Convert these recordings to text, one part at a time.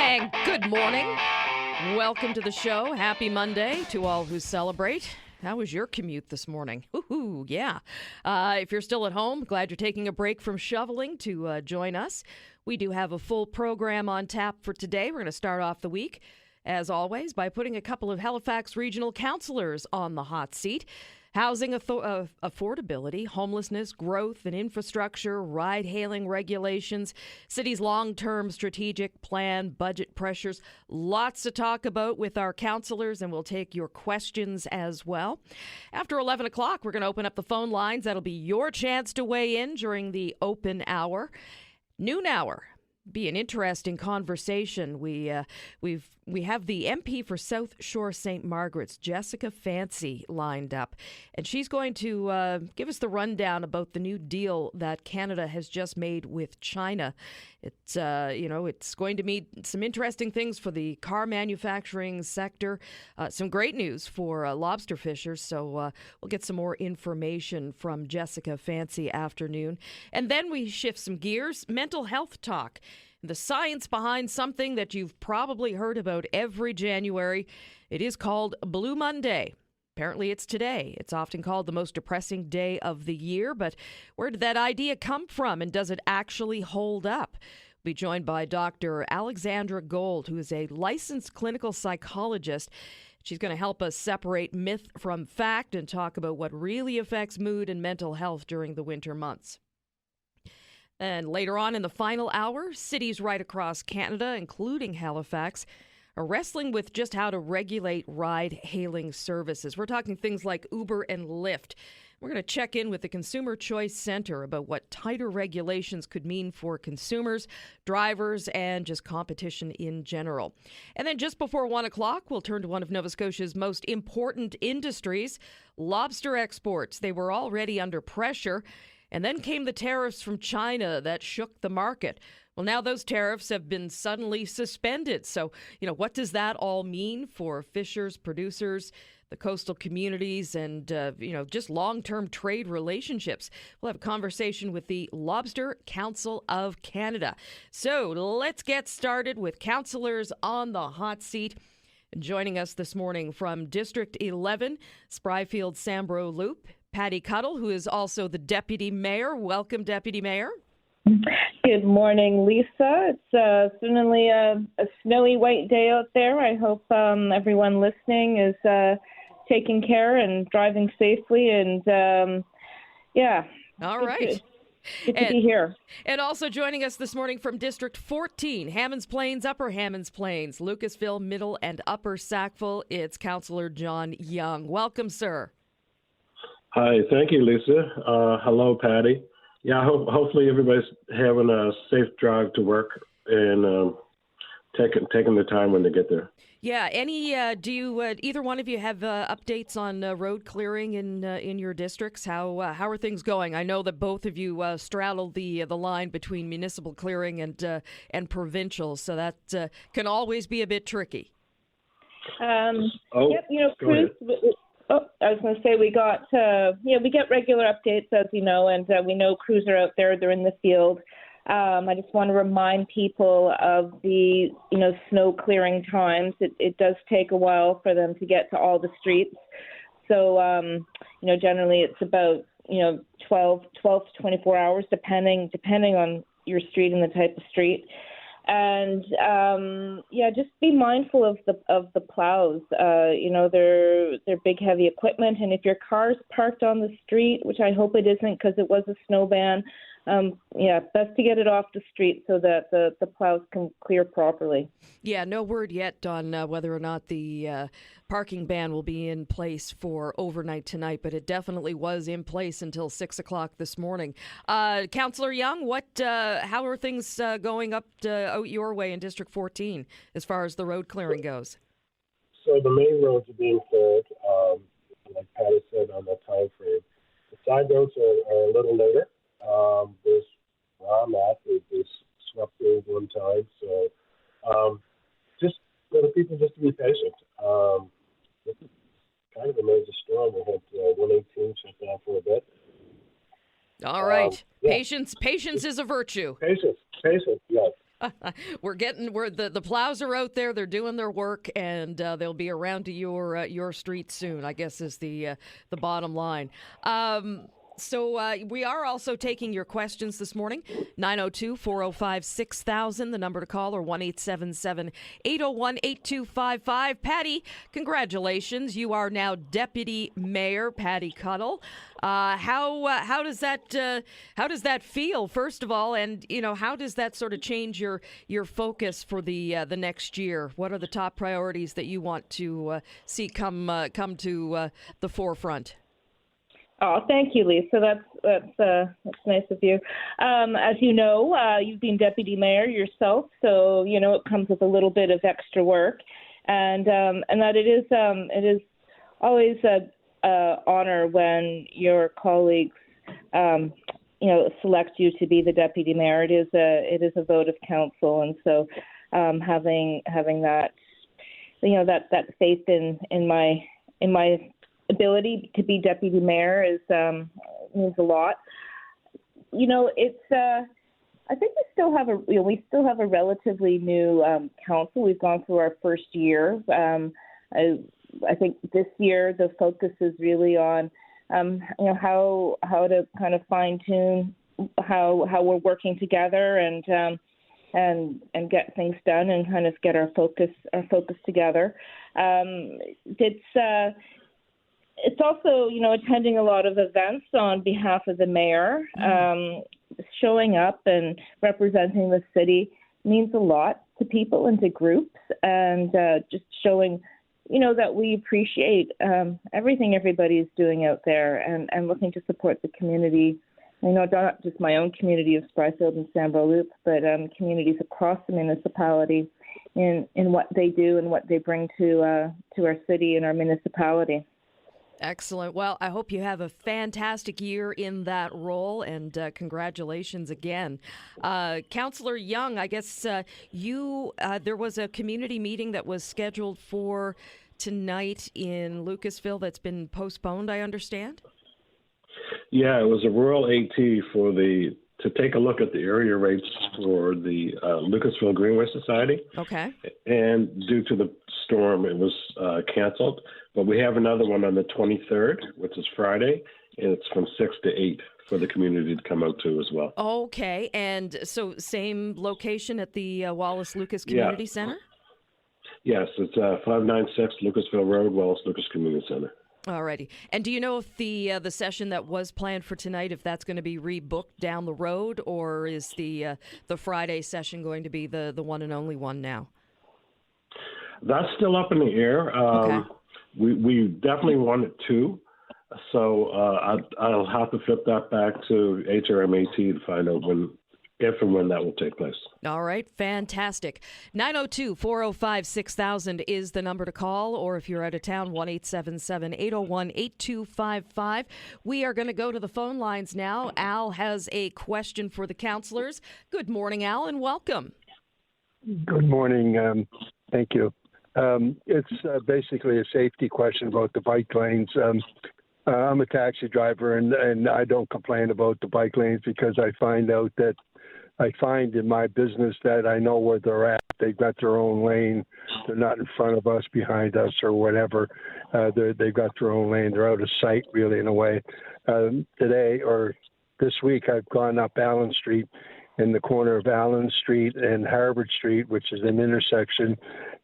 And good morning. Welcome to the show. Happy Monday to all who celebrate. How was your commute this morning? Woohoo, yeah. If you're still at home, glad you're taking a break from shoveling to join us. We do have a full program on tap for today. We're going to start off the week, as always, by putting a couple of Halifax regional councillors on the hot seat. Housing affordability, homelessness, growth and infrastructure, ride-hailing regulations, city's long-term strategic plan, budget pressures. Lots to talk about with our councillors, and we'll take your questions as well. After 11 o'clock, we're going to open up the phone lines. That'll be your chance to weigh in during the open hour. Noon hour. Be an interesting conversation. We have the MP for South Shore St. Margaret's, Jessica Fancy, lined up, and she's going to give us the rundown about the new deal that Canada has just made with China. It's it's going to mean some interesting things for the car manufacturing sector. Some great news for lobster fishers. So we'll get some more information from Jessica Fancy afternoon, and then we shift some gears. Mental health talk. The science behind something that you've probably heard about every January. It is called Blue Monday. Apparently it's today. It's often called the most depressing day of the year, but where did that idea come from, and does it actually hold up? We'll be joined by Dr. Alexandra Gold, who is a licensed clinical psychologist. She's going to help us separate myth from fact and talk about what really affects mood and mental health during the winter months. And later on in the final hour, cities right across Canada, including Halifax, are wrestling with just how to regulate ride-hailing services. We're talking things like Uber and Lyft. We're going to check in with the Consumer Choice Centre about what tighter regulations could mean for consumers, drivers, and just competition in general. And then just before 1 o'clock, we'll turn to one of Nova Scotia's most important industries, lobster exports. They were already under pressure. And then came the tariffs from China that shook the market. Well, now those tariffs have been suddenly suspended. So, what does that all mean for fishers, producers, the coastal communities, and, just long-term trade relationships? We'll have a conversation with the Lobster Council of Canada. So let's get started with councillors on the hot seat. Joining us this morning from District 11, Spryfield-Sambro Loop, Patty Cuddle, who is also the Deputy Mayor. Welcome, Deputy Mayor. Good morning, Lisa. It's certainly a snowy white day out there. I hope everyone listening is taking care and driving safely. And, All right. Good to be here. And also joining us this morning from District 14, Hammonds Plains, Upper Hammonds Plains, Lucasville, Middle and Upper Sackville, it's Councillor John Young. Welcome, sir. Hi, thank you, Lisa. Hello, Patty. Yeah, hopefully everybody's having a safe drive to work and taking the time when they get there. Yeah. Do you either one of you have updates on road clearing in your districts? How are things going? I know that both of you straddle the line between municipal clearing and provincial, so that can always be a bit tricky. Crews. I was going to say we get regular updates, as you know, and we know crews are out there. They're in the field. I just want to remind people of the, snow clearing times. It does take a while for them to get to all the streets. So, generally it's about, 12 to 24 hours, depending on your street and the type of street. And just be mindful of the plows. They're big, heavy equipment, and if your car's parked on the street, which I hope it isn't because it was a snow ban, best to get it off the street so that the plows can clear properly. Yeah, no word yet on whether or not the parking ban will be in place for overnight tonight, but it definitely was in place until 6 o'clock this morning. Councillor Young, how are things going out your way in District 14 as far as the road clearing goes? So the main roads are being cleared, like Patty said, on that time frame. The side roads are a little later. There's where I'm at, there's swept through one time. So just for the people just to be patient. This is kind of a major storm. We had 118 shut down for a bit. All right. Patience is a virtue. Patience, yes. The plows are out there. They're doing their work, and they'll be around to your street soon, I guess, is the bottom line. So we are also taking your questions this morning. 902-405-6000, the number to call, or 1-877-801-8255. Patty, congratulations. You are now Deputy Mayor Patty Cuddle. How does that feel, first of all, and how does that sort of change your focus for the next year? What are the top priorities that you want to see come to the forefront? Oh, thank you, Lisa. That's nice of you. As you know, you've been deputy mayor yourself, so it comes with a little bit of extra work, and that it is always a honor when your colleagues select you to be the deputy mayor. It is a vote of council, and so having that that faith in my ability to be deputy mayor means a lot. It's I think we still have a relatively new council. We've gone through our first year. I think this year the focus is really on how to kind of fine tune how we're working together and get things done and kind of get our focus together. It's also, attending a lot of events on behalf of the mayor. Showing up and representing the city means a lot to people and to groups, and just showing, that we appreciate everything everybody's doing out there and looking to support the community. Not just my own community of Spryfield and Sambro Loop, but communities across the municipality in what they do and what they bring to our city and our municipality. Excellent. Well, I hope you have a fantastic year in that role, and congratulations again. Councillor Young, I guess there was a community meeting that was scheduled for tonight in Lucasville that's been postponed, I understand? Yeah, it was a rural AT to take a look at the area rates for the Lucasville Greenway Society. Okay. And due to the storm, it was canceled. But we have another one on the 23rd, which is Friday, and it's from 6 to 8 for the community to come out to as well. Okay. And so same location at the Wallace Lucas Community Center? Yes, it's 596 Lucasville Road, Wallace Lucas Community Center. Alrighty. And do you know if the session that was planned for tonight, if that's going to be rebooked down the road, or is the Friday session going to be the one and only one now? That's still up in the air. Okay. We definitely wanted two, so I'll have to flip that back to HRMAT to find out if and when that will take place. All right, fantastic. 902-405-6000 is the number to call, or if you're out of town, 1-877-801-8255. We are going to go to the phone lines now. Al has a question for the counselors. Good morning, Al, and welcome. Good morning. Thank you. It's basically a safety question about the bike lanes. I'm a taxi driver, and I don't complain about the bike lanes because I find in my business that I know where they're at. They've got their own lane. They're not in front of us, behind us, or whatever. They've got their own lane. They're out of sight, really, in a way. Today or this week, I've gone up Allen Street. In the corner of Allen Street and Harvard Street, which is an intersection,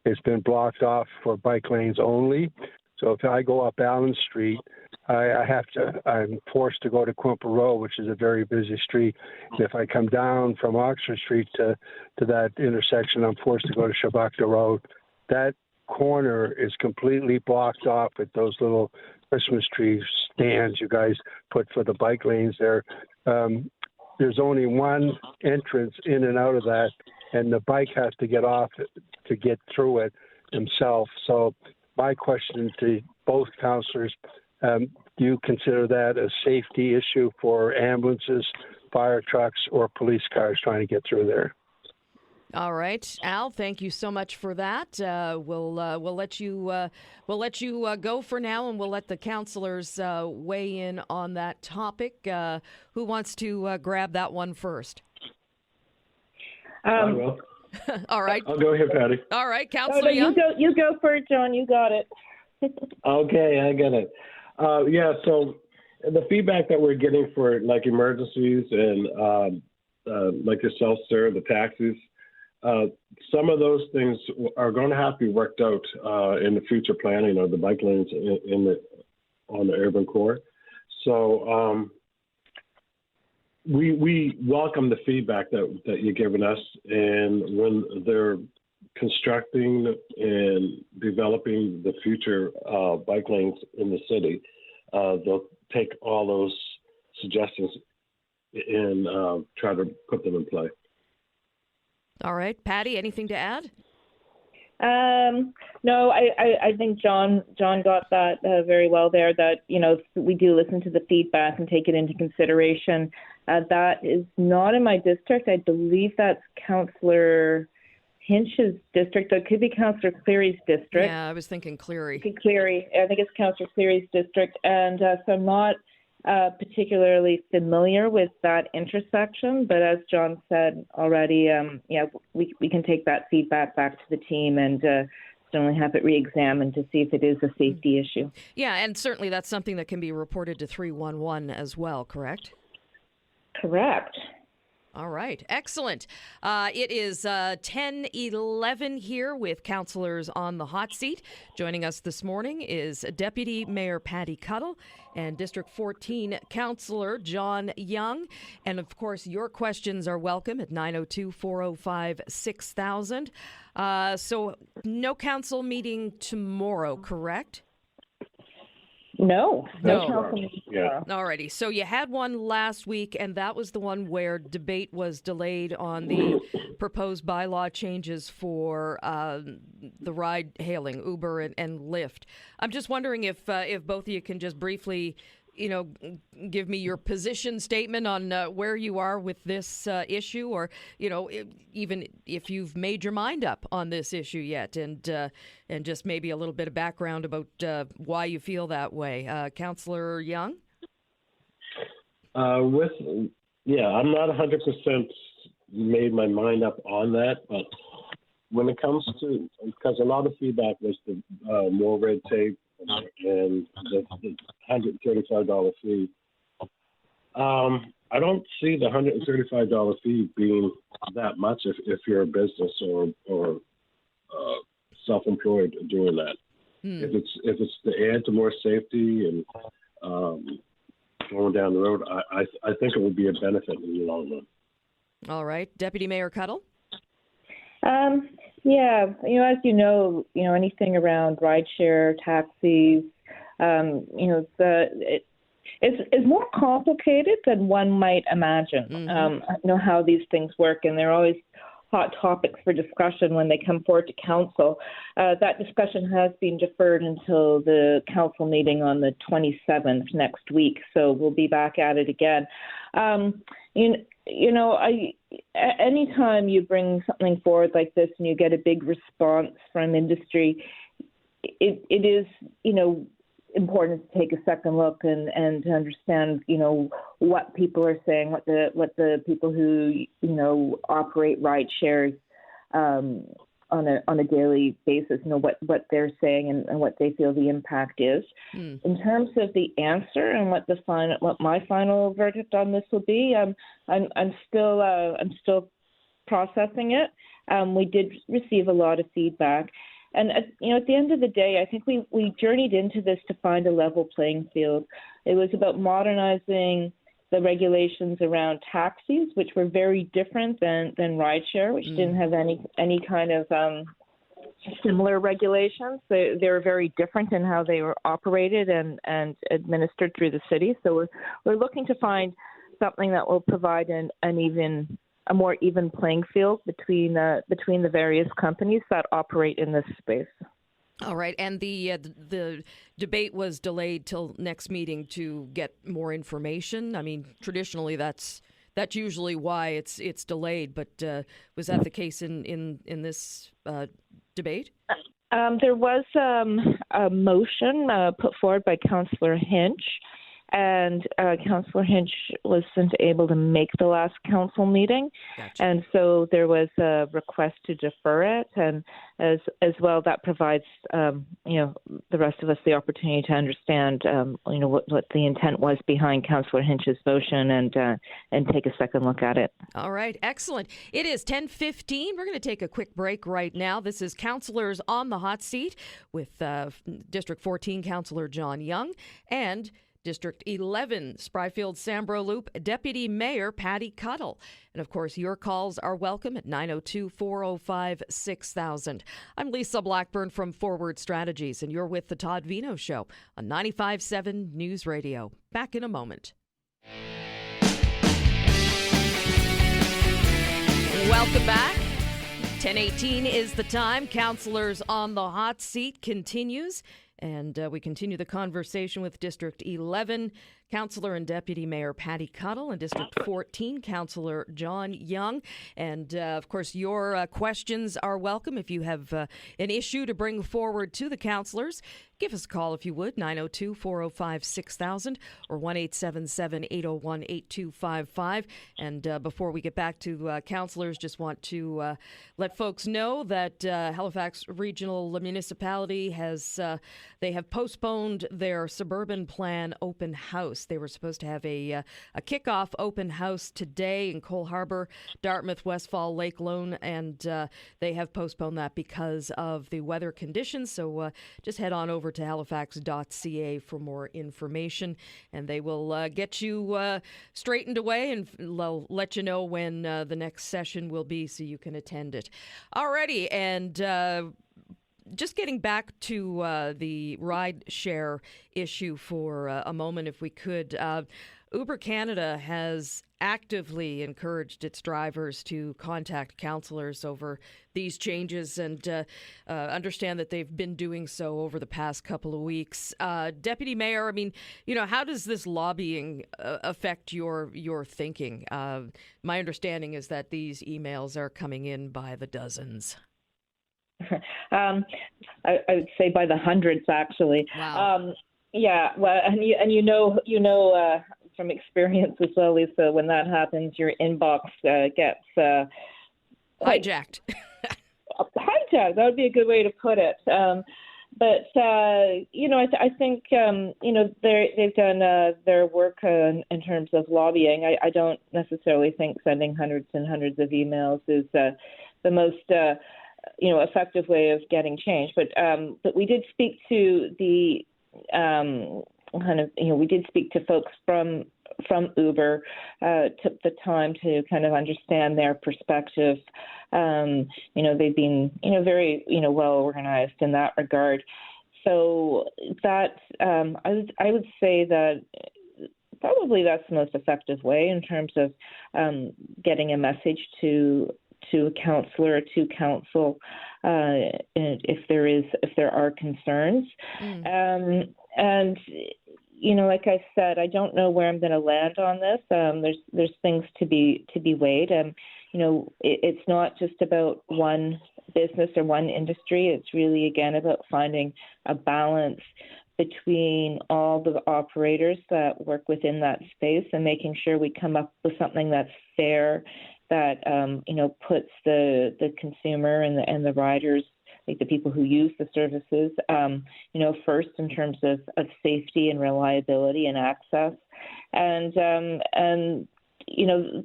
it's been blocked off for bike lanes only. So if I go up Allen Street, I'm forced to go to Quimper Road, which is a very busy street. And if I come down from Oxford Street to that intersection, I'm forced to go to Shabakta Road. That corner is completely blocked off with those little Christmas tree stands you guys put for the bike lanes there. There's only one entrance in and out of that, and the bike has to get off to get through it himself. So my question to both councillors, do you consider that a safety issue for ambulances, fire trucks, or police cars trying to get through there? All right, Al. Thank you so much for that. We'll let you go for now, and we'll let the councillors weigh in on that topic. Who wants to grab that one first? I will. All right. I'll go here, Patty. All right, Oh, Councillor no, Young. you go for it, John. You got it. Okay, I get it. Yeah, so the feedback that we're getting for like emergencies and like yourself, sir, the taxis, some of those things are going to have to be worked out in the future planning of the bike lanes on the urban core. So we welcome the feedback that you're giving us, and when they're constructing and developing the future bike lanes in the city, they'll take all those suggestions and try to put them in play. All right, Patty, anything to add? No, I think John got that very well there, that, we do listen to the feedback and take it into consideration. That is not in my district. I believe that's Councillor Hinch's district. It could be Councillor Cleary's district. Yeah, I was thinking Cleary. Cleary. I think it's Councillor Cleary's district. And so I'm not particularly familiar with that intersection. But as John said already, we can take that feedback back to the team and certainly have it re-examined to see if it is a safety issue. Yeah, and certainly that's something that can be reported to 311 as well, correct? Correct. All right. Excellent. It is 10:11 here with councillors on the hot seat. Joining us this morning is Deputy Mayor Patty Cuddle and District 14 Councillor John Young. And, of course, your questions are welcome at 902-405-6000. So no council meeting tomorrow, correct? No. Yeah. All righty. So you had one last week, and that was the one where debate was delayed on the proposed bylaw changes for the ride-hailing, Uber and Lyft. I'm just wondering if both of you can just briefly, give me your position statement on where you are with this issue, or, even if you've made your mind up on this issue yet, and just maybe a little bit of background about why you feel that way. Councillor Young? I'm not 100% made my mind up on that, but when it comes to, because a lot of feedback was the more red tape and the $135 fee. I don't see the $135 fee being that much if you're a business or self-employed doing that. If it's to add to more safety and going down the road, I think it would be a benefit in the long run. All right, Deputy Mayor Cuddle. Yeah, as anything around rideshare, taxis, it's more complicated than one might imagine. Mm-hmm. I know how these things work, and they're always hot topics for discussion when they come forward to council. That discussion has been deferred until the council meeting on the 27th next week, so we'll be back at it again. Anytime you bring something forward like this and you get a big response from industry, it is, important to take a second look and to understand, what people are saying, what the people who, operate ride shares on a daily basis, what they're saying and what they feel the impact is. In terms of the answer and what my final verdict on this will be, I'm still processing it. We did receive a lot of feedback. And, at the end of the day, I think we journeyed into this to find a level playing field. It was about modernizing the regulations around taxis, which were very different than rideshare, which didn't have any kind of similar regulations. They were very different in how they were operated and administered through the city. So we're looking to find something that will provide a more even playing field between the various companies that operate in this space. All right, and the debate was delayed till next meeting to get more information. I mean, traditionally that's usually why it's delayed. But was that the case in this debate? There was a motion put forward by Councillor Hinch. and Councillor Hinch wasn't able to make the last council meeting. Gotcha. And so there was a request to defer it, and as well that provides the rest of us the opportunity to understand what the intent was behind Councillor Hinch's motion and take a second look at it. All right, excellent. It is 10:15. We're going to take a quick break right now. This is Councillors on the Hot Seat with District 14 Councillor John Young and District 11, Spryfield-Sambro Loop Deputy Mayor Patty Cuttle. And of course, your calls are welcome at 902-405-6000. I'm Lisa Blackburn from Forward Strategies, and you're with the Todd Veinotte Show on 95.7 News Radio. Back in a moment. Welcome back. 10:18 is the time. Councillors on the Hot Seat continues. And we continue the conversation with District 11 Councillor and Deputy Mayor Patty Cuttle and District 14 Councillor John Young. And, of course, your questions are welcome. If you have an issue to bring forward to the councillors, give us a call if you would, 902-405-6000 or 1-877-801-8255. And before we get back to councillors, just want to let folks know that Halifax Regional Municipality they have postponed their suburban plan open house. They were supposed to have a kickoff open house today in Cole Harbour, Dartmouth, Westfall, Lake Lone, and they have postponed that because of the weather conditions. So just head on over to halifax.ca for more information, and they will get you straightened away, and they'll let you know when the next session will be so you can attend it. Alrighty, and just getting back to the ride share issue for a moment, if we could. Uber Canada has actively encouraged its drivers to contact councillors over these changes, and understand that they've been doing so over the past couple of weeks. Deputy Mayor, I mean, how does this lobbying affect your thinking? My understanding is that these emails are coming in by the dozens. I would say by the hundreds, actually. Wow. Yeah, well, from experience as well, Lisa, when that happens, your inbox gets hijacked. Hijacked. That would be a good way to put it. But I think they've done their work in terms of lobbying. I don't necessarily think sending hundreds and hundreds of emails is the most effective way of getting change. But we did speak to the we did speak to folks from Uber, took the time to kind of understand their perspective. They've been, very, well organized in that regard. So that, I would say that probably that's the most effective way in terms of getting a message to a councillor or to council if there are concerns. And like I said, I don't know where I'm going to land on this. There's things to be weighed. It's not just about one business or one industry. It's really, again, about finding a balance between all the operators that work within that space and making sure we come up with something that's fair, that puts the consumer and the riders, like the people who use the services, first in terms of safety and reliability and access, and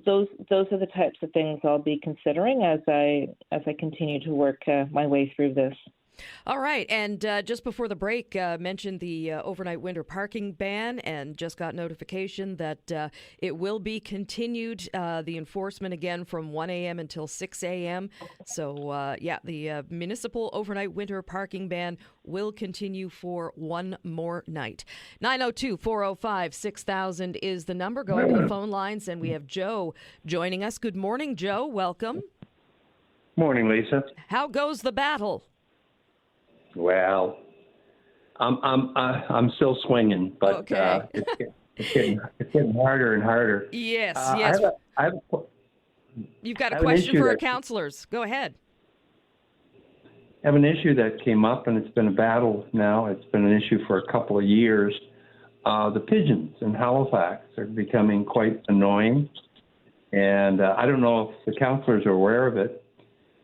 those are the types of things I'll be considering as I continue to work my way through this. All right, and just before the break, mentioned the overnight winter parking ban, and just got notification that it will be continued, the enforcement again from 1 a.m. until 6 a.m. So, the municipal overnight winter parking ban will continue for one more night. 902-405-6000 is the number. Going to the phone lines, and we have Joe joining us. Good morning, Joe. Welcome. Morning, Lisa. How goes the battle? Well, I'm still swinging, but okay. It's getting harder and harder. Yes. You've got a question for our councillors. Go ahead. I have an issue that came up, and it's been a battle now. It's been an issue for a couple of years. The pigeons in Halifax are becoming quite annoying. And I don't know if the counselors are aware of it,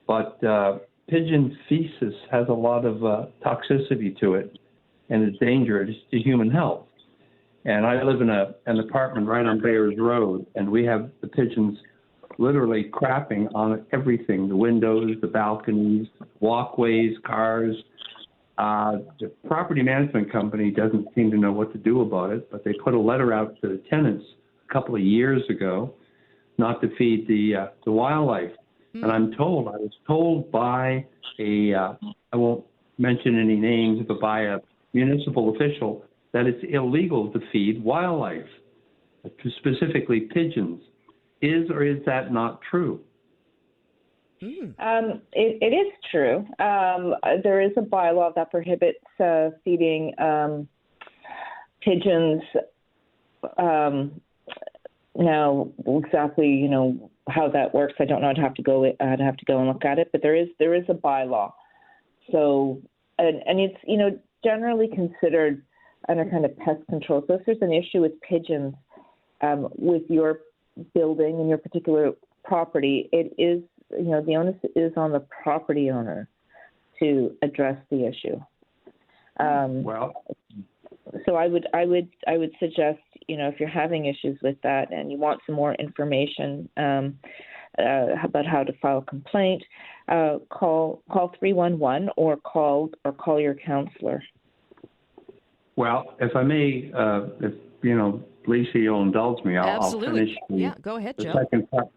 but pigeon feces has a lot of toxicity to it and is dangerous to human health. And I live in an apartment right on Bayers Road, and we have the pigeons literally crapping on everything, the windows, the balconies, walkways, cars. The property management company doesn't seem to know what to do about it, but they put a letter out to the tenants a couple of years ago not to feed the wildlife. And I was told by I won't mention any names, but by a municipal official that it's illegal to feed wildlife, specifically pigeons. Is or is that not true? It is true. There is a bylaw that prohibits feeding pigeons. Now, exactly, how that works, I don't know. I'd have to go and look at it. But there is a bylaw. So, and it's generally considered under kind of pest control. So if there's an issue with pigeons with your building and your particular property, it is, the onus is on the property owner to address the issue. So I would suggest, if you're having issues with that and you want some more information about how to file a complaint, call 311 or call your counselor. Well, if I may, Lisa, you'll indulge me. I'll finish. Go ahead, Joe. Second part.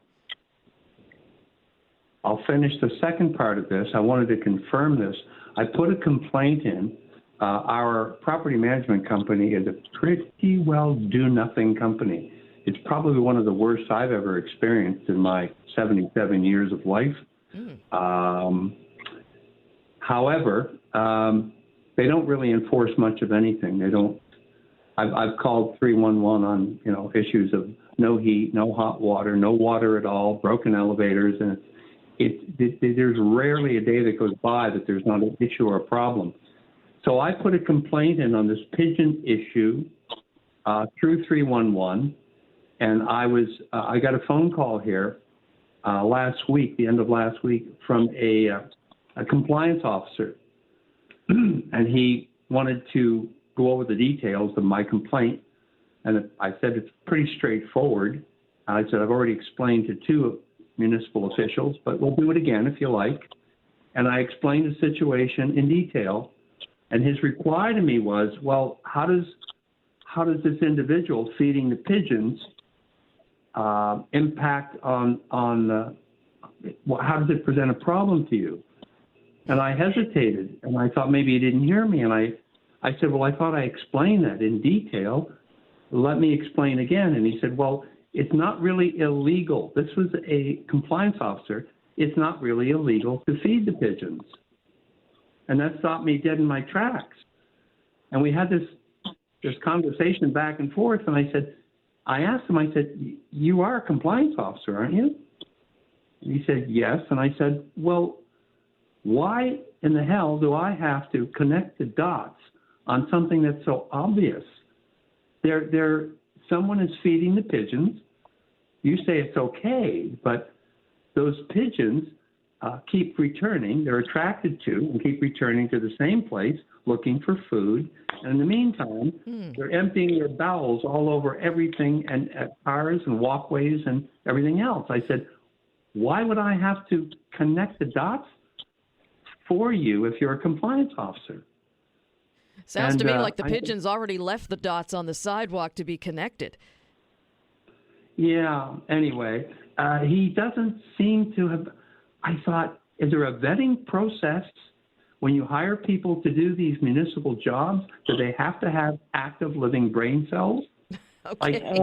I'll finish the second part of this. I wanted to confirm this. I put a complaint in. Our property management company is a pretty well do-nothing company. It's probably one of the worst I've ever experienced in my 77 years of life. However, they don't really enforce much of anything. They don't. I've called 311 on issues of no heat, no hot water, no water at all, broken elevators, and there's rarely a day that goes by that there's not an issue or a problem. So I put a complaint in on this pigeon issue through 311, and I got a phone call here last week, the end of last week, from a compliance officer, and he wanted to go over the details of my complaint, and I said it's pretty straightforward. I said I've already explained to two municipal officials, but we'll do it again if you like. And I explained the situation in detail. And his reply to me was, well, how does this individual feeding the pigeons impact on how does it present a problem to you? And I hesitated, and I thought maybe he didn't hear me. And I said, well, I thought I explained that in detail. Let me explain again. And he said, well, it's not really illegal. This was a compliance officer. It's not really illegal to feed the pigeons. And that stopped me dead in my tracks. And we had this conversation back and forth. And I asked him, I said, you are a compliance officer, aren't you? And he said, yes. And I said, well, why in the hell do I have to connect the dots on something that's so obvious? Someone is feeding the pigeons. You say it's okay, but those pigeons keep returning. They're attracted to and keep returning to the same place looking for food. And in the meantime, they're emptying their bowels all over everything and at cars and walkways and everything else. I said, why would I have to connect the dots for you if you're a compliance officer? Sounds to me like the pigeons already left the dots on the sidewalk to be connected. Yeah, anyway, he doesn't seem to have. I thought, is there a vetting process when you hire people to do these municipal jobs? Do they have to have active living brain cells? Okay. I don't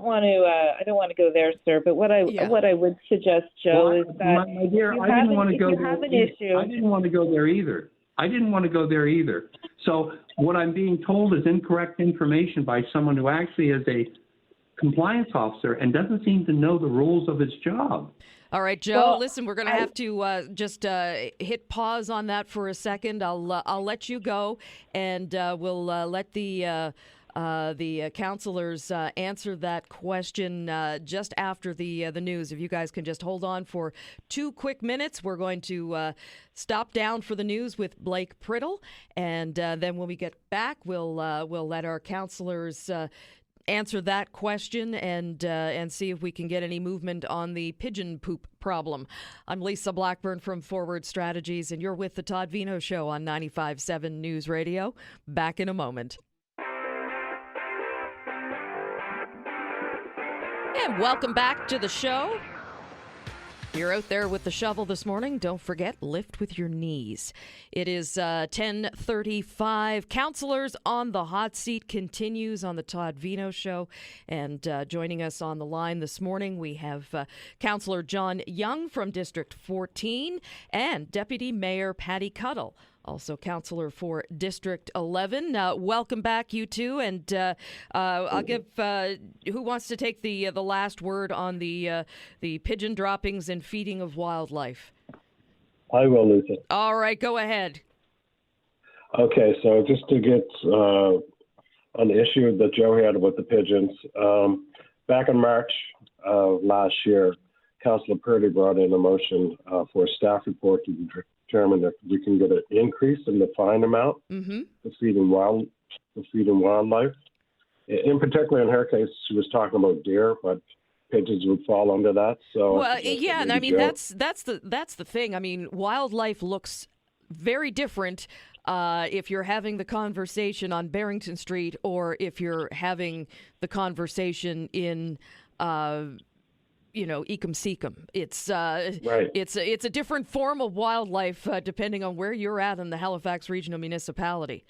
want to go there, sir. But what I would suggest, Joe, is that my dear, I didn't want to go there. I didn't want to go there either. So what I'm being told is incorrect information by someone who actually is compliance officer and doesn't seem to know the rules of his job. All right, Joe, listen, we're going to have to just hit pause on that for a second. I'll let you go, and we'll let the counselors answer that question just after the news. If you guys can just hold on for 2 quick minutes, we're going to stop down for the news with Blake Priddle, and then when we get back, we'll let our counselors answer that question and see if we can get any movement on the pigeon poop problem. I'm Lisa Blackburn from Forward Strategies, and you're with the Todd Veinotte Show on 95.7 News Radio. Back in a moment. And welcome back to the show. If you're out there with the shovel this morning, don't forget, lift with your knees. It is 10:35. Counselors on the Hot Seat continues on the Todd Veinotte Show. And joining us on the line this morning, we have Councillor John Young from District 14 and Deputy Mayor Patty Cuddle, also councillor for District 11. Welcome back, you two. And I'll give who wants to take the last word on the pigeon droppings and feeding of wildlife? I will, Lisa. All right, go ahead. Okay, so just to get on the issue that Joe had about the pigeons, back in March last year, Councillor Purdy brought in a motion for a staff report to determine if we can get an increase in the fine amount for feeding wildlife. In particular, in her case, she was talking about deer, but pigeons would fall under that. So well, yeah, and I mean that's the thing. I mean, wildlife looks very different if you're having the conversation on Barrington Street or if you're having the conversation in Ecum Secum. It's right. It's a different form of wildlife depending on where you're at in the Halifax Regional Municipality.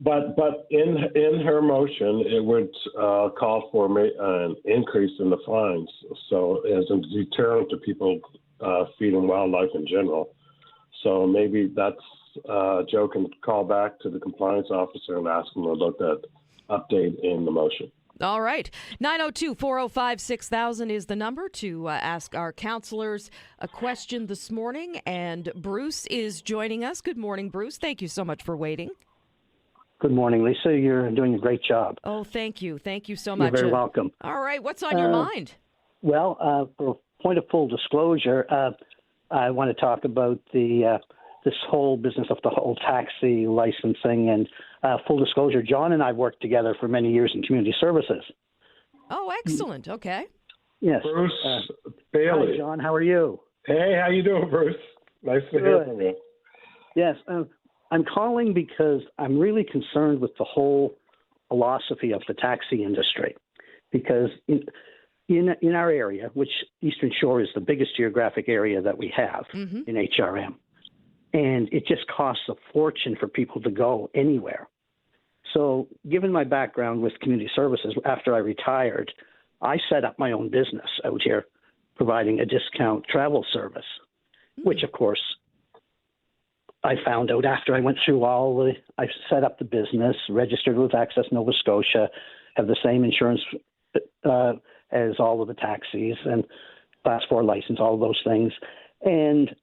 But in her motion, it would call for an increase in the fines, so as a deterrent to people feeding wildlife in general. So maybe that's Joe can call back to the compliance officer and ask him about that update in the motion. All right. 902-405-6000 is the number to ask our counselors a question this morning. And Bruce is joining us. Good morning, Bruce. Thank you so much for waiting. Good morning, Lisa. You're doing a great job. Oh, thank you. Thank you so much. You're very welcome. All right. What's on your mind? Well, for a point of full disclosure, I want to talk about this whole business of the whole taxi licensing. And full disclosure, John and I worked together for many years in community services. Oh, excellent. Okay. Yes. Bruce Bailey. Hi, John. How are you? Hey, how you doing, Bruce? Nice to hear from you. Yes. I'm calling because I'm really concerned with the whole philosophy of the taxi industry. Because in our area, which Eastern Shore is the biggest geographic area that we have in HRM, and it just costs a fortune for people to go anywhere. So given my background with community services, after I retired, I set up my own business out here providing a discount travel service, which, of course, I found out after I went through I set up the business, registered with Access Nova Scotia, have the same insurance as all of the taxis and Class 4 license, all of those things. And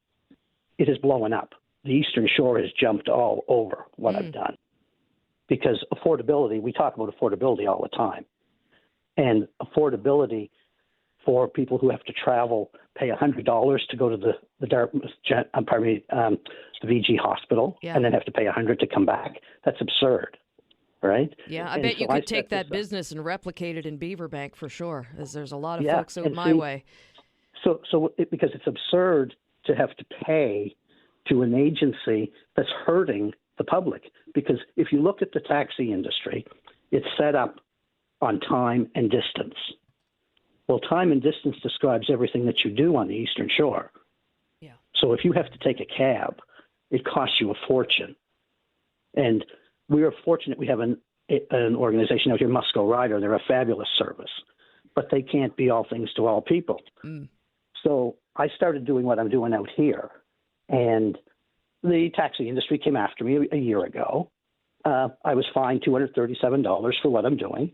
it is blowing up. The Eastern Shore has jumped all over what I've done. Because affordability, we talk about affordability all the time. And affordability for people who have to travel, pay $100 to go to the Dartmouth, the VG hospital, and then have to pay $100 to come back. That's absurd, right? Yeah, I bet you could take that business and replicate it in Beaverbank for sure, as there's a lot of folks out my way. Because it's absurd to have to pay to an agency that's hurting the public. Because if you look at the taxi industry, it's set up on time and distance. Well, time and distance describes everything that you do on the Eastern Shore. Yeah. So if you have to take a cab, it costs you a fortune. And we are fortunate we have an organization out here, Musco Rider. They're a fabulous service, but they can't be all things to all people. So I started doing what I'm doing out here, and the taxi industry came after me a year ago. I was fined $237 for what I'm doing,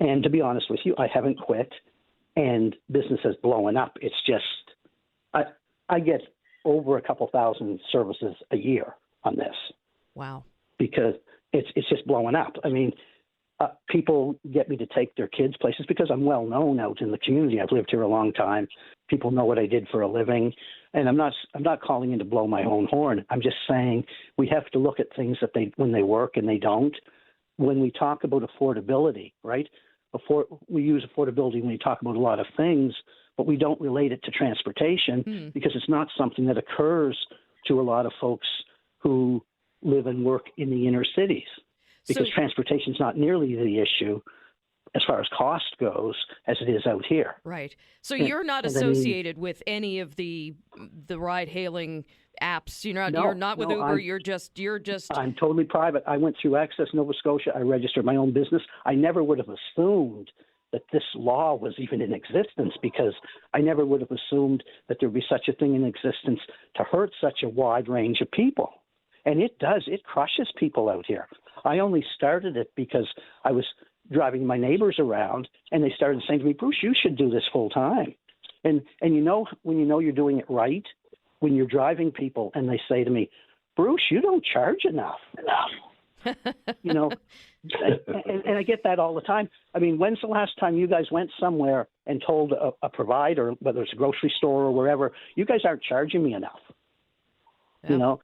And to be honest with you, I haven't quit, and business is blowing up. It's just I get over a couple thousand services a year on this. Wow. Because it's just blowing up. I mean, people get me to take their kids places because I'm well known out in the community. I've lived here a long time. People know what I did for a living, and I'm not calling in to blow my own horn. I'm just saying we have to look at things that when they work and they don't. When we talk about affordability, right? We use affordability when we talk about a lot of things, but we don't relate it to transportation because it's not something that occurs to a lot of folks who live and work in the inner cities, because transportation is not nearly the issue as far as cost goes as it is out here. Right. So you're not associated with any of the ride-hailing apps. You're not with Uber. You're just. I'm totally private. I went through Access Nova Scotia. I registered my own business. I never would have assumed that this law was even in existence, because I never would have assumed that there would be such a thing in existence to hurt such a wide range of people. And it does. It crushes people out here. I only started it because I was driving my neighbors around, and they started saying to me, Bruce, you should do this full time. And when you're doing it right, when you're driving people and they say to me, Bruce, you don't charge enough. And I get that all the time. I mean, when's the last time you guys went somewhere and told a provider, whether it's a grocery store or wherever, you guys aren't charging me enough? Yeah.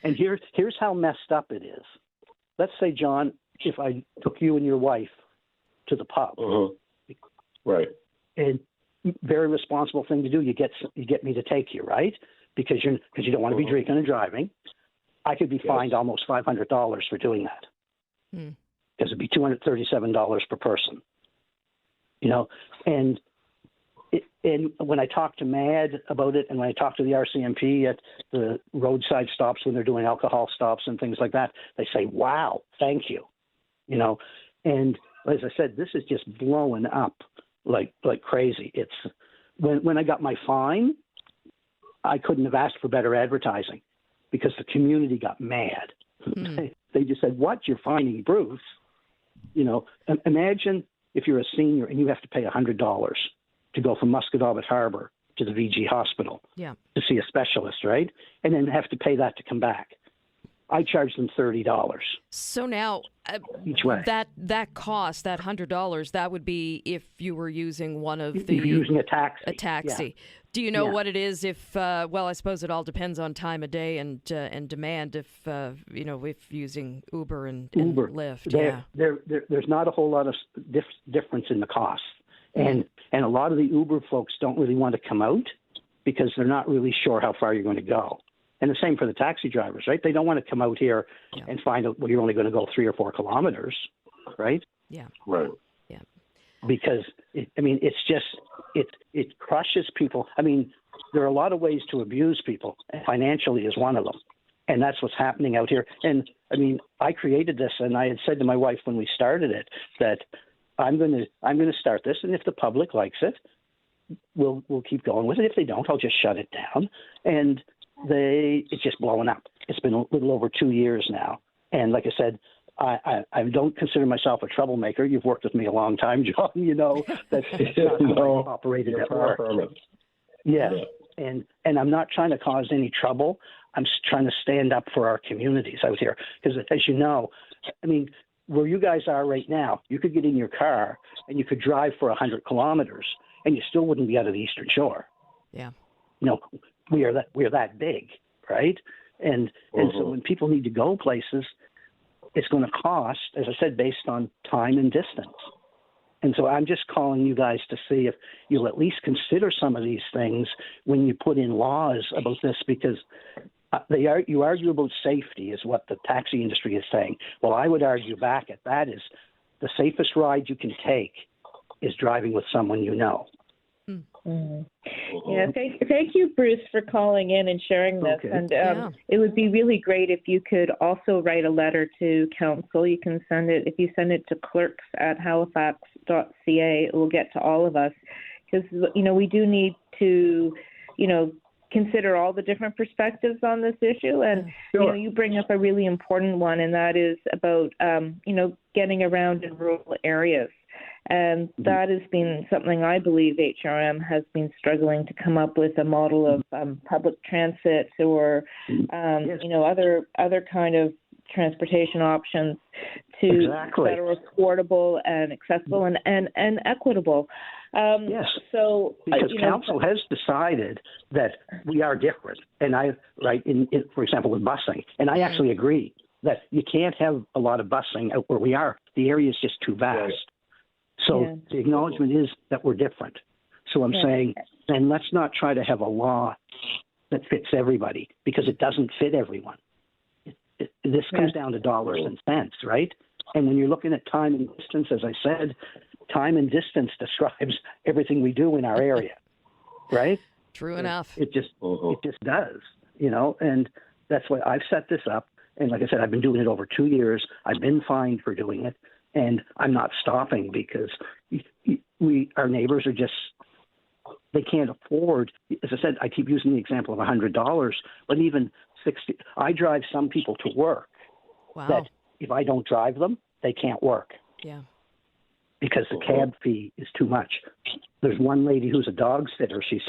And here's how messed up it is. Let's say, John, if I took you and your wife to the pub, right? And very responsible thing to do. You get me to take you, right? Because you don't want to be drinking and driving. I could be fined almost $500 for doing that. Because it'd be $237 per person. And when I talk to MAD about it, and when I talk to the RCMP at the roadside stops when they're doing alcohol stops and things like that, they say, wow, thank you. And as I said, this is just blowing up like crazy. It's when I got my fine, I couldn't have asked for better advertising, because the community got mad. They just said, what, you're fining Bruce? Imagine if you're a senior and you have to pay $100 to go from Musquodoboit Harbor to the VG hospital to see a specialist, right? And then have to pay that to come back. I charge them $30. So now, each way. That cost, that $100, that would be if you were using one of the... You're using a taxi. A taxi. Yeah. Do you know what it is if, well, I suppose it all depends on time of day and demand if using Uber and Lyft. There's not a whole lot of difference in the cost. And a lot of the Uber folks don't really want to come out because they're not really sure how far you're going to go. And the same for the taxi drivers, right? They don't want to come out here and find out, well, you're only going to go 3 or 4 kilometers, right? Yeah. Right. Yeah. Because, it crushes people. I mean, there are a lot of ways to abuse people, and financially is one of them. And that's what's happening out here. And, I mean, I created this, and I had said to my wife when we started it that I'm going to start this, and if the public likes it, we'll keep going with it. If they don't, I'll just shut it down. And it's just blowing up. It's been a little over 2 years now. And like I said, I don't consider myself a troublemaker. You've worked with me a long time, John. You know that's not how I operated at work. Yeah. And I'm not trying to cause any trouble. I'm trying to stand up for our communities out here. Because as you know, I mean, where you guys are right now, you could get in your car and you could drive for 100 kilometers and you still wouldn't be out of the Eastern Shore. Yeah. We are that big, right? And so when people need to go places, it's going to cost, as I said, based on time and distance. And so I'm just calling you guys to see if you'll at least consider some of these things when you put in laws about this, because you argue about safety is what the taxi industry is saying. Well, I would argue back at that is the safest ride you can take is driving with someone you know. Yeah, thank you, Bruce, for calling in and sharing this. Okay. And it would be really great if you could also write a letter to council. You can send it, if you send it to clerks@halifax.ca, it will get to all of us. Because, we do need to, consider all the different perspectives on this issue. And, you bring up a really important one, and that is about, getting around in rural areas. And that has been something I believe HRM has been struggling to come up with, a model of public transit or, other kind of transportation options that are affordable and accessible and equitable. Yes. So because council has decided that we are different, and for example, with busing, and I actually agree that you can't have a lot of busing out where we are. The area is just too vast. Right. So the acknowledgement is that we're different. So I'm saying, then let's not try to have a law that fits everybody, because it doesn't fit everyone. This comes down to dollars and cents, right? And when you're looking at time and distance, as I said, time and distance describes everything we do in our area, right? True enough. It just does, and that's why I've set this up. And like I said, I've been doing it over 2 years. I've been fined for doing it, and I'm not stopping because our neighbors are just, they can't afford. As I said, I keep using the example of $100, but even $60. I drive some people to work. Wow. That if I don't drive them, they can't work. Yeah. Because the cab fee is too much. There's one lady who's a dog sitter. She's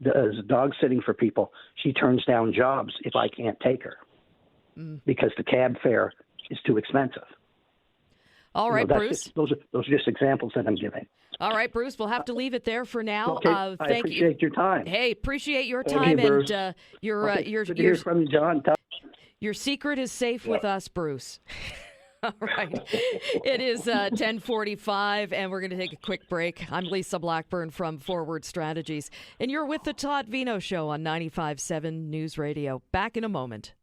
does dog sitting for people. She turns down jobs if I can't take her because the cab fare is too expensive. All right, Bruce. Those are just examples that I'm giving. All right, Bruce, we'll have to leave it there for now. Okay, I appreciate your time. Hey, appreciate your time. Thank you, and your good to hear from you, John. Your secret is safe with us, Bruce. All right. It is 10:45, and we're going to take a quick break. I'm Lisa Blackburn from Forward Strategies, and you're with the Todd Veinotte Show on 95.7 News Radio. Back in a moment.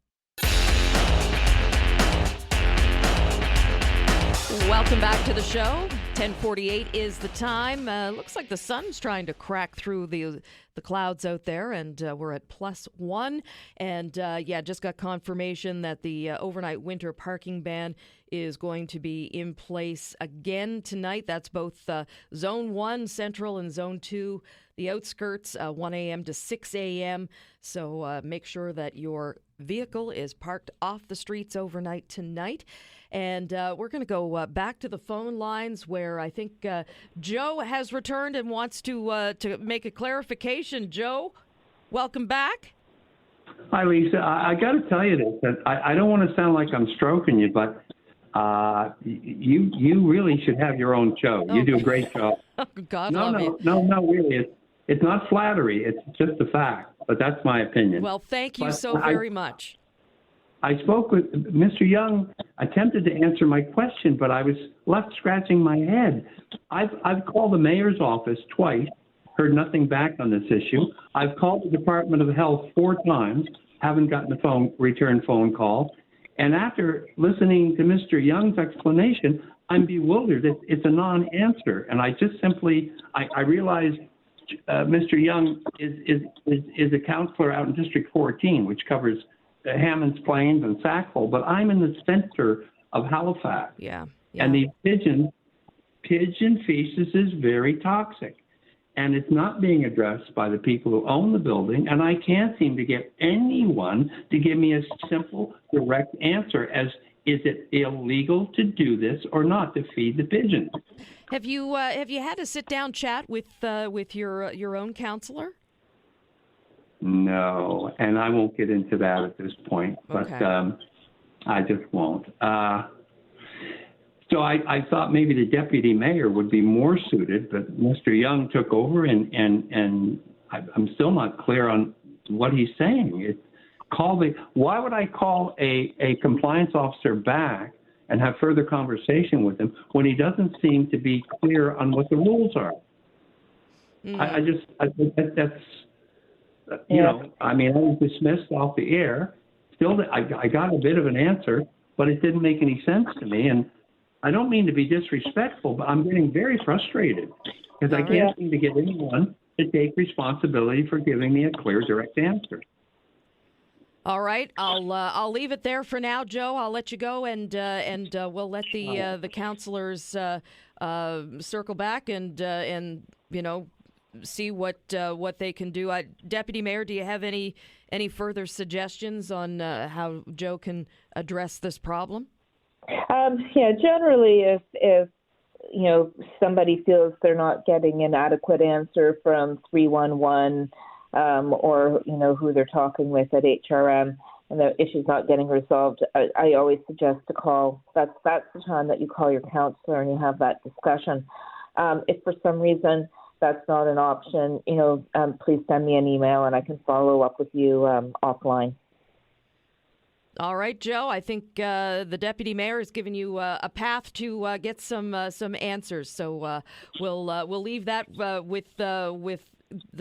Welcome back to the show. 10:48 is the time. Looks like the sun's trying to crack through the clouds out there, and we're at +1. And just got confirmation that the overnight winter parking ban is going to be in place again tonight. That's both Zone 1, Central, and Zone 2, the outskirts, 1 a.m. to 6 a.m. So make sure that your vehicle is parked off the streets overnight tonight. And we're going to go back to the phone lines where I think Joe has returned and wants to make a clarification. Joe, welcome back. Hi, Lisa. I got to tell you this. That I don't want to sound like I'm stroking you, but you really should have your own show. You do a great job. God love you. No, really. It's not flattery. It's just a fact. But that's my opinion. Well, thank you so very much. I spoke with Mr. Young, attempted to answer my question, but I was left scratching my head. I've called the mayor's office twice, heard nothing back on this issue. I've called the Department of Health 4 times, haven't gotten a return phone call. And after listening to Mr. Young's explanation, I'm bewildered. It's a non-answer. And I just simply, I realized Mr. Young is a counselor out in District 14, which covers Hammonds Plains and Sackville, but I'm in the center of Halifax. Yeah. And the pigeon feces is very toxic, and it's not being addressed by the people who own the building, and I can't seem to get anyone to give me a simple, direct answer as is it illegal to do this or not, to feed the pigeons? Have you had a sit-down chat with your own counselor? No, and I won't get into that at this point, but okay. I just won't. So I thought maybe the deputy mayor would be more suited, but Mr. Young took over, and I'm still not clear on what he's saying. Why would I call a compliance officer back and have further conversation with him when he doesn't seem to be clear on what the rules are? I think that's. I was dismissed off the air. Still, I got a bit of an answer, but it didn't make any sense to me. And I don't mean to be disrespectful, but I'm getting very frustrated because I can't seem to get anyone to take responsibility for giving me a clear, direct answer. All right, I'll leave it there for now, Joe. I'll let you go, and we'll let the counselors circle back and see what they can do. Deputy Mayor, do you have any further suggestions on how Joe can address this problem? Generally, if somebody feels they're not getting an adequate answer from 311 or, who they're talking with at HRM and the issue's not getting resolved, I always suggest to call. That's the time that you call your counselor and you have that discussion. If for some reason that's not an option, please send me an email and I can follow up with you offline. All right, Joe. I think the deputy mayor has given you a path to get some answers. So we'll leave that with the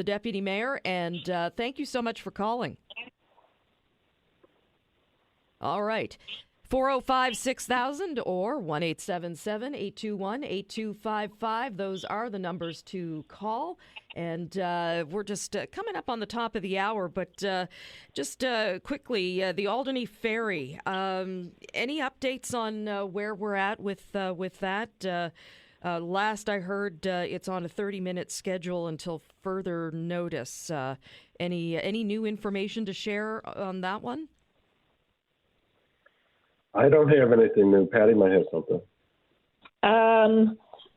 deputy mayor. And thank you so much for calling. All right. 405-6000 or 1-877-821-8255. Those are the numbers to call. And we're just coming up on the top of the hour, but just quickly, the Alderney Ferry. Any updates on where we're at with that? Last I heard, it's on a 30-minute schedule until further notice. Any new information to share on that one? I don't have anything new. Patty might have something.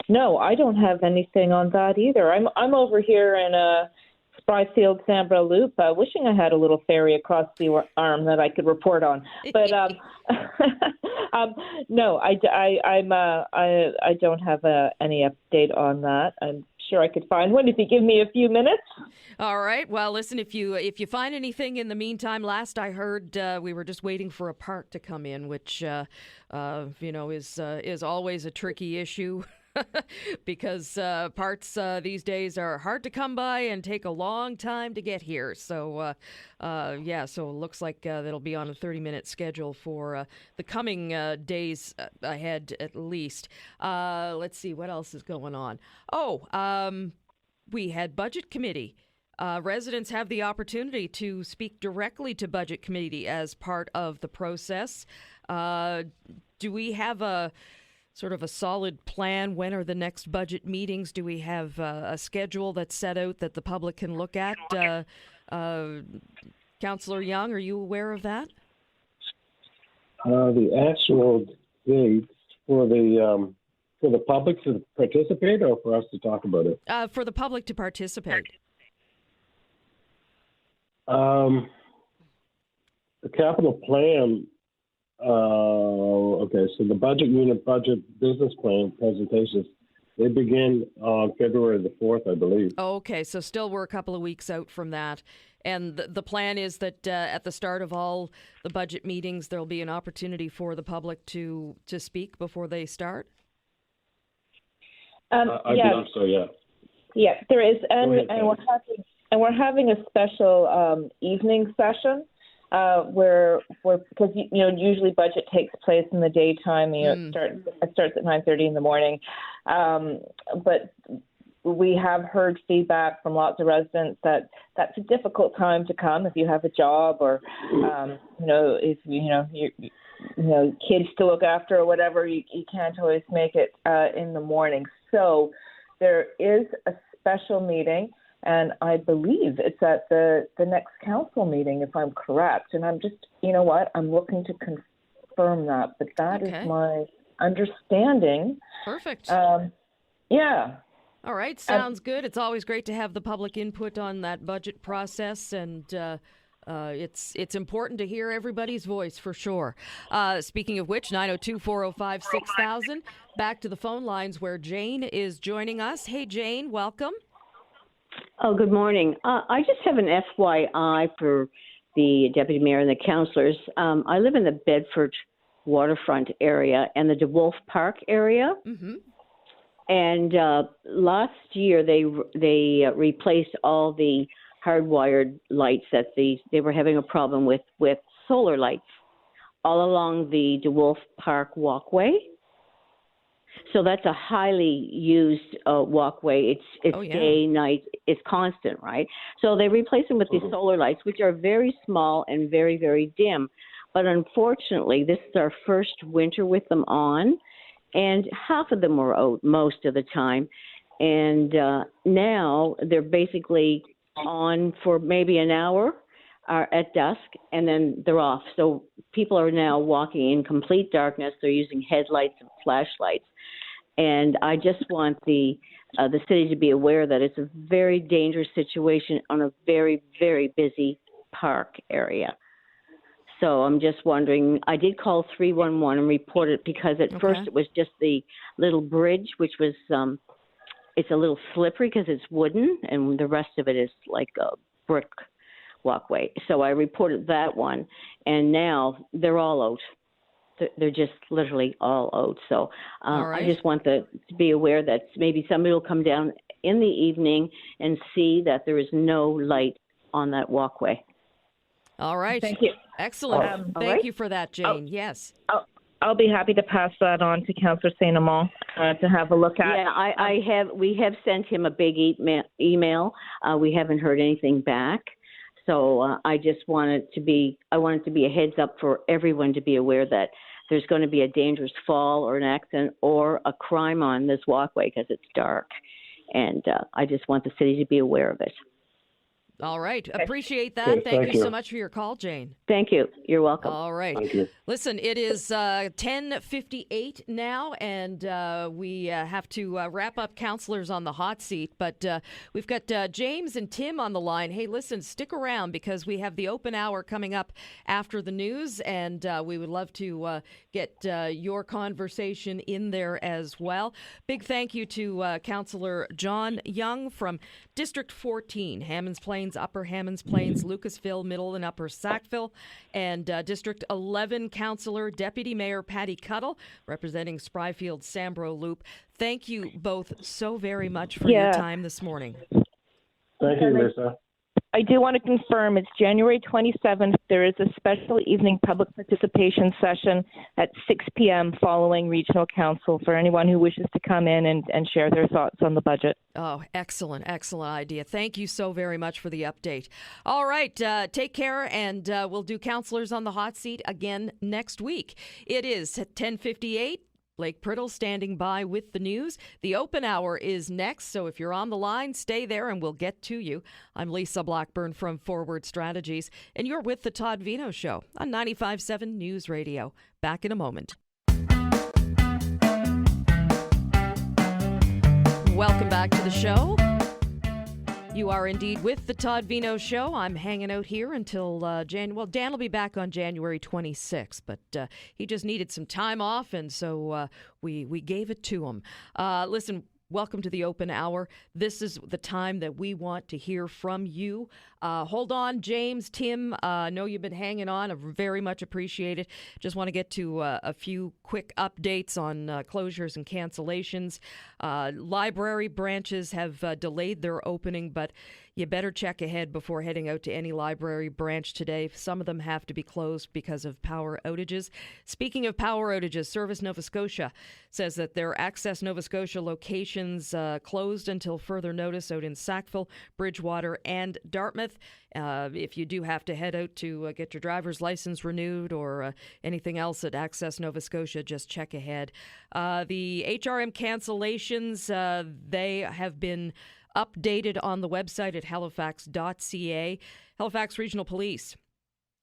No, I don't have anything on that either. I'm over here in Spryfield Sambra Loop, wishing I had a little ferry across the arm that I could report on. But no, I don't have any update on that. I'm sure I could find one if you give me a few minutes. All right. Well, listen, if you find anything in the meantime, last I heard, we were just waiting for a part to come in, which is always a tricky issue. Because parts these days are hard to come by and take a long time to get here. So, so it looks like that'll be on a 30-minute schedule for the coming days ahead at least. Let's see, what else is going on? We had Budget Committee. Residents have the opportunity to speak directly to Budget Committee as part of the process. Do we have a sort of a solid plan? When are the next budget meetings? Do we have a schedule that's set out that the public can look at? Councillor Young, are you aware of that? The actual dates for the public to participate, or for us to talk about it? For the public to participate. The capital plan. Okay, so the budget unit budget business plan presentations, they begin on February the 4th, I believe. Okay, so still we're a couple of weeks out from that. And the plan is that at the start of all the budget meetings, there'll be an opportunity for the public to speak before they start? I believe so, yeah. Yeah, there is. And we're having a special evening session. Where because usually budget takes place in the daytime. It starts at 9:30 in the morning, but we have heard feedback from lots of residents that that's a difficult time to come if you have a job or if you kids to look after or whatever. You can't always make it in the morning. So there is a special meeting. And I believe it's at the next council meeting, if I'm correct. And I'm just, I'm looking to confirm that. But that is my understanding. Perfect. Yeah. All right. Sounds good. It's always great to have the public input on that budget process. And it's important to hear everybody's voice for sure. Speaking of which, 902-405-6000. Back to the phone lines where Jane is joining us. Hey, Jane, welcome. Oh, good morning. I just have an FYI for the deputy mayor and the councillors. I live in the Bedford waterfront area and the DeWolf Park area. Mm-hmm. And last year they replaced all the hardwired lights that they were having a problem with solar lights all along the DeWolf Park walkway. So that's a highly used walkway. It's day, night, it's constant, right? So they replace them with these solar lights, which are very small and very, very dim. But unfortunately, this is our first winter with them on, and half of them were out most of the time. And now they're basically on for maybe an hour at dusk, and then they're off. So people are now walking in complete darkness. They're using headlights and flashlights. And I just want the city to be aware that it's a very dangerous situation on a very, very busy park area. So I'm just wondering, I did call 311 and report it because at first it was just the little bridge, which was, it's a little slippery because it's wooden, and the rest of it is like a brick walkway. So I reported that one, and now they're all out. They're just literally all out. So I just want to be aware that maybe somebody will come down in the evening and see that there is no light on that walkway. All right. Thank you. Excellent. Thank you for that, Jane. Yes. I'll be happy to pass that on to Councillor St. Amand to have a look at. Yeah, we have sent him a big email. We haven't heard anything back. So I want it to be a heads up for everyone to be aware that there's going to be a dangerous fall or an accident or a crime on this walkway because it's dark. And I just want the city to be aware of it. All right. Appreciate that. Thank you so much for your call, Jane. Thank you. You're welcome. All right. Thank you. Listen, it is 10:58 now, and we have to wrap up counselors on the hot seat. But we've got James and Tim on the line. Hey, listen, stick around because we have the open hour coming up after the news, and we would love to get your conversation in there as well. Big thank you to Councillor John Young from District 14, Hammonds Plains, Upper Hammonds Plains, Lucasville, Middle and Upper Sackville, and District 11 Councillor Deputy Mayor Patty Cuttle, representing Spryfield Sambro Loop. Thank you both so very much for your time this morning. Thank you, Lisa. I do want to confirm it's January 27th. There is a special evening public participation session at 6 p.m. following Regional Council for anyone who wishes to come in and share their thoughts on the budget. Oh, excellent idea. Thank you so very much for the update. All right, take care, and we'll do Counselors on the Hot Seat again next week. It is 10:58. Blake Priddle standing by with the news. The open hour is next, so if you're on the line, stay there and we'll get to you. I'm Lisa Blackburn from Forward Strategies, and you're with the Todd Veinotte Show on 95.7 News Radio. Back in a moment. Welcome back to the show. You are indeed with the Todd Veinotte Show. I'm hanging out here until Dan will be back on January 26th, but he just needed some time off, and so we gave it to him. Listen, welcome to the open hour. This is the time that we want to hear from you. Hold on, James, Tim. I know you've been hanging on. I very much appreciate it. Just want to get to a few quick updates on closures and cancellations. Library branches have delayed their opening, but you better check ahead before heading out to any library branch today. Some of them have to be closed because of power outages. Speaking of power outages, Service Nova Scotia says that their Access Nova Scotia locations closed until further notice out in Sackville, Bridgewater, and Dartmouth. If you do have to head out to get your driver's license renewed or anything else at Access Nova Scotia, just check ahead. The HRM cancellations, they have been updated on the website at halifax.ca. Halifax Regional Police.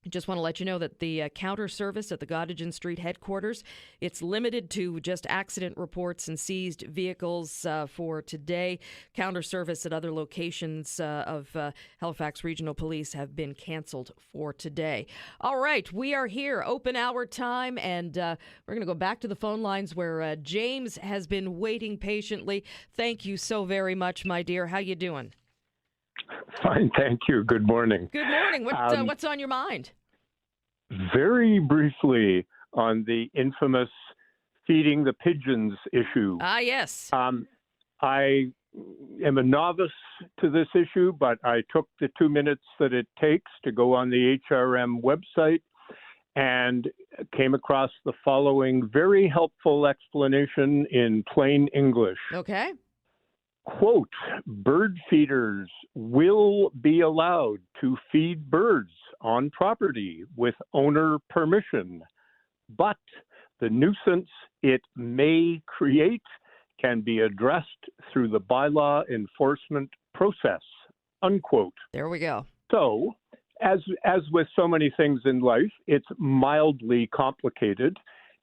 I just want to let you know that the counter service at the Gottingen Street headquarters, it's limited to just accident reports and seized vehicles for today. Counter service at other locations of Halifax Regional Police have been canceled for today. All right, we are here, open hour time, and we're going to go back to the phone lines where James has been waiting patiently. Thank you so very much, my dear. How you doing? Fine, thank you. Good morning. Good morning. What's on your mind? Very briefly on the infamous feeding the pigeons issue. Ah, yes. I am a novice to this issue, but I took the 2 minutes that it takes to go on the HRM website and came across the following very helpful explanation in plain English. Okay. Quote, bird feeders will be allowed to feed birds on property with owner permission, but the nuisance it may create can be addressed through the bylaw enforcement process, unquote. There we go. So, as with so many things in life, it's mildly complicated.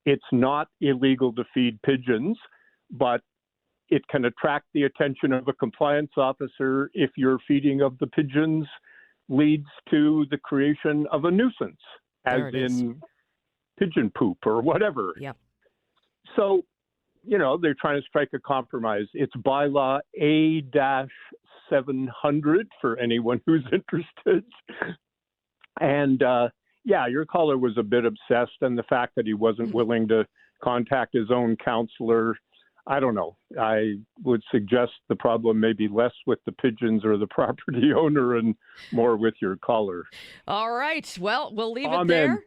It's not illegal to feed pigeons. but it can attract the attention of a compliance officer if your feeding of the pigeons leads to the creation of a nuisance, as in pigeon poop or whatever. Yep. So, they're trying to strike a compromise. It's bylaw A-700 for anyone who's interested. And your caller was a bit obsessed, and the fact that he wasn't willing to contact his own counselor, I don't know. I would suggest the problem may be less with the pigeons or the property owner and more with your caller. All right. Well, we'll leave it there.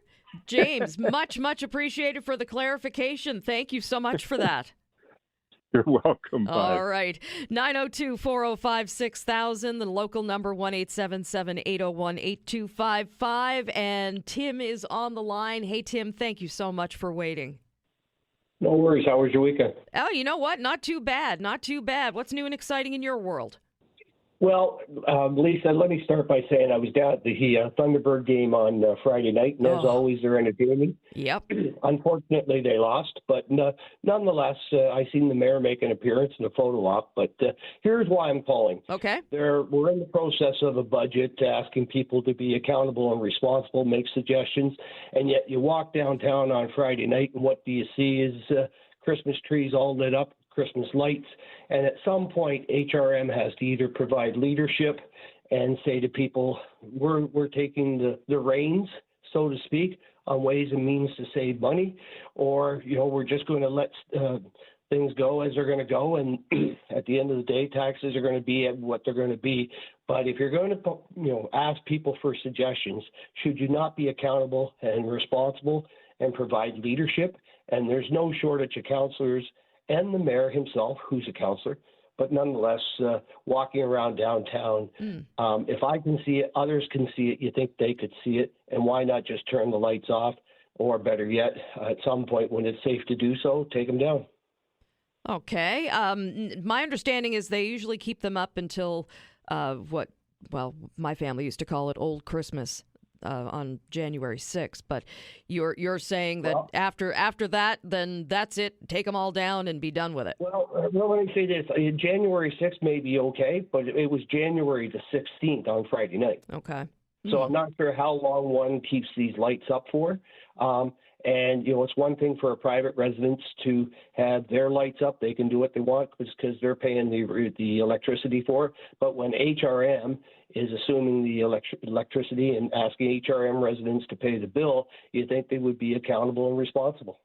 James, much appreciated for the clarification. Thank you so much for that. You're welcome. Bye. All right. 902-405-6000, the local number 1-877-801-8255. And Tim is on the line. Hey, Tim, thank you so much for waiting. No worries. How was your weekend? Oh, you know what? Not too bad. Not too bad. What's new and exciting in your world? Well, Lisa, let me start by saying I was down at the Thunderbird game on Friday night, and as always, they're entertaining. Yep. Unfortunately, they lost, but nonetheless, I seen the mayor make an appearance in a photo op. But here's why I'm calling. Okay. We're in the process of a budget, asking people to be accountable and responsible, make suggestions, and yet you walk downtown on Friday night, and what do you see is Christmas trees all lit up, Christmas lights, and at some point HRM has to either provide leadership and say to people, we're taking the reins, so to speak, on ways and means to save money, or we're just going to let things go as they're going to go, and at the end of the day, taxes are going to be at what they're going to be. But if you're going to ask people for suggestions, should you not be accountable and responsible and provide leadership? And there's no shortage of counselors and the mayor himself, who's a counselor, but nonetheless, walking around downtown, if I can see it, others can see it, you think they could see it, and why not just turn the lights off, or better yet, at some point when it's safe to do so, take them down. Okay. My understanding is they usually keep them up until my family used to call it Old Christmas. On January 6th, but you're saying that after that, then that's it. Take them all down and be done with it. Well, let me say this: January 6th may be okay, but it was January the 16th on Friday night. Okay. So I'm not sure how long one keeps these lights up for. And, it's one thing for a private residence to have their lights up. They can do what they want because they're paying the electricity for it. But when HRM is assuming the electricity and asking HRM residents to pay the bill, you think they would be accountable and responsible.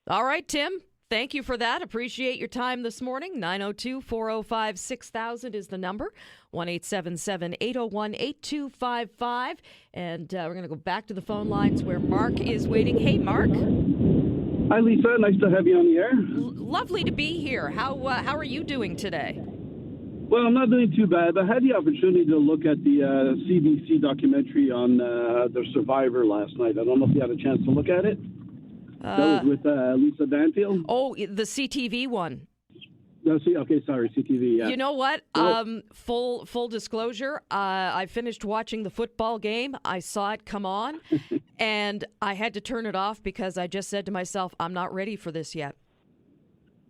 All right, Tim. Thank you for that. Appreciate your time this morning. 902-405-6000 is the number. 1-877-801-8255. And we're going to go back to the phone lines where Mark is waiting. Hey, Mark. Hi, Lisa. Nice to have you on the air. Lovely to be here. How are you doing today? Well, I'm not doing too bad. I had the opportunity to look at the CBC documentary on the survivor last night. I don't know if you had a chance to look at it. That was with Lisa Banfield. Oh, the CTV one. No, sorry, CTV. Yeah. You know what? Full disclosure. I finished watching the football game. I saw it come on, and I had to turn it off because I just said to myself, "I'm not ready for this yet."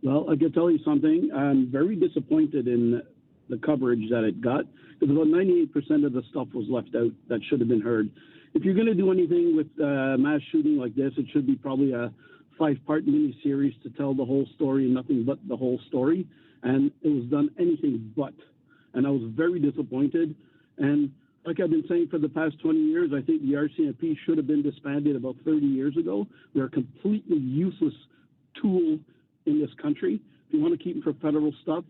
Well, I can tell you something. I'm very disappointed in the coverage that it got, because about 98% of the stuff was left out that should have been heard. If you're going to do anything with mass shooting like this, it should be probably a 5-part mini-series to tell the whole story and nothing but the whole story. And it was done anything but. And I was very disappointed. And like I've been saying for the past 20 years, I think the RCMP should have been disbanded about 30 years ago. They're a completely useless tool in this country. If you want to keep them for federal stuff,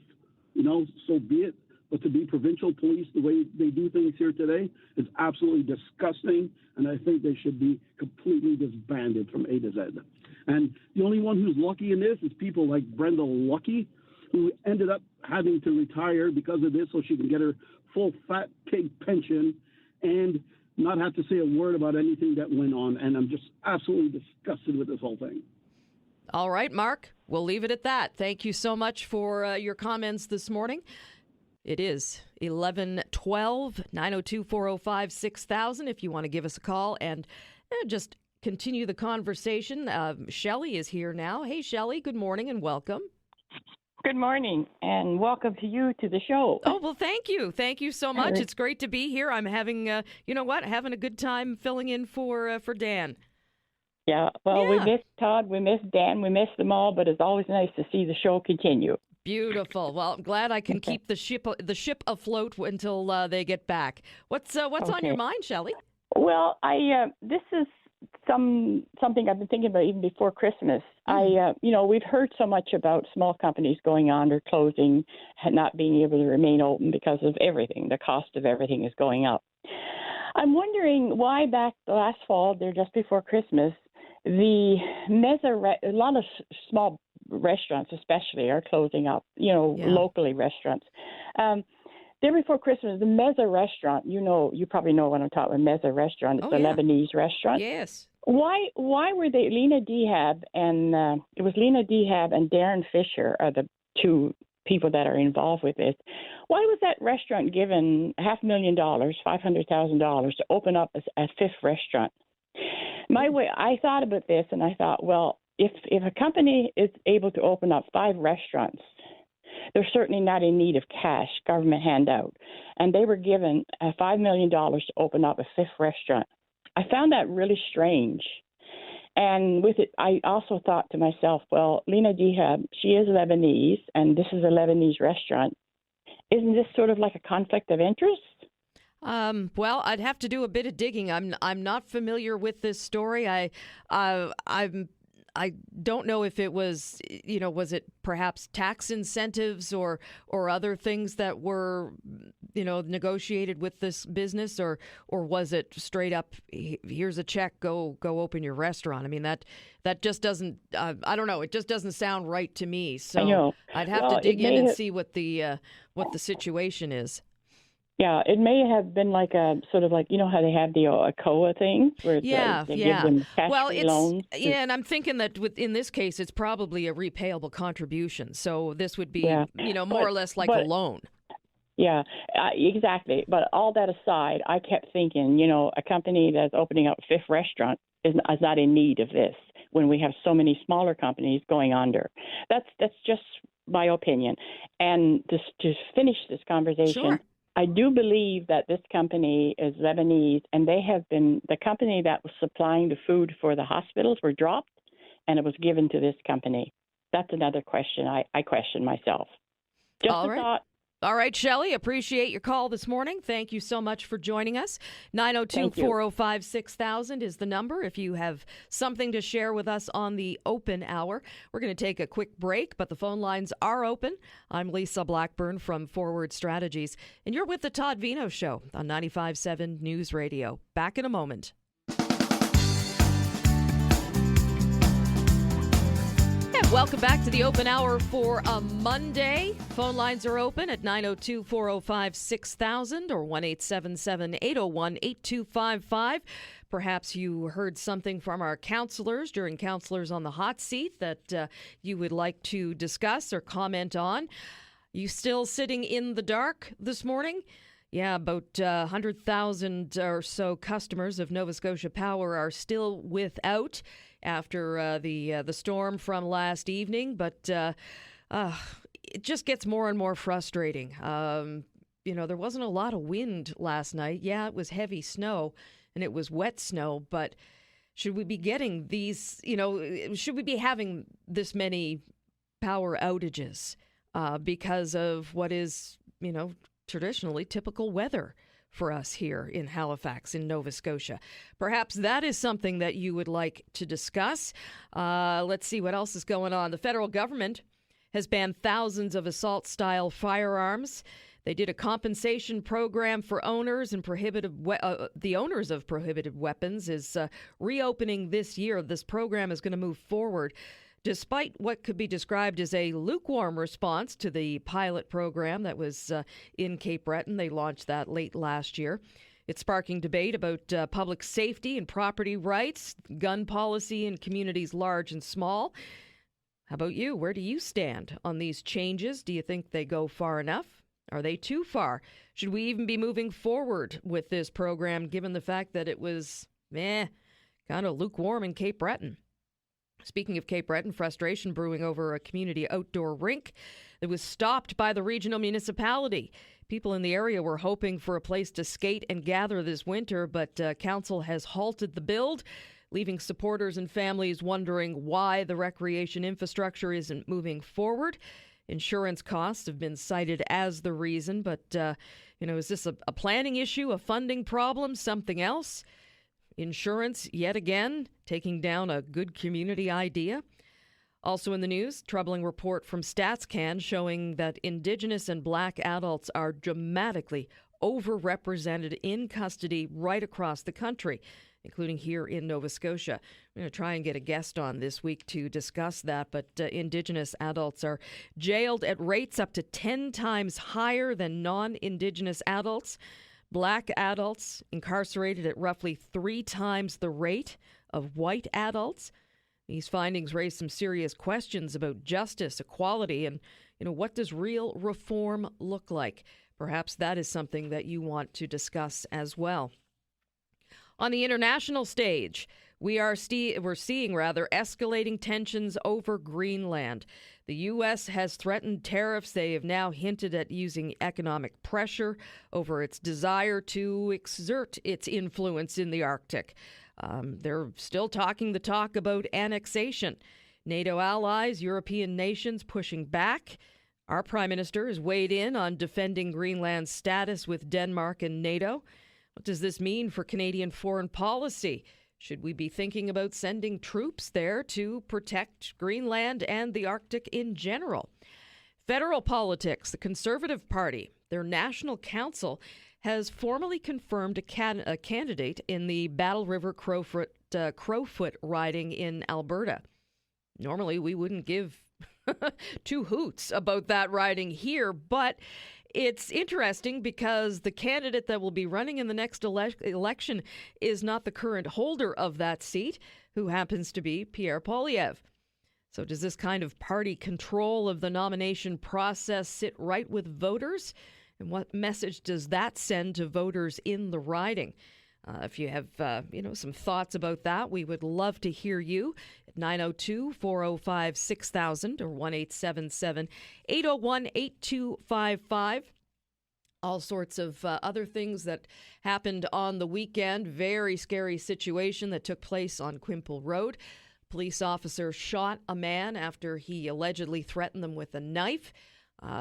so be it. But to be provincial police the way they do things here today is absolutely disgusting, and I think they should be completely disbanded from A to Z. And the only one who's lucky in this is people like Brenda Lucky, who ended up having to retire because of this so she can get her full fat pig pension and not have to say a word about anything that went on. And I'm just absolutely disgusted with this whole thing. All right, Mark, we'll leave it at that. Thank you so much for your comments this morning. It is 11:12, 902-405-6000 if you want to give us a call and just continue the conversation. Shelley is here now. Hey, Shelley, good morning and welcome. Good morning, and welcome to you to the show. Oh, well, thank you. Thank you so much. It's great to be here. I'm having, having a good time filling in for Dan. Yeah, well, we missed Todd, we missed Dan, we missed them all, but it's always nice to see the show continue. Beautiful. Well, I'm glad I can keep the ship afloat until they get back. What's on your mind, Shelley? Well, this is something I've been thinking about even before Christmas. We've heard so much about small companies going under, closing, not being able to remain open because of everything. The cost of everything is going up. I'm wondering why back last fall, there just before Christmas, a lot of small restaurants especially are closing up, locally restaurants. There before Christmas, the Meza restaurant, you probably know what I'm talking about, Meza restaurant. It's Lebanese restaurant. Yes. Why were they, Lena Dehab and Darren Fisher are the two people that are involved with this. Why was that restaurant given $500,000, $500,000 to open up a fifth restaurant? I thought about this and I thought, well, if a company is able to open up 5 restaurants, they're certainly not in need of cash, government handout. And they were given $5 million to open up a 5th restaurant. I found that really strange. And with it, I also thought to myself, well, Lena Dehab, she is Lebanese, and this is a Lebanese restaurant. Isn't this sort of like a conflict of interest? Well, I'd have to do a bit of digging. I'm not familiar with this story. I don't know if it was, was it perhaps tax incentives or other things that were, negotiated with this business, or was it straight up, here's a check, go open your restaurant? I mean, that just doesn't, I don't know, it just doesn't sound right to me. So I'd have to dig in and see what the situation is. Yeah, it may have been like a sort of like, how they have the ACOA thing where they give them cash-free loans. Yeah, and I'm thinking that in this case, it's probably a repayable contribution. So this would be, more or less like a loan. Yeah, exactly. But all that aside, I kept thinking, a company that's opening up a 5th restaurant is not in need of this when we have so many smaller companies going under. That's just my opinion. And to finish this conversation. Sure. I do believe that this company is Lebanese, and they have been the company that was supplying the food for the hospitals were dropped, and it was given to this company. That's another question I question myself. Just a thought. All right, Shelley, appreciate your call this morning. Thank you so much for joining us. 902-405-6000 is the number if you have something to share with us on the open hour. We're going to take a quick break, but the phone lines are open. I'm Lisa Blackburn from Forward Strategies, and you're with the Todd Veinotte Show on 95.7 News Radio. Back in a moment. Welcome back to the open hour for a Monday. Phone lines are open at 902-405-6000 or 1-877-801-8255. Perhaps you heard something from our counselors during Counselors on the Hot Seat that you would like to discuss or comment on. You still sitting in the dark this morning? Yeah, about 100,000 or so customers of Nova Scotia Power are still without after the storm from last evening, but it just gets more and more frustrating. There wasn't a lot of wind last night. Yeah, it was heavy snow and it was wet snow, but should we be getting these, should we be having this many power outages because of what is, traditionally typical weather for us here in Halifax, in Nova Scotia? Perhaps that is something that you would like to discuss. Let's see what else is going on. The federal government has banned thousands of assault-style firearms. They did a compensation program for owners, and the owners of prohibited weapons is reopening this year. This program is going to move forward despite what could be described as a lukewarm response to the pilot program that was in Cape Breton. They launched that late last year. It's sparking debate about public safety and property rights, gun policy in communities large and small. How about you? Where do you stand on these changes? Do you think they go far enough? Are they too far? Should we even be moving forward with this program given the fact that it was kind of lukewarm in Cape Breton? Speaking of Cape Breton, frustration brewing over a community outdoor rink that was stopped by the regional municipality. People in the area were hoping for a place to skate and gather this winter, but council has halted the build, leaving supporters and families wondering why the recreation infrastructure isn't moving forward. Insurance costs have been cited as the reason, but, is this a planning issue, a funding problem, something else? Insurance, yet again, taking down a good community idea. Also in the news, troubling report from StatsCan showing that Indigenous and Black adults are dramatically overrepresented in custody right across the country, including here in Nova Scotia. I'm going to try and get a guest on this week to discuss that, but Indigenous adults are jailed at rates up to 10 times higher than non-Indigenous adults. Black adults incarcerated at roughly 3 times the rate of white adults. These findings raise some serious questions about justice, equality, and, what does real reform look like? Perhaps that is something that you want to discuss as well. On the international stage, we're seeing escalating tensions over Greenland. The U.S. has threatened tariffs. They have now hinted at using economic pressure over its desire to exert its influence in the Arctic. They're still talking the talk about annexation. NATO allies, European nations pushing back. Our Prime Minister has weighed in on defending Greenland's status with Denmark and NATO. What does this mean for Canadian foreign policy? Should we be thinking about sending troops there to protect Greenland and the Arctic in general? Federal politics, the Conservative Party, their national council has formally confirmed a candidate in the Battle River Crowfoot riding in Alberta. Normally, we wouldn't give two hoots about that riding here, but it's interesting because the candidate that will be running in the next election is not the current holder of that seat, who happens to be Pierre Poilievre. So does this kind of party control of the nomination process sit right with voters? And what message does that send to voters in the riding? If you have, some thoughts about that, we would love to hear you at 902-405-6000 or 1-877-801-8255. All sorts of other things that happened on the weekend. Very scary situation that took place on Quimple Road. Police officer shot a man after he allegedly threatened them with a knife.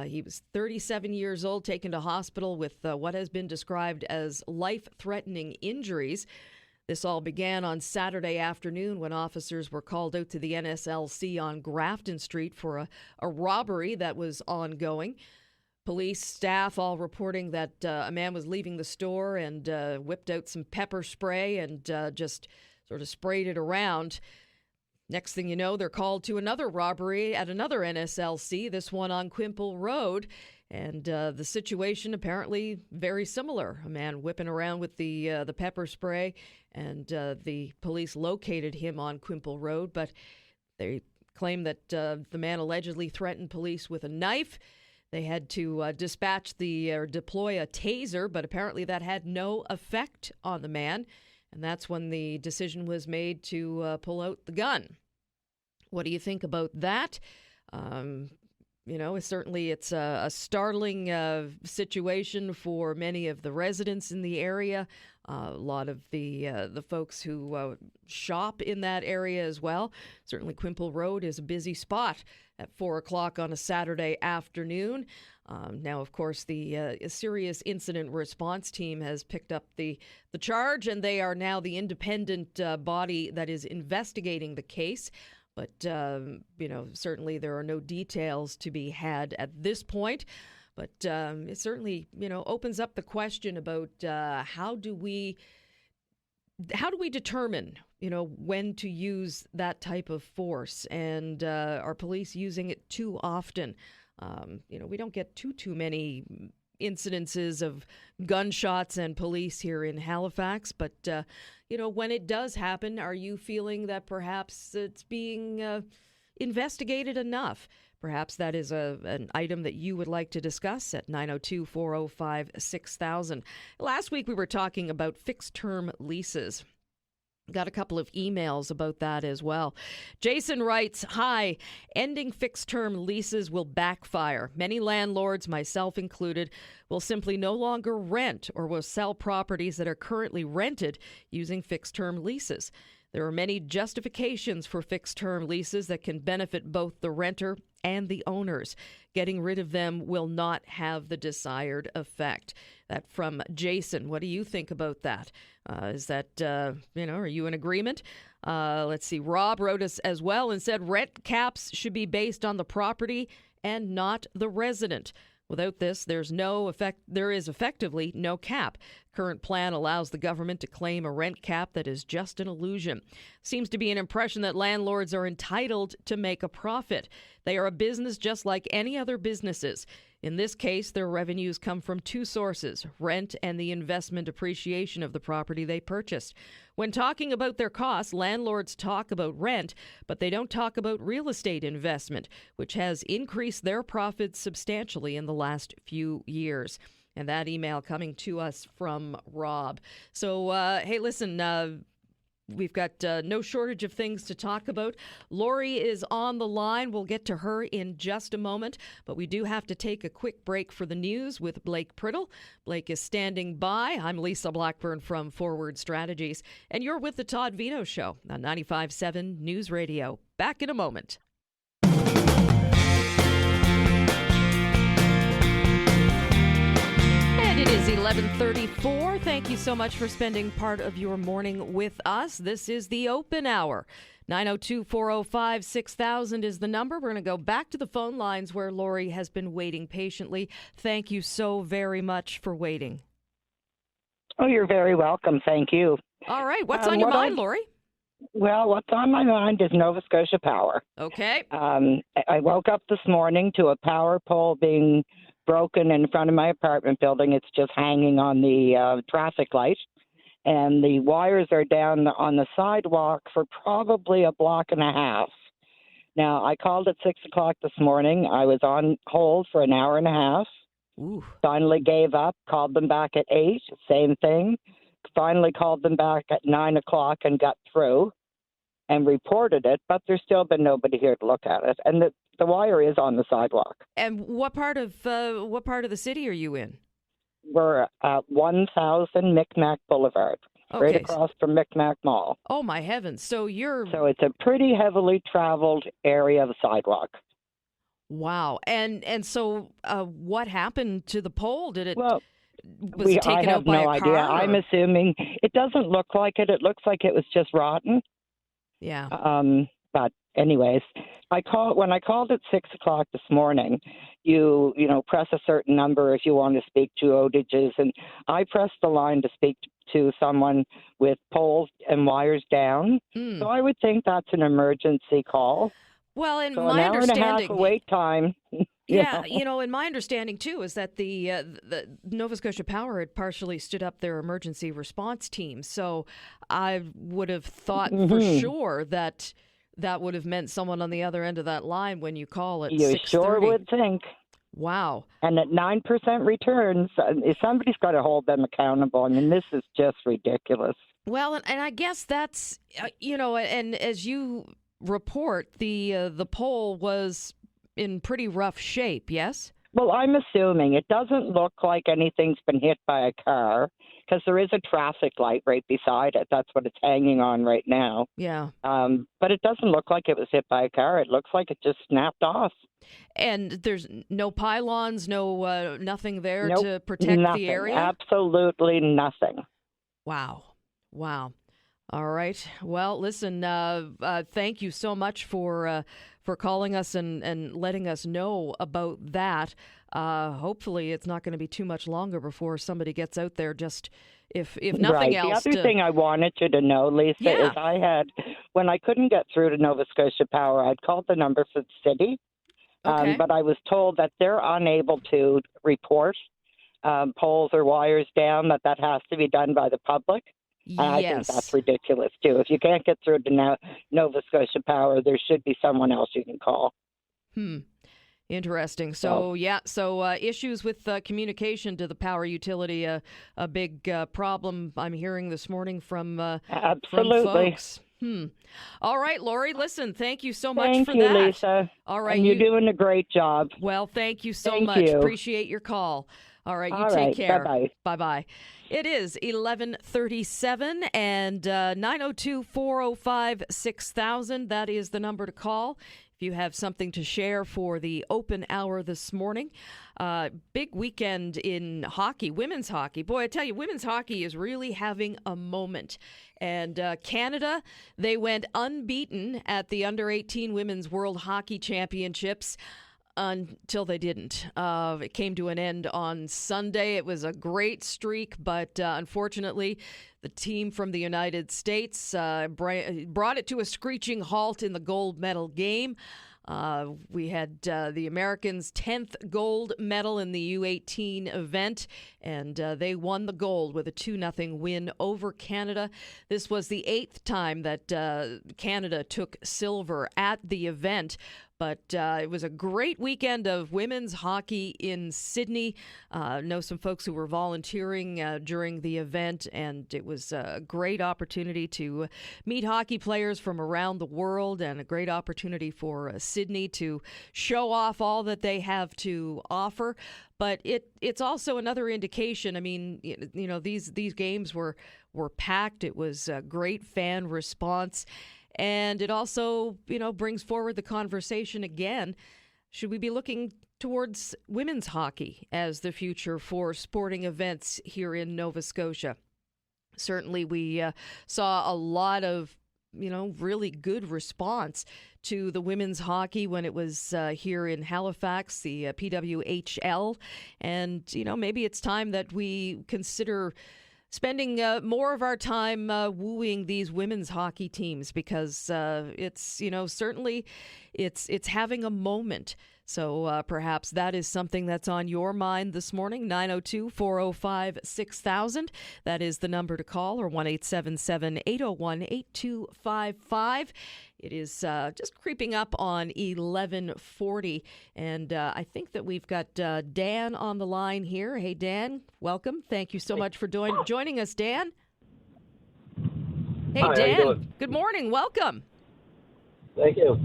He was 37 years old, taken to hospital with what has been described as life-threatening injuries. This all began on Saturday afternoon when officers were called out to the NSLC on Grafton Street for a robbery that was ongoing. Police staff all reporting that a man was leaving the store and whipped out some pepper spray and just sort of sprayed it around. Next thing you know, they're called to another robbery at another NSLC, this one on Quimple Road. And the situation apparently very similar. A man whipping around with the pepper spray, and the police located him on Quimple Road. But they claim that the man allegedly threatened police with a knife. They had to deploy a taser, but apparently that had no effect on the man. And that's when the decision was made to pull out the gun. What do you think about that? Certainly it's a startling situation for many of the residents in the area. A lot of the folks who shop in that area as well. Certainly Quimple Road is a busy spot at 4 o'clock on a Saturday afternoon. Now, of course, the serious incident response team has picked up the charge, and they are now the independent body that is investigating the case. But, certainly there are no details to be had at this point. But it certainly, opens up the question about how do we determine, when to use that type of force, and are police using it too often? We don't get too many incidences of gunshots and police here in Halifax, but when it does happen, are you feeling that perhaps it's being investigated enough? Perhaps that is an item that you would like to discuss at 902-405-6000. Last week we were talking about fixed-term leases. Got a couple of emails about that as well. Jason writes, "Hi, ending fixed-term leases will backfire. Many landlords, myself included, will simply no longer rent or will sell properties that are currently rented using fixed-term leases. There are many justifications for fixed-term leases that can benefit both the renter and the owners. Getting rid of them will not have the desired effect." That from Jason. What do you think about that? Is that, are you in agreement? Let's see. Rob wrote us as well and said rent caps should be based on the property and not the resident. Without this, there is effectively no cap. Current plan allows the government to claim a rent cap that is just an illusion. Seems to be an impression that landlords are entitled to make a profit. They are a business just like any other businesses. In this case, their revenues come from two sources, rent and the investment appreciation of the property they purchased. When talking about their costs, landlords talk about rent, but they don't talk about real estate investment, which has increased their profits substantially in the last few years. And that email coming to us from Rob. So, hey, listen, we've got no shortage of things to talk about. Lori is on the line. We'll get to her in just a moment, but we do have to take a quick break for the news with Blake Priddle. Blake is standing by. I'm Lisa Blackburn from Forward Strategies, and you're with the Todd Veinotte Show on 95.7 News Radio. Back in a moment. It is 11:34. Thank you so much for spending part of your morning with us. This is the Open Hour. 902-405-6000 is the number. We're going to go back to the phone lines where Lori has been waiting patiently. Thank you so very much for waiting. Oh, you're very welcome. Thank you. All right. What's on your mind, Lori? Well, what's on my mind is Nova Scotia Power. Okay. I woke up this morning to a power pole being broken in front of my apartment building. It's just hanging on the traffic light, and the wires are down on the sidewalk for probably a block and a half. Now, I called at 6 o'clock this morning. I was on hold for an hour and a half. Ooh. Finally gave up, called them back at 8, same thing. Finally called them back at 9 o'clock and got through and reported it, but there's still been nobody here to look at it. And the wire is on the sidewalk. And what part of the city are you in? We're at 1000 Micmac Boulevard, right across from Micmac Mall. Oh, my heavens. So it's a pretty heavily traveled area of sidewalk. Wow. And so what happened to the pole? Did it... Well, was it taken out by a car? I have no idea. I'm assuming it doesn't look like it. It looks like it was just rotten. Yeah. But anyways, when I called at 6 o'clock this morning, you press a certain number if you want to speak to outages, and I pressed the line to speak to someone with poles and wires down. So I would think that's an emergency call. Well, in so my an hour and a half understanding, of wait time. Yeah, in my understanding too is that the Nova Scotia Power had partially stood up their emergency response team. So I would have thought for sure that would have meant someone on the other end of that line when you call at 6:30. You sure would think. Wow. And at 9% returns, somebody's got to hold them accountable. I mean, this is just ridiculous. Well, and I guess that's and as you report, the pole was in pretty rough shape, yes? Well, I'm assuming it doesn't look like anything's been hit by a car because there is a traffic light right beside it. That's what it's hanging on right now. Yeah. But it doesn't look like it was hit by a car. It looks like it just snapped off. And there's no pylons, nothing there Nope, to protect nothing, the area? Absolutely nothing. Wow. All right. Well, listen, thank you so much for calling us and letting us know about that. Hopefully it's not going to be too much longer before somebody gets out there, just if nothing else. The other thing I wanted you to know, Lisa, is when I couldn't get through to Nova Scotia Power, I'd called the number for the city, but I was told that they're unable to report poles or wires down, that has to be done by the public. I think that's ridiculous, too. If you can't get through to Nova Scotia Power, there should be someone else you can call. Interesting. So, issues with communication to the power utility, a big problem I'm hearing this morning from folks. All right, Lori, listen, thank you so much for that. Thank you, Lisa. All right. And you're doing a great job. Well, thank you so Thank much. you. Appreciate your call. All right, you All take right, care. bye-bye. Bye-bye. It is 11:37 and 902-405-6000. That is the number to call if you have something to share for the open hour this morning. Big weekend in hockey, women's hockey. Boy, I tell you, women's hockey is really having a moment. And Canada, they went unbeaten at the Under-18 Women's World Hockey Championships until they didn't. It came to an end on Sunday. It was a great streak, but unfortunately, the team from the United States brought it to a screeching halt in the gold medal game. We had the Americans' 10th gold medal in the U18 event, and they won the gold with a 2-0 win over Canada. This was the 8th time that Canada took silver at the event. But it was a great weekend of women's hockey in Sydney. Know some folks who were volunteering during the event, and it was a great opportunity to meet hockey players from around the world, and a great opportunity for Sydney to show off all that they have to offer. But it's also another indication. I mean, you know, these games were packed. It was a great fan response. And it also, you know, brings forward the conversation again. Should we be looking towards women's hockey as the future for sporting events here in Nova Scotia? Certainly, we saw a lot of, you know, really good response to the women's hockey when it was here in Halifax, the PWHL. And, you know, maybe it's time that we consider spending more of our time wooing these women's hockey teams, because it's, you know, certainly it's having a moment. So perhaps that is something that's on your mind this morning. 902-405-6000. That is the number to call, or 1-877-801-8255. It is just creeping up on 11:40, and I think that we've got Dan on the line here. Hey, Dan, welcome. Thank you so much for joining us, Dan. Hey, Hi, Dan. how you doing? Good morning. Welcome. Thank you.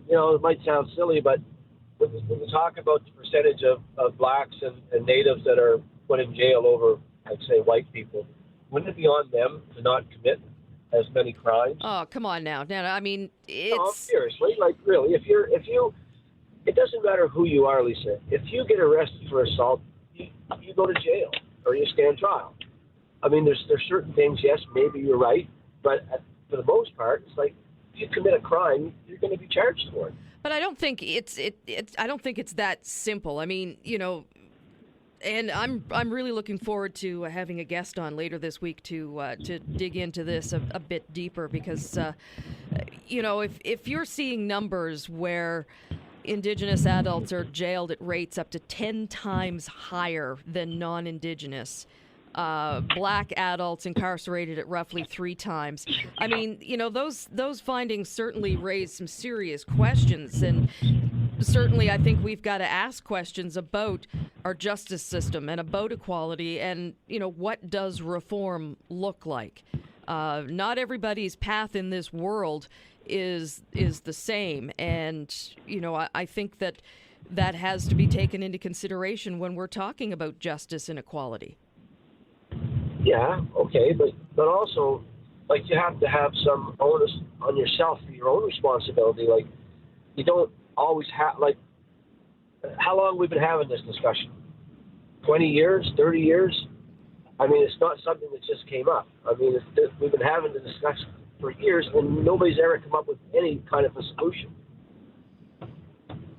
You know, it might sound silly, but when we talk about the percentage of blacks and natives that are put in jail over, I'd say, white people, wouldn't it be on them to not commit as many crimes? Oh, come on now. I mean, it's... No, seriously, like, really, if you, it doesn't matter who you are, Lisa. If you get arrested for assault, you go to jail or you stand trial. I mean, there's certain things, yes, maybe you're right, but for the most part, it's like, if you commit a crime, you're going to be charged for it. But I don't think it's that simple. I mean, you know, and I'm really looking forward to having a guest on later this week to dig into this a bit deeper, because you know, if you're seeing numbers where Indigenous adults are jailed at rates up to 10 times higher than non-Indigenous, black adults incarcerated at roughly 3 times. I mean, you know, those findings certainly raise some serious questions, and certainly I think we've got to ask questions about our justice system and about equality, and, you know, what does reform look like? Not everybody's path in this world is the same, and, you know, I think that has to be taken into consideration when we're talking about justice and equality. Yeah, okay, but also, like, you have to have some onus on yourself for your own responsibility. Like, you don't always have, like, how long we've been having this discussion? 20 years, 30 years? I mean, it's not something that just came up. I mean, we've been having the discussion for years, and nobody's ever come up with any kind of a solution.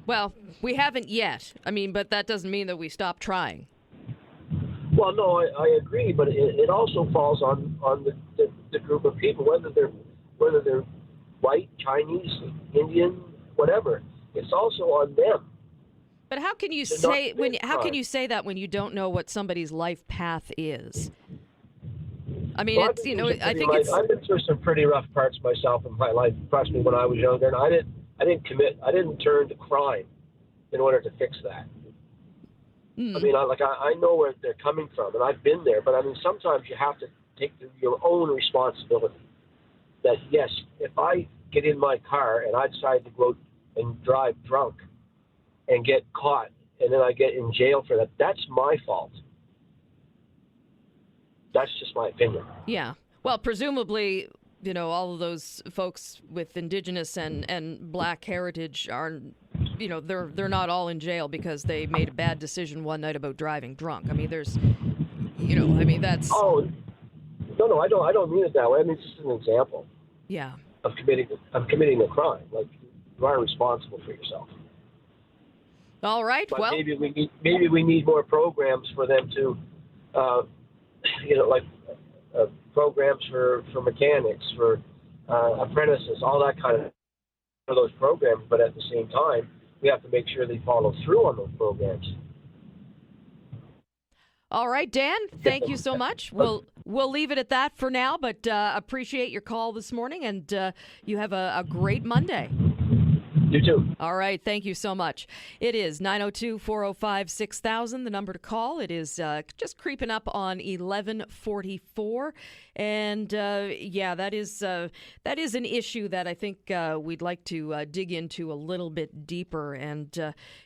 Well, we haven't yet. I mean, but that doesn't mean that we stop trying. Well, no, I agree, but it also falls on the group of people, whether they're white, Chinese, Indian, whatever. It's also on them. But how can you say that when you don't know what somebody's life path is? I mean, well, it's, you know, I think I've been through some pretty rough parts myself in my life, especially when I was younger, and I didn't turn to crime. in order to fix that. I mean, I know where they're coming from, and I've been there, but I mean, sometimes you have to take your own responsibility. That, yes, if I get in my car and I decide to go and drive drunk and get caught, and then I get in jail for that, that's my fault. That's just my opinion. Yeah. Well, presumably, you know, all of those folks with Indigenous and Black heritage are, you know, they're not all in jail because they made a bad decision one night about driving drunk. I mean, there's, you know, I mean, that's... Oh, no, I don't mean it that way. I mean, it's just an example. Yeah. Of committing a crime. Like, you are responsible for yourself. All right. But well, maybe we need more programs for them to, you know, like programs for mechanics, for apprentices, all that kind of those programs. But at the same time, we have to make sure they follow through on those programs. All right, Dan, thank you so much. We'll leave it at that for now, but appreciate your call this morning, and you have a great Monday. You too. All right, thank you so much. It is 902-405-6000, the number to call. It is just creeping up on 11:44, and yeah, that is an issue that I think we'd like to dig into a little bit deeper, and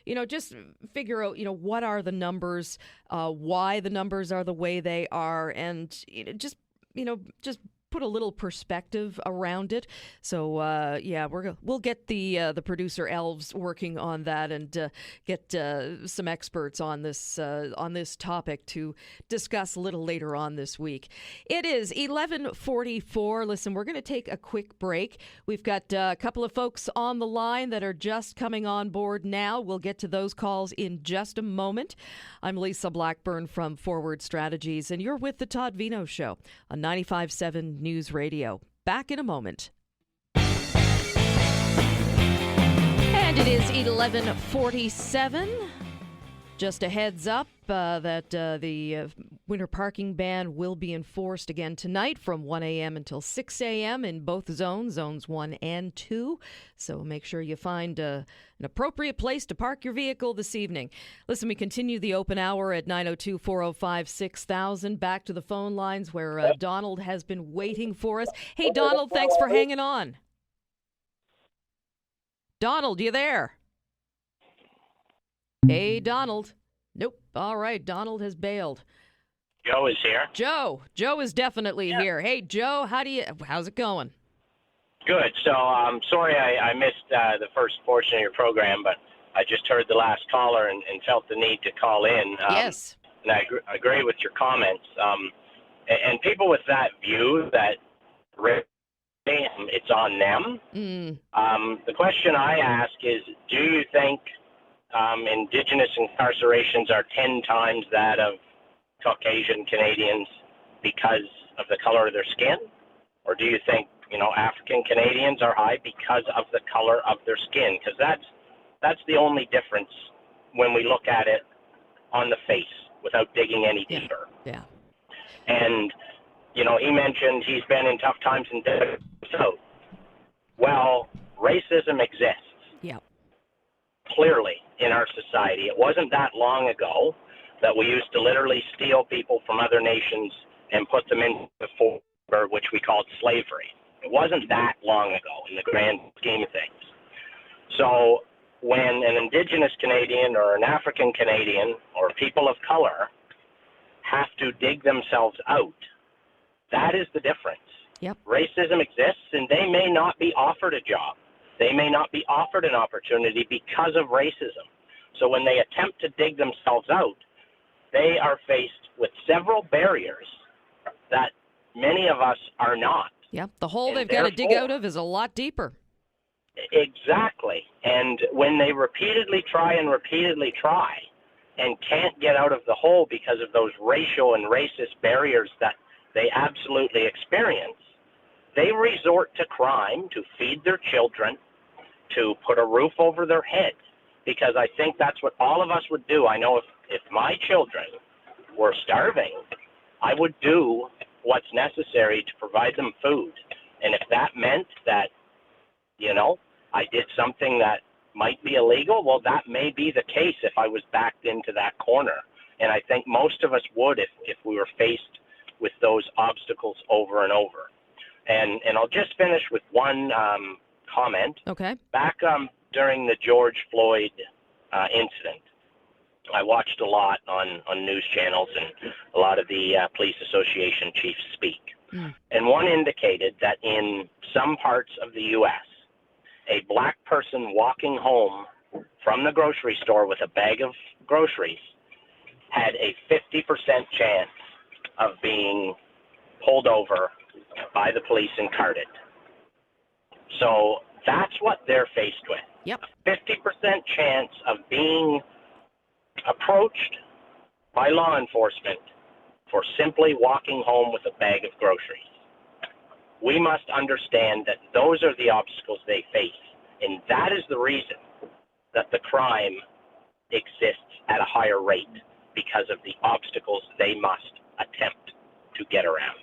you know, just figure out, you know, what are the numbers, why the numbers are the way they are, and just put a little perspective around it. So yeah, we'll get the producer elves working on that and get some experts on this topic to discuss a little later on this week. It is 11:44. Listen, we're going to take a quick break. We've got a couple of folks on the line that are just coming on board now. We'll get to those calls in just a moment. I'm Lisa Blackburn from Forward Strategies, and you're with the Todd Veinotte Show on 95.7 News Radio. Back in a moment. And it is 11:47. Just a heads up that the winter parking ban will be enforced again tonight from 1 a.m. until 6 a.m. in both zones 1 and 2. So make sure you find an appropriate place to park your vehicle this evening. Listen, we continue the open hour at 902-405-6000. Back to the phone lines where Donald has been waiting for us. Hey, Donald, thanks for hanging on. Donald, you there? Hey, Donald. Nope. All right, Donald has bailed. Joe is here. Joe is definitely here. Hey, Joe, how's it going? Good. So I'm sorry I missed the first portion of your program, but I just heard the last caller and felt the need to call in. Yes. And I agree with your comments. And people with that view that it's on them. The question I ask is, do you think Indigenous incarcerations are 10 times that of Caucasian Canadians because of the color of their skin? Or do you think, African Canadians are high because of the color of their skin? Because that's the only difference when we look at it on the face without digging any deeper. Yeah. And, he mentioned he's been in tough times in the South. Well, racism exists. Yeah. Clearly in our society. It wasn't that long ago that we used to literally steal people from other nations and put them in the border, which we called slavery. It wasn't that long ago in the grand scheme of things. So when an Indigenous Canadian or an African Canadian or people of color have to dig themselves out, that is the difference. Yep. Racism exists, and they may not be offered a job. They may not be offered an opportunity because of racism. So when they attempt to dig themselves out, they are faced with several barriers that many of us are not. Yep. The hole they've got to dig out of is a lot deeper. Exactly. And when they repeatedly try and can't get out of the hole because of those racial and racist barriers that they absolutely experience, they resort to crime to feed their children, to put a roof over their head, because I think that's what all of us would do. I know if my children were starving, I would do what's necessary to provide them food. And if that meant that, I did something that might be illegal. Well, that may be the case if I was backed into that corner. And I think most of us would if we were faced with those obstacles over and over. And I'll just finish with one comment. Okay. Back during the George Floyd incident, I watched a lot on news channels and a lot of the police association chiefs speak. And one indicated that in some parts of the U.S., a black person walking home from the grocery store with a bag of groceries had a 50% chance of being pulled over by the police and carted. So that's what they're faced with. Yep. A 50% chance of being approached by law enforcement for simply walking home with a bag of groceries. We must understand that those are the obstacles they face, and that is the reason that the crime exists at a higher rate, because of the obstacles they must attempt to get around.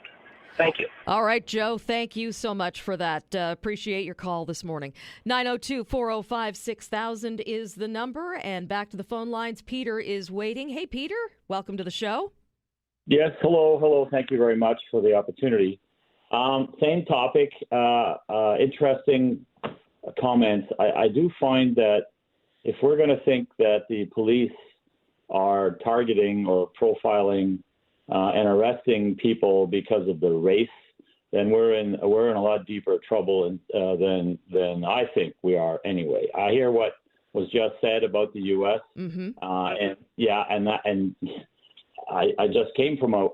Thank you. All right, Joe, thank you so much for that. Appreciate your call this morning. 902-405-6000 is the number. And back to the phone lines. Peter is waiting. Hey, Peter, welcome to the show. Yes, hello. Thank you very much for the opportunity. Same topic, interesting comments. I do find that if we're going to think that the police are targeting or profiling and arresting people because of their race, then we're in a lot deeper trouble than I think we are anyway. I hear what was just said about the U.S. Mm-hmm. I just came from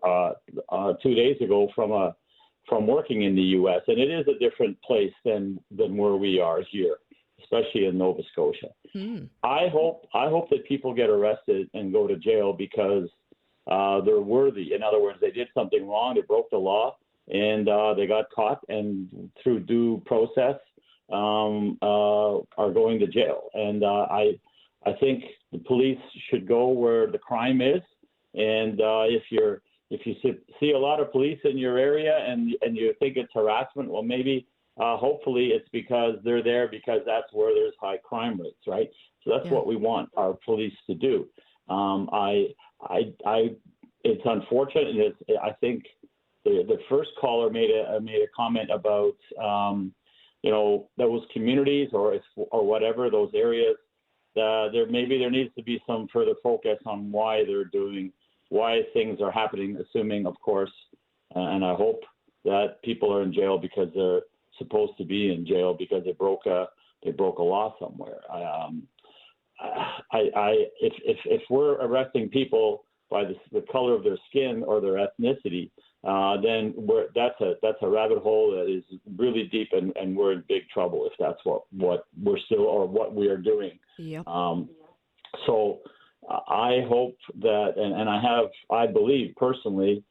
2 days ago from working in the U.S. and it is a different place than where we are here, especially in Nova Scotia. I hope that people get arrested and go to jail because they're worthy. In other words, they did something wrong, they broke the law, and they got caught, and through due process are going to jail. And I think the police should go where the crime is. And if you see a lot of police in your area and you think it's harassment, well, maybe hopefully it's because they're there because that's where there's high crime rates, right? So that's what we want our police to do. It's unfortunate, and I think the first caller made a comment about those communities or whatever, those areas. There needs to be some further focus on why things are happening. Assuming, of course, and I hope that people are in jail because they're supposed to be in jail because they broke a law somewhere. If we're arresting people by the color of their skin or their ethnicity, then that's a rabbit hole that is really deep, and we're in big trouble if that's what we're still or what we are doing. Yep. So I hope that, and I believe personally,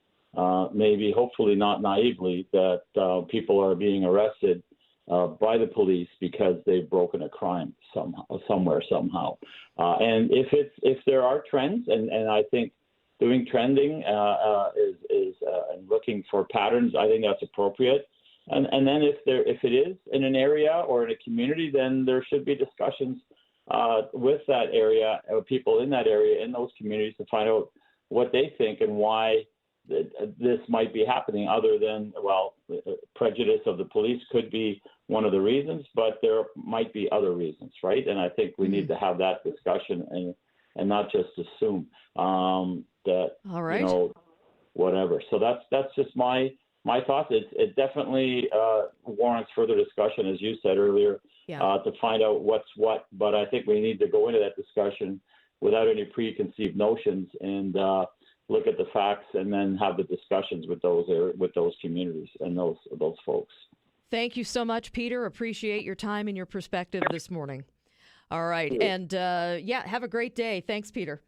maybe hopefully not naively, that people are being arrested by the police because they've broken a crime somewhere, somehow. And if there are trends, and I think doing trending is and looking for patterns, I think that's appropriate. And then if it is in an area or in a community, then there should be discussions with that area, or people in that area, in those communities, to find out what they think and why this might be happening, other than, prejudice of the police could be one of the reasons, but there might be other reasons, right? And I think we need to have that discussion and not just assume that, all right, whatever. So that's just my thoughts. It definitely warrants further discussion, as you said earlier, to find out what's what. But I think we need to go into that discussion without any preconceived notions and look at the facts, and then have the discussions with those communities and those folks. Thank you so much, Peter. Appreciate your time and your perspective this morning. All right. And have a great day. Thanks, Peter.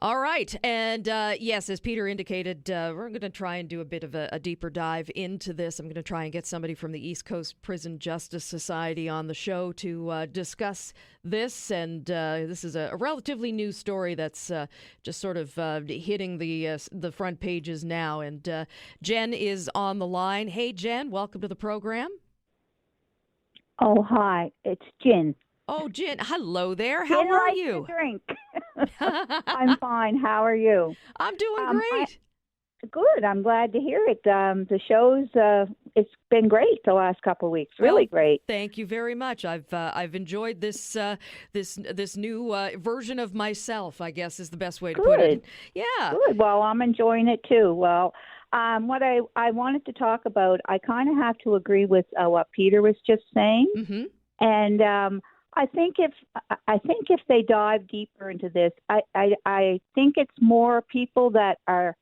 All right. And yes, as Peter indicated, we're going to try and do a bit of a deeper dive into this. I'm going to try and get somebody from the East Coast Prison Justice Society on the show to discuss this. And this is a relatively new story that's just sort of hitting the front pages now. And Jen is on the line. Hey, Jen, welcome to the program. Oh, hi. It's Jen. Oh, Jen, hello there. How Jen are likes you? to drink. I'm fine. How are you? I'm doing great. Good. I'm glad to hear it. The show's it's been great the last couple of weeks. Really great. Thank you very much. I've enjoyed this this new version of myself, I guess is the best way to put it. Yeah. Good. Well, I'm enjoying it too. Well, what I wanted to talk about, I kind of have to agree with what Peter was just saying, and I think if they dive deeper into this, I think it's more people that are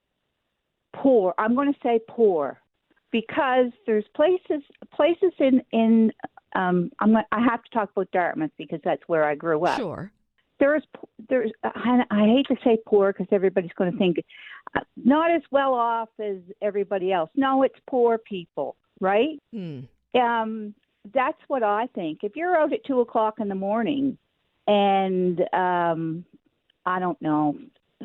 poor. I'm going to say poor, because there's places in I have to talk about Dartmouth because that's where I grew up. Sure. There's I hate to say poor because everybody's going to think not as well off as everybody else. No, it's poor people, right? That's what I think. If you're out at 2:00 in the morning and I don't know,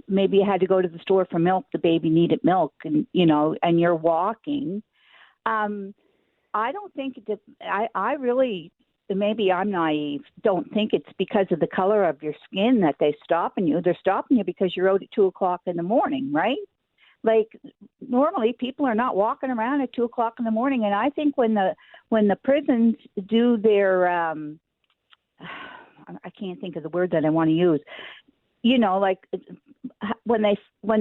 maybe you had to go to the store for milk, the baby needed milk, and and you're walking. I don't think I really, maybe I'm naive, don't think it's because of the color of your skin that they're stopping you. They're stopping you because you're out at 2:00 in the morning, right? Like normally people are not walking around at 2:00 in the morning. And I think when the prisons do their, I can't think of the word that I want to use, like when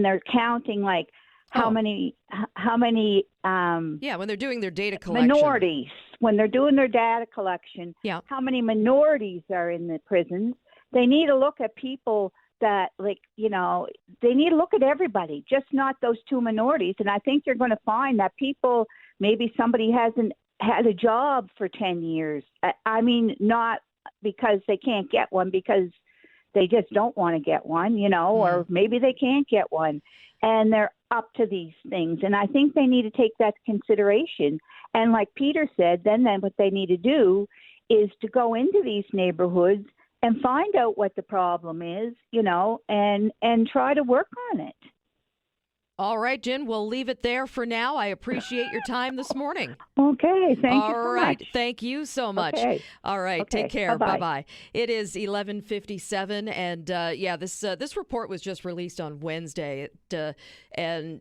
they're counting, like how many when they're doing their data collection, minorities, when they're doing their data collection, how many minorities are in the prisons. They need to look at people that, they need to look at everybody, just not those two minorities. And I think you're going to find that people, maybe somebody hasn't had a job for 10 years. I mean, not because they can't get one, because they just don't want to get one, or maybe they can't get one and they're up to these things. And I think they need to take that consideration. And like Peter said, then what they need to do is to go into these neighborhoods and find out what the problem is, and try to work on it. All right, Jen, we'll leave it there for now. I appreciate your time this morning. Okay, thank you so All right, much. Thank you so much. Okay. All right, Okay, take care. bye-bye. Bye-bye. It is 11:57, and this report was just released on Wednesday, and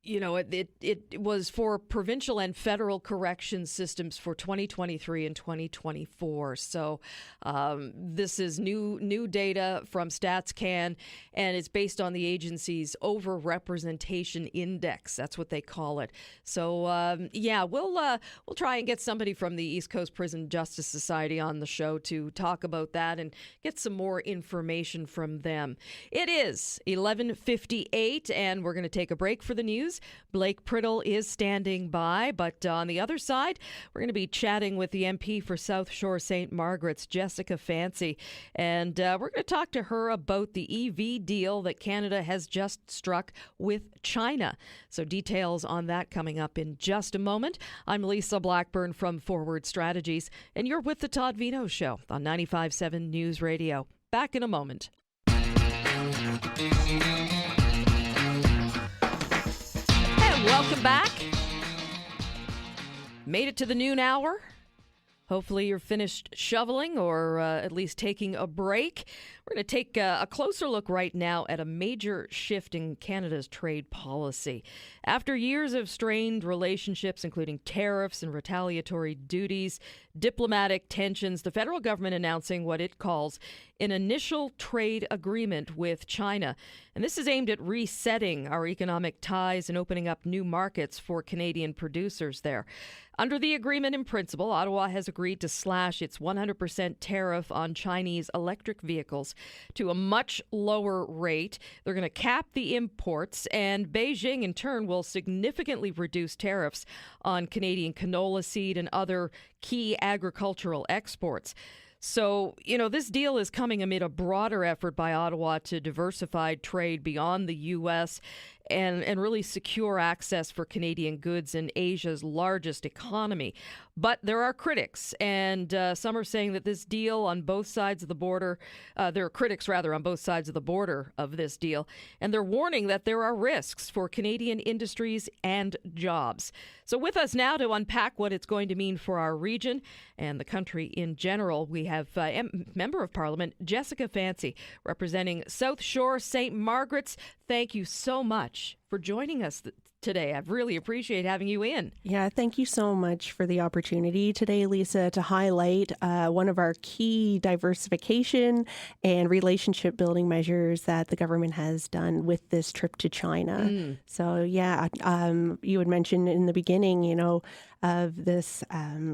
it was for provincial and federal correction systems for 2023 and 2024. So this is new data from StatsCan, and it's based on the agency's overrepresentation index. That's what they call it. So we'll try and get somebody from the East Coast Prison Justice Society on the show to talk about that and get some more information from them. It is 11:58, and we're going to take a break for the news. Blake Priddle is standing by, but on the other side, we're going to be chatting with the MP for South Shore St. Margaret's, Jessica Fancy, and we're going to talk to her about the EV deal that Canada has just struck with China. So details on that coming up in just a moment. I'm Lisa Blackburn from Forward Strategies, and you're with the Todd Veinotte Show on 95.7 News Radio. Back in a moment. Welcome back. Made it to the noon hour. Hopefully you're finished shoveling or at least taking a break. We're going to take a closer look right now at a major shift in Canada's trade policy. After years of strained relationships, including tariffs and retaliatory duties, diplomatic tensions, the federal government announcing what it calls an initial trade agreement with China. And this is aimed at resetting our economic ties and opening up new markets for Canadian producers there. Under the agreement in principle, Ottawa has agreed to slash its 100% tariff on Chinese electric vehicles to a much lower rate. They're going to cap the imports, and Beijing in turn will significantly reduce tariffs on Canadian canola seed and other key agricultural exports. So, this deal is coming amid a broader effort by Ottawa to diversify trade beyond the U.S. and really secure access for Canadian goods in Asia's largest economy. But there are critics, and some are saying that this deal on both sides of the border, there are critics rather on both sides of the border of this deal, and they're warning that there are risks for Canadian industries and jobs. So with us now to unpack what it's going to mean for our region and the country in general, we have Member of Parliament Jessica Fancy, representing South Shore St. Margaret's. Thank you so much for joining us today. I really appreciate having you in. Yeah, thank you so much for the opportunity today, Lisa, to highlight one of our key diversification and relationship building measures that the government has done with this trip to China. So, yeah, you had mentioned in the beginning, of this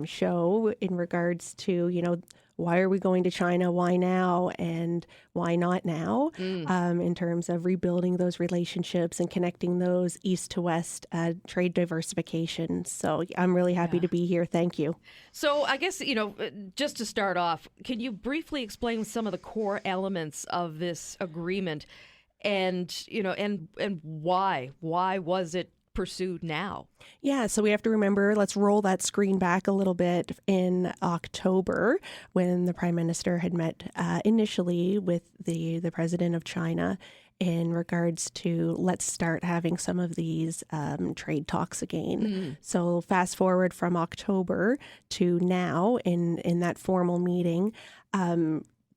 show in regards to, why are we going to China? Why now? And why not now? In terms of rebuilding those relationships and connecting those east to west trade diversification. So I'm really happy to be here. Thank you. So I guess, just to start off, can you briefly explain some of the core elements of this agreement and why? Why was it pursued now? Yeah, so we have to remember, let's roll that screen back a little bit in October when the Prime Minister had met initially with the President of China in regards to let's start having some of these trade talks again. So fast forward from October to now in that formal meeting,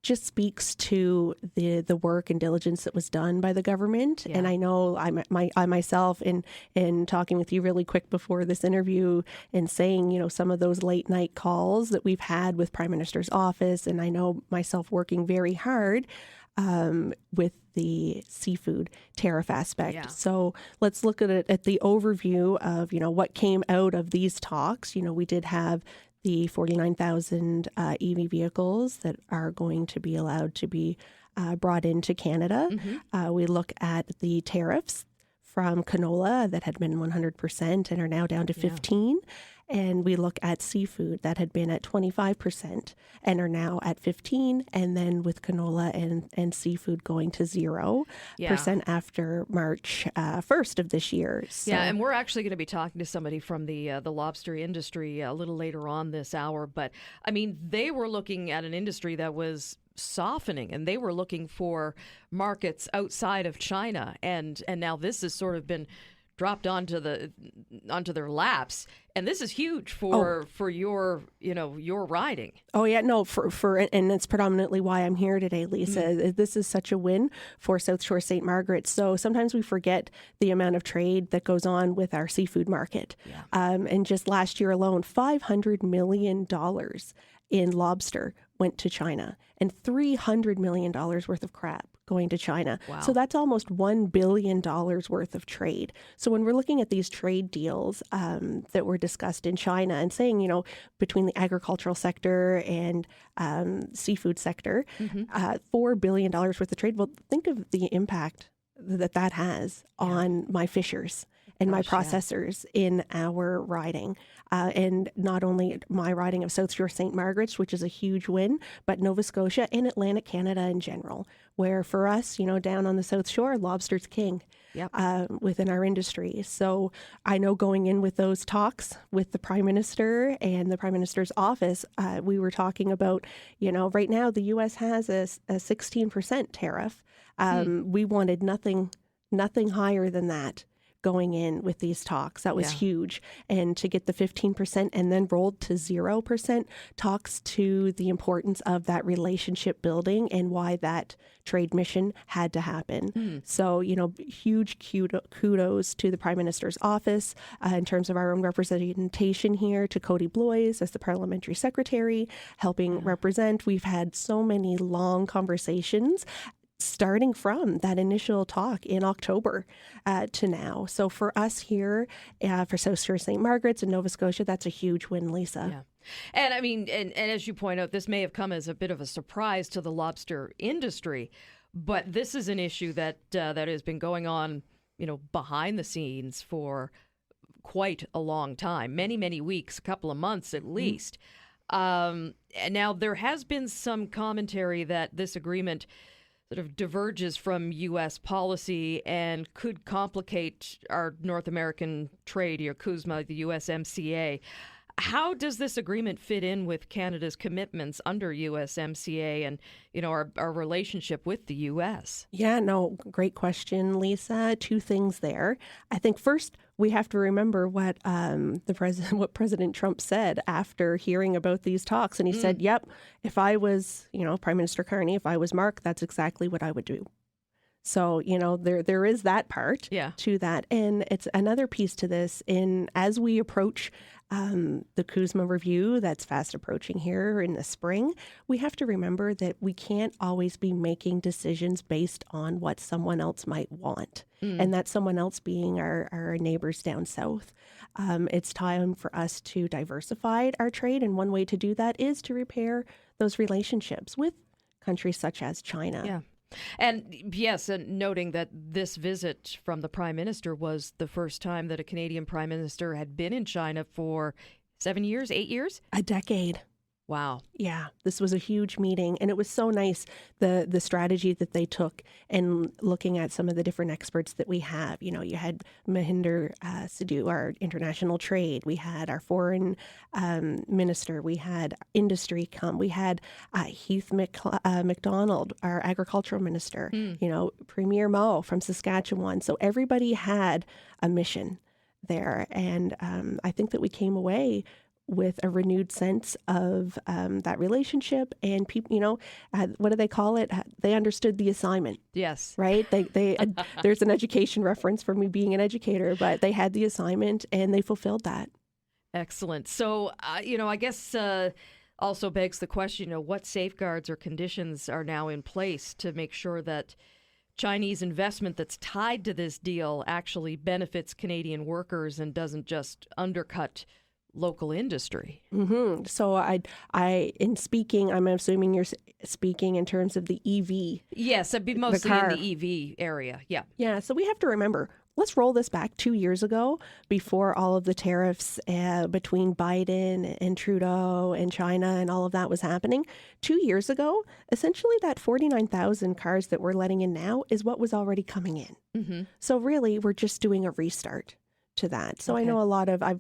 just speaks to the work and diligence that was done by the government. And I know I myself, in talking with you really quick before this interview and saying, some of those late night calls that we've had with Prime Minister's office, and I know myself working very hard with the seafood tariff aspect. So let's look at it at the overview of, what came out of these talks. We did have the 49,000 EV vehicles that are going to be allowed to be brought into Canada. We look at the tariffs from canola that had been 100% and are now down to 15. And we look at seafood that had been at 25% and are now at 15. And then with canola and seafood going to 0% after March 1st of this year. So. Yeah, and we're actually going to be talking to somebody from the lobster industry a little later on this hour. But, I mean, they were looking at an industry that was softening, and they were looking for markets outside of China. And now this has sort of been dropped onto their laps, and this is huge for your riding. Oh yeah, no, for and it's predominantly why I'm here today, Lisa. This is such a win for South Shore St. Margaret's. So sometimes we forget the amount of trade that goes on with our seafood market. And just last year alone, $500 million in lobster went to China, and $300 million worth of crab going to China. Wow. So that's almost $1 billion worth of trade. So when we're looking at these trade deals that were discussed in China and saying, between the agricultural sector and seafood sector, $4 billion worth of trade, well, think of the impact that has on my fishers and my processors in our riding. And not only my riding of South Shore St. Margaret's, which is a huge win, but Nova Scotia and Atlantic Canada in general, where for us, down on the South Shore, lobster's king within our industry. So I know going in with those talks with the Prime Minister and the Prime Minister's office, we were talking about, right now the U.S. has a 16% tariff. We wanted nothing higher than that going in with these talks. That was huge. And to get the 15% and then rolled to 0% talks to the importance of that relationship building and why that trade mission had to happen. So, huge kudos to the Prime Minister's office in terms of our own representation here, to Cody Bloys as the parliamentary secretary, helping represent. We've had so many long conversations starting from that initial talk in October to now. So for us here, for South Shore St. Margaret's in Nova Scotia, that's a huge win, Lisa. Yeah. And I mean, and as you point out, this may have come as a bit of a surprise to the lobster industry, but this is an issue that that has been going on, behind the scenes for quite a long time, many weeks, a couple of months at least. And now there has been some commentary that this agreement sort of diverges from U.S. policy and could complicate our North American trade, your CUSMA, the USMCA. How does this agreement fit in with Canada's commitments under USMCA and, our relationship with the U.S.? Yeah, no, great question, Lisa. Two things there. I think first we have to remember what what President Trump said after hearing about these talks, and he said, "Yep, if I was, Prime Minister Carney, if I was Mark, that's exactly what I would do." So, there is that part to that. And it's another piece to this as we approach the CUSMA review that's fast approaching here in the spring, we have to remember that we can't always be making decisions based on what someone else might want. And that someone else being our neighbors down south. It's time for us to diversify our trade. And one way to do that is to repair those relationships with countries such as China. Yeah. And yes, and noting that this visit from the Prime Minister was the first time that a Canadian Prime Minister had been in China for 7 years, 8 years? A decade. Wow. Yeah, this was a huge meeting, and it was so nice, the strategy that they took and looking at some of the different experts that we have. You had Mahinder Sidhu, our international trade. We had our foreign minister. We had industry come. We had Heath MacDonald, our agricultural minister, Premier Mo from Saskatchewan. So everybody had a mission there, and I think that we came away with a renewed sense of that relationship, and people, what do they call it? They understood the assignment. Yes. Right? They there's an education reference for me being an educator, but they had the assignment and they fulfilled that. Excellent. So, I guess also begs the question, what safeguards or conditions are now in place to make sure that Chinese investment that's tied to this deal actually benefits Canadian workers and doesn't just undercut local industry. So in speaking, I'm assuming you're speaking in terms of the EV. Yes, I'd be mostly in the EV area. Yeah. Yeah. So we have to remember, let's roll this back 2 years ago before all of the tariffs between Biden and Trudeau and China and all of that was happening. 2 years ago, essentially that 49,000 cars that we're letting in now is what was already coming in. So really, we're just doing a restart to that. So I know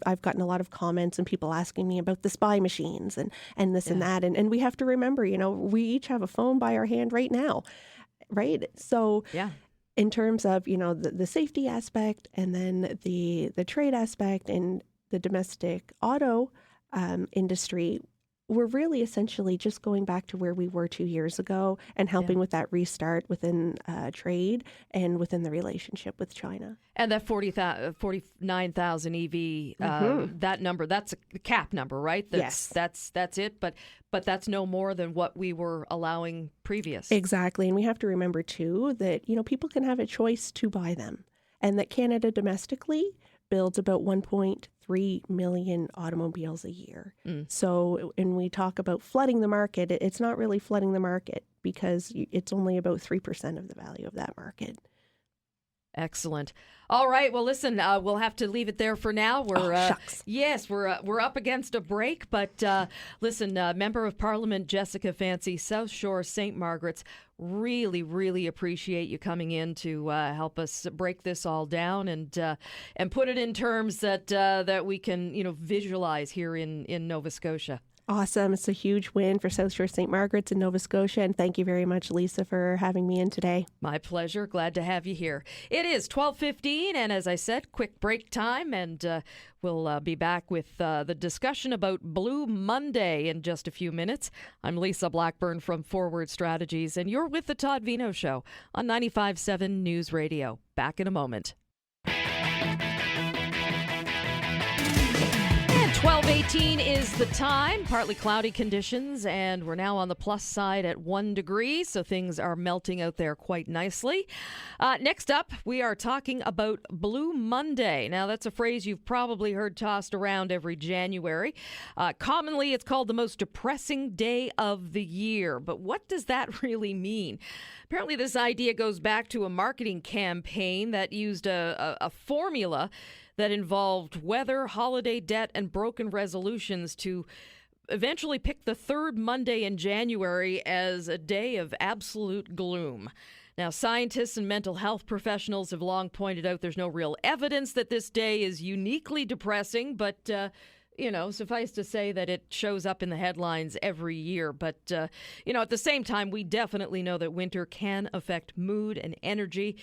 I've gotten a lot of comments and people asking me about the spy machines and this and that. And we have to remember, we each have a phone by our hand right now, right? So in terms of, the safety aspect and then the trade aspect and the domestic auto industry, we're really essentially just going back to where we were 2 years ago and helping with that restart within trade and within the relationship with China. And that 49,000 EV, that number, that's a cap number, right? Yes. That's it, but that's no more than what we were allowing previous. Exactly. And we have to remember, too, that, people can have a choice to buy them and that Canada domestically builds about 1.3 million automobiles a year. So when we talk about flooding the market, it's not really flooding the market because it's only about 3% of the value of that market. Excellent. All right. Well, listen, we'll have to leave it there for now. Shucks. Yes, we're up against a break, but listen, Member of Parliament Jessica Fancy, South Shore, St. Margaret's, really, really appreciate you coming in to help us break this all down and put it in terms that we can visualize here in Nova Scotia. Awesome. It's a huge win for South Shore St. Margaret's in Nova Scotia. And thank you very much, Lisa, for having me in today. My pleasure. Glad to have you here. It is 12:15, and as I said, quick break time, and we'll be back with the discussion about Blue Monday in just a few minutes. I'm Lisa Blackburn from Forward Strategies, and you're with the Todd Veinotte Show on 95.7 News Radio. Back in a moment. 12:18 is the time. Partly cloudy conditions, and we're now on the plus side at 1 degree, so things are melting out there quite nicely. Next up, we are talking about Blue Monday. Now, that's a phrase you've probably heard tossed around every January. Commonly, it's called the most depressing day of the year. But what does that really mean? Apparently, this idea goes back to a marketing campaign that used a formula that involved weather, holiday debt, and broken resolutions to eventually pick the third Monday in January as a day of absolute gloom. Now, scientists and mental health professionals have long pointed out there's no real evidence that this day is uniquely depressing, but suffice to say that it shows up in the headlines every year. But, at the same time, we definitely know that winter can affect mood and energy.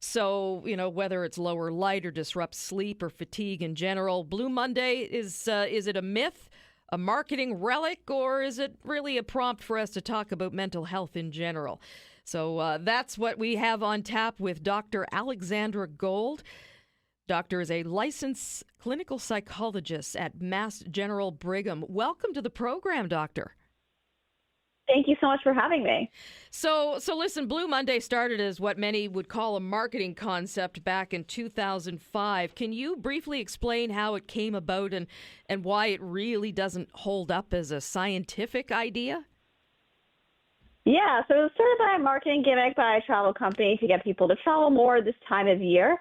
So, whether it's lower light or disrupts sleep or fatigue in general, Blue Monday, is it a myth, a marketing relic, or is it really a prompt for us to talk about mental health in general? So that's what we have on tap with Dr. Alexandra Gold. Doctor is a licensed clinical psychologist at Mass General Brigham. Welcome to the program, Doctor. Thank you so much for having me. So listen, Blue Monday started as what many would call a marketing concept back in 2005. Can you briefly explain how it came about and why it really doesn't hold up as a scientific idea? Yeah, so it was started by a marketing gimmick by a travel company to get people to travel more this time of year.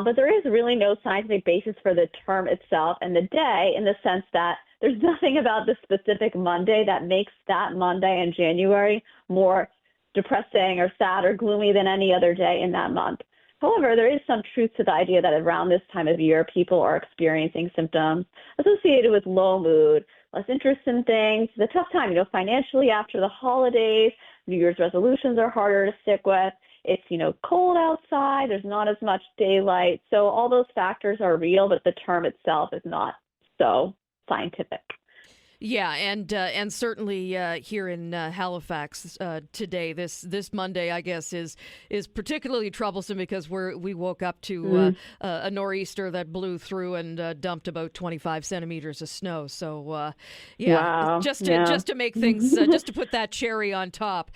But there is really no scientific basis for the term itself and the day, in the sense that there's nothing about the specific Monday that makes that Monday in January more depressing or sad or gloomy than any other day in that month. However, there is some truth to the idea that around this time of year, people are experiencing symptoms associated with low mood, less interest in things, the tough time, financially after the holidays. New Year's resolutions are harder to stick with. It's, cold outside. There's not as much daylight. So all those factors are real, but the term itself is not so scientific. Yeah, and certainly here in Halifax today, this Monday, I guess, is particularly troublesome because we woke up to a nor'easter that blew through and dumped about 25 centimeters of snow. So, wow. just to make things, just to put that cherry on top.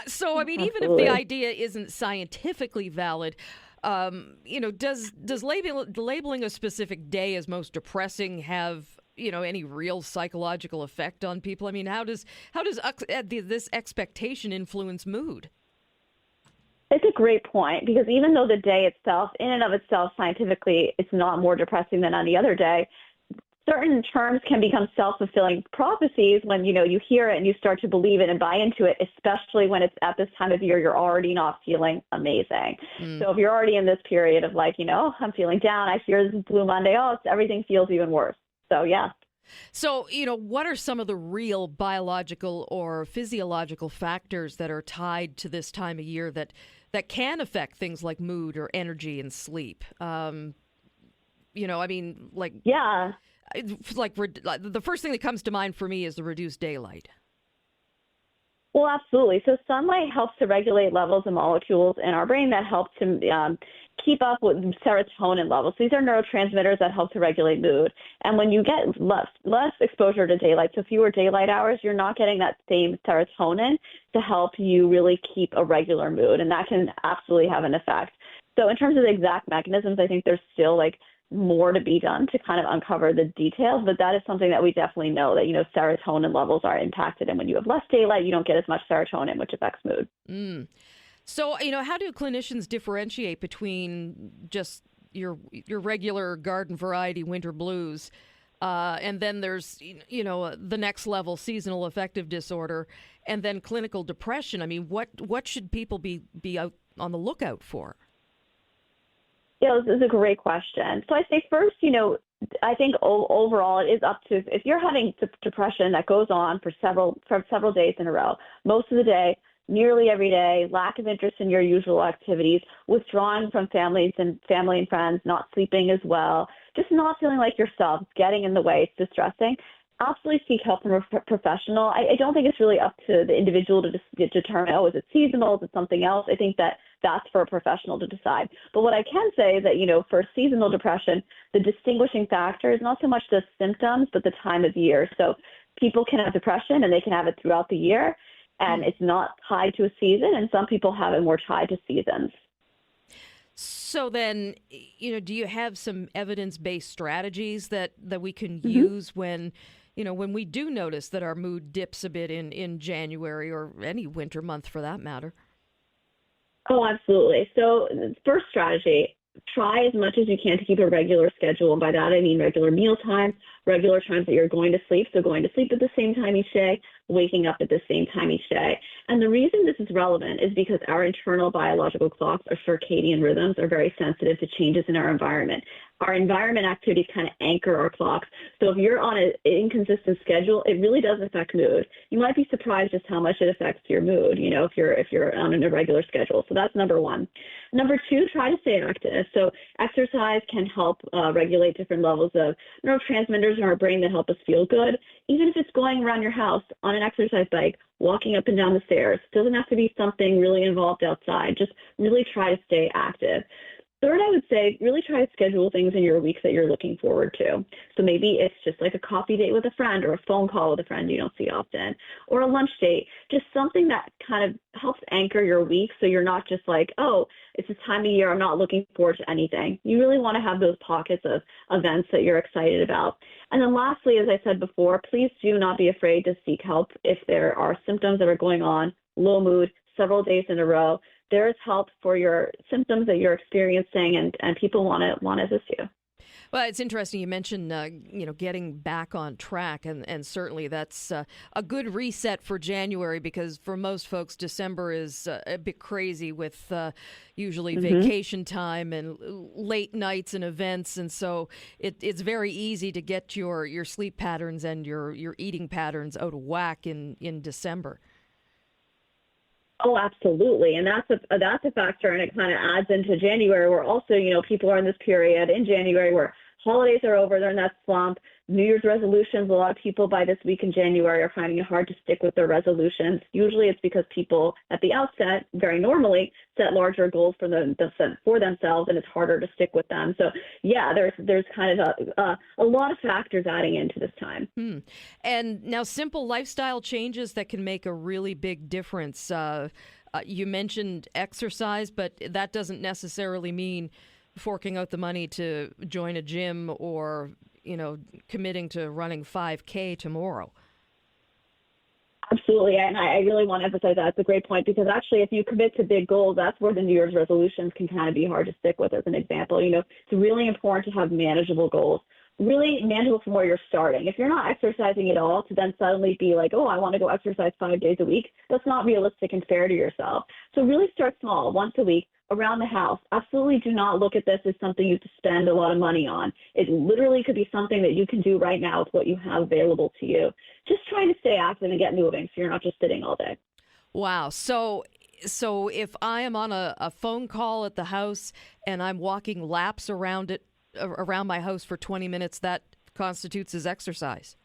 So, I mean, even if the idea isn't scientifically valid, does labeling a specific day as most depressing have any real psychological effect on people? I mean, how does this expectation influence mood? It's a great point, because even though the day itself, in and of itself, scientifically, it's not more depressing than any other day, certain terms can become self-fulfilling prophecies when, you hear it and you start to believe it and buy into it, especially when it's at this time of year you're already not feeling amazing. So if you're already in this period of I'm feeling down, I fear this is Blue Monday, everything feels even worse. So, yeah. So, what are some of the real biological or physiological factors that are tied to this time of year that can affect things like mood or energy and sleep? The first thing that comes to mind for me is the reduced daylight. Well, absolutely. So sunlight helps to regulate levels of molecules in our brain that help to keep up with serotonin levels. These are neurotransmitters that help to regulate mood. And when you get less exposure to daylight, so fewer daylight hours, you're not getting that same serotonin to help you really keep a regular mood. And that can absolutely have an effect. So in terms of the exact mechanisms, I think there's still more to be done to kind of uncover the details, but that is something that we definitely know that, serotonin levels are impacted. And when you have less daylight, you don't get as much serotonin, which affects mood. So, how do clinicians differentiate between just your regular garden variety winter blues and then there's, the next level, seasonal affective disorder, and then clinical depression? I mean, what should people be out on the lookout for? Yeah, this is a great question. So I say first, I think overall it is up to, if you're having depression that goes on for several days in a row, most of the day, nearly every day, lack of interest in your usual activities, withdrawing from family and friends, not sleeping as well, just not feeling like yourself, getting in the way, it's distressing, absolutely seek help from a professional. I don't think it's really up to the individual to determine, is it seasonal, is it something else? I think that's for a professional to decide. But what I can say is that, for seasonal depression, the distinguishing factor is not so much the symptoms, but the time of year. So people can have depression and they can have it throughout the year, and it's not tied to a season, and some people have it more tied to seasons. So then, do you have some evidence-based strategies that we can use when we do notice that our mood dips a bit in January or any winter month for that matter? Oh, absolutely. So first strategy, try as much as you can to keep a regular schedule. And by that, I mean regular meal times, regular times that you're going to sleep. So going to sleep at the same time each day, waking up at the same time each day. And the reason this is relevant is because our internal biological clocks, our circadian rhythms, are very sensitive to changes in our environment. our environment activities kind of anchor our clocks. So if you're on an inconsistent schedule, it really does affect mood. You might be surprised just how much it affects your mood, if you're on an irregular schedule. So that's number one. Number two, try to stay active. So exercise can help regulate different levels of neurotransmitters in our brain that help us feel good. Even if it's going around your house on an exercise bike, walking up and down the stairs, doesn't have to be something really involved outside. Just really try to stay active. Third, I would say really try to schedule things in your weeks that you're looking forward to. So maybe it's just like a coffee date with a friend or a phone call with a friend you don't see often, or a lunch date, just something that kind of helps anchor your week so you're not just like, oh, it's this time of year, I'm not looking forward to anything. You really want to have those pockets of events that you're excited about. And then lastly, as I said before, please do not be afraid to seek help if there are symptoms that are going on, low mood, several days in a row. There is help for your symptoms that you're experiencing, and people want to assist you. Well, it's interesting you mentioned, getting back on track, and certainly that's a good reset for January, because for most folks, December is a bit crazy with usually vacation time and late nights and events, and so it's very easy to get your sleep patterns and your eating patterns out of whack in December. Oh, absolutely. And that's a factor, and it kind of adds into January, where also, people are in this period in January where holidays are over, they're in that slump. New Year's resolutions, a lot of people by this week in January are finding it hard to stick with their resolutions. Usually it's because people at the outset, very normally, set larger goals for themselves, and it's harder to stick with them. So yeah, there's kind of a lot of factors adding into this time. And now simple lifestyle changes that can make a really big difference. You mentioned exercise, but that doesn't necessarily mean forking out the money to join a gym or committing to running 5K tomorrow. Absolutely. And I really want to emphasize that. It's a great point, because actually if you commit to big goals, that's where the New Year's resolutions can kind of be hard to stick with. As an example, it's really important to have manageable goals, really manageable from where you're starting. If you're not exercising at all, to then suddenly be like, oh, I want to go exercise 5 days a week, that's not realistic and fair to yourself. So really start small, once a week, around the house. Absolutely do not look at this as something you have to spend a lot of money on. It literally could be something that you can do right now with what you have available to you. Just trying to stay active and get moving so you're not just sitting all day. Wow. So if I am on a phone call at the house and I'm walking laps around my house for 20 minutes, that constitutes as exercise?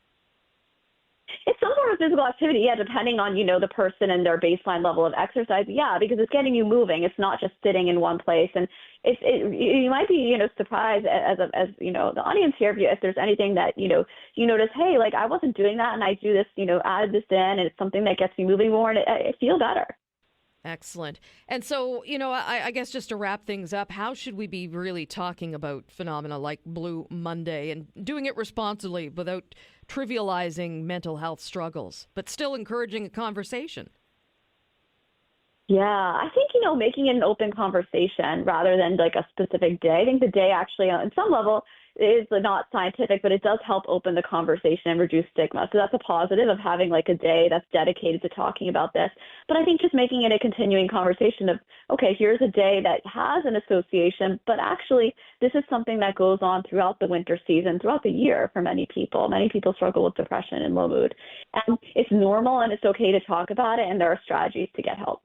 It's some sort of physical activity, yeah, depending on, the person and their baseline level of exercise. Yeah, because it's getting you moving. It's not just sitting in one place. And you might be, surprised as the audience here, if there's anything that, you notice, hey, like I wasn't doing that and I do this, added this in, and it's something that gets me moving more, and I feel better. Excellent. And so, I guess just to wrap things up, how should we be really talking about phenomena like Blue Monday and doing it responsibly without trivializing mental health struggles, but still encouraging a conversation? Yeah, I think, making it an open conversation rather than like a specific day. I think the day actually, on some level, is not scientific, but it does help open the conversation and reduce stigma. So that's a positive of having like a day that's dedicated to talking about this. But I think just making it a continuing conversation of, okay, here's a day that has an association, but actually this is something that goes on throughout the winter season, throughout the year for many people. Many people struggle with depression and low mood. And it's normal and it's okay to talk about it, and there are strategies to get help.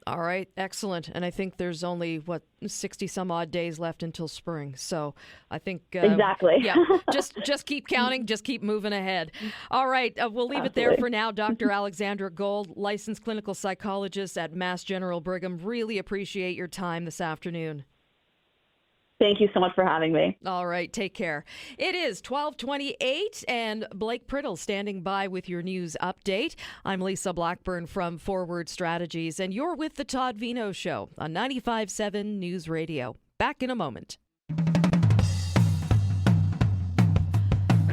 All right, excellent. And I think there's only, 60 some odd days left until spring. So I think... exactly. Yeah, just keep counting, just keep moving ahead. All right, we'll leave it there for now. Dr. Alexandra Gold, licensed clinical psychologist at Mass General Brigham. Really appreciate your time this afternoon. Thank you so much for having me. All right, take care. It is 12:28, and Blake Priddle standing by with your news update. I'm Lisa Blackburn from Forward Strategies, and you're with the Todd Veinotte Show on 95.7 News Radio. Back in a moment.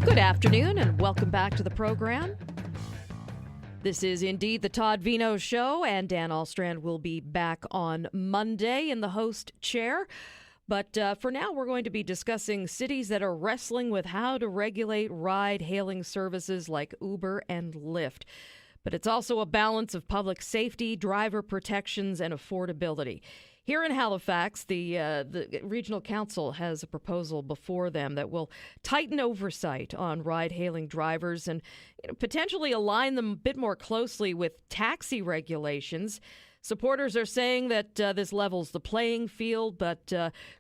Good afternoon, and welcome back to the program. This is indeed the Todd Veinotte Show, and Dan Alstrand will be back on Monday in the host chair. But for now, we're going to be discussing cities that are wrestling with how to regulate ride-hailing services like Uber and Lyft. But it's also a balance of public safety, driver protections, and affordability. Here in Halifax, the Regional Council has a proposal before them that will tighten oversight on ride-hailing drivers and potentially align them a bit more closely with taxi regulations. Supporters are saying that this levels the playing field, but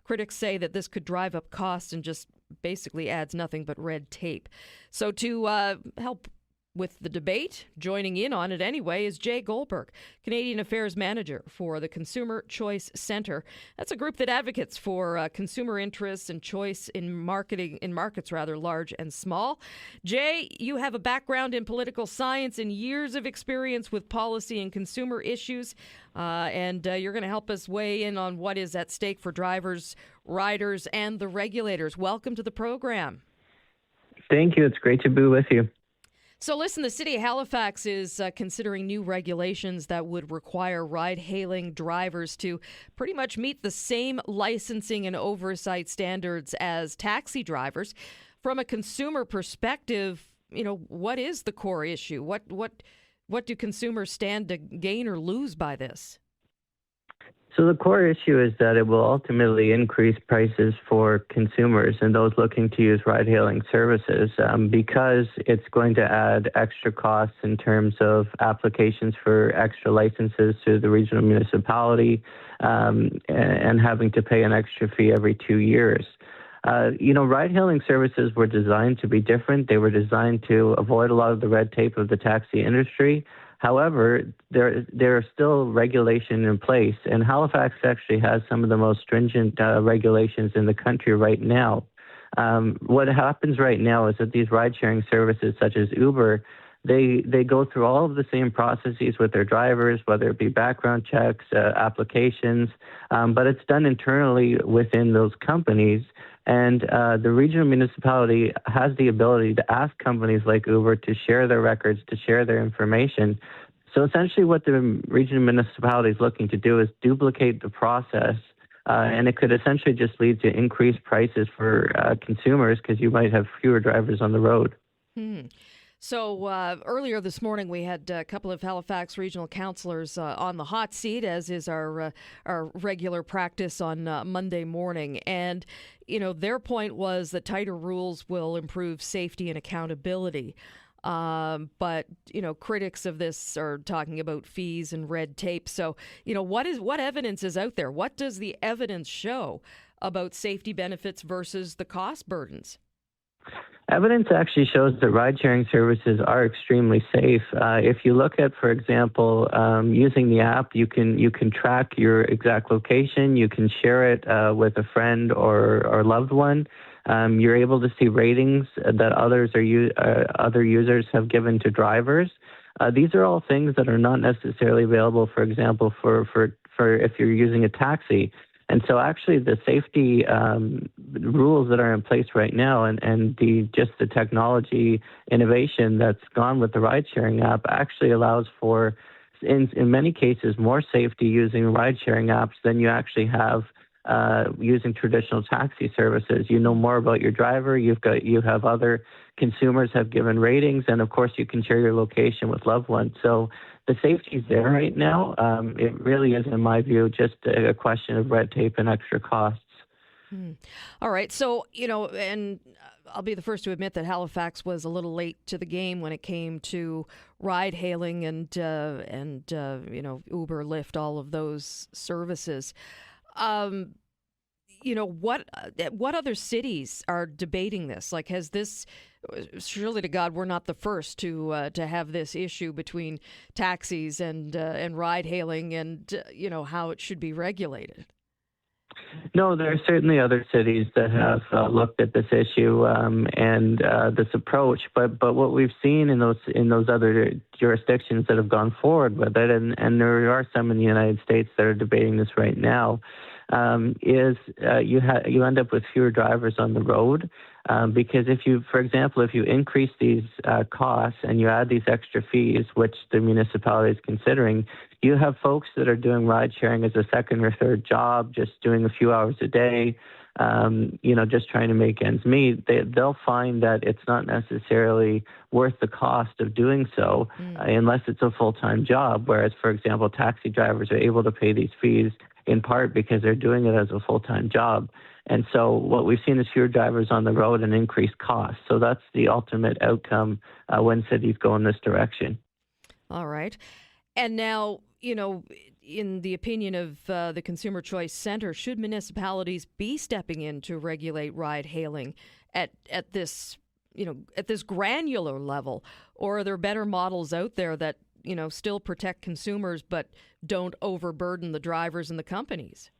critics say that this could drive up costs and just basically adds nothing but red tape. So to help with the debate, joining in on it anyway, is Jay Goldberg, Canadian Affairs Manager for the Consumer Choice Centre. That's a group that advocates for consumer interests and choice in markets large and small. Jay, you have a background in political science and years of experience with policy and consumer issues, and you're going to help us weigh in on what is at stake for drivers, riders, and the regulators. Welcome to the program. Thank you. It's great to be with you. So listen, the city of Halifax is considering new regulations that would require ride-hailing drivers to pretty much meet the same licensing and oversight standards as taxi drivers. From a consumer perspective, what is the core issue? What do consumers stand to gain or lose by this? So the core issue is that it will ultimately increase prices for consumers and those looking to use ride-hailing services because it's going to add extra costs in terms of applications for extra licenses to the regional municipality and having to pay an extra fee every 2 years. Ride-hailing services were designed to be different. They were designed to avoid a lot of the red tape of the taxi industry. However, there are still regulation in place, and Halifax actually has some of the most stringent regulations in the country right now. What happens right now is that these ride-sharing services, such as Uber, they go through all of the same processes with their drivers, whether it be background checks, applications, but it's done internally within those companies. And the regional municipality has the ability to ask companies like Uber to share their records, to share their information. So essentially what the regional municipality is looking to do is duplicate the process, and it could essentially just lead to increased prices for consumers because you might have fewer drivers on the road. So earlier this morning, we had a couple of Halifax regional councillors on the hot seat, as is our regular practice on Monday morning. And, their point was that tighter rules will improve safety and accountability. But critics of this are talking about fees and red tape. So, what evidence is out there? What does the evidence show about safety benefits versus the cost burdens? Evidence actually shows that ride-sharing services are extremely safe. If you look at, for example, using the app, you can track your exact location. You can share it with a friend or loved one. You're able to see ratings that other users have given to drivers. These are all things that are not necessarily available, for example, for if you're using a taxi. And so actually the safety rules that are in place right now and the technology innovation that's gone with the ride-sharing app actually allows for, in many cases, more safety using ride-sharing apps than you actually have using traditional taxi services. You know more about your driver. You have other consumers have given ratings, and of course you can share your location with loved ones. So the safety is there right now. It really is, in my view, just a question of red tape and extra costs. All right. So, and I'll be the first to admit that Halifax was a little late to the game when it came to ride hailing and Uber, Lyft, all of those services. What other cities are debating this? Like, has this? Surely to God, we're not the first to have this issue between taxis and ride hailing and how it should be regulated. No, there are certainly other cities that have looked at this issue and this approach. But what we've seen in those other jurisdictions that have gone forward with it, and there are some in the United States that are debating this right now, is you end up with fewer drivers on the road. Because for example, if you increase these costs and you add these extra fees, which the municipality is considering, you have folks that are doing ride sharing as a second or third job, just doing a few hours a day, just trying to make ends meet. They'll find that it's not necessarily worth the cost of doing so unless it's a full-time job. Whereas, for example, taxi drivers are able to pay these fees in part because they're doing it as a full-time job. And so what we've seen is fewer drivers on the road and increased costs. So that's the ultimate outcome when cities go in this direction. All right. And now, in the opinion of the Consumer Choice Center, should municipalities be stepping in to regulate ride hailing at this granular level, or are there better models out there that still protect consumers but don't overburden the drivers and the companies?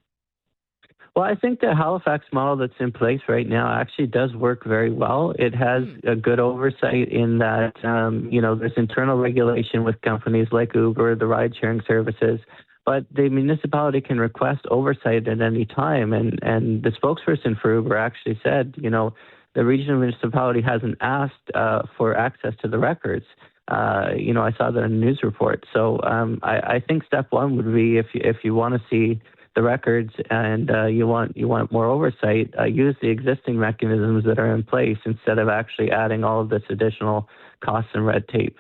Well, I think the Halifax model that's in place right now actually does work very well. It has a good oversight in that, there's internal regulation with companies like Uber, the ride-sharing services, but the municipality can request oversight at any time. And the spokesperson for Uber actually said, the regional municipality hasn't asked for access to the records. I saw that in a news report. So I think step one would be if you want to see the records and you want more oversight, use the existing mechanisms that are in place instead of actually adding all of this additional costs and red tape.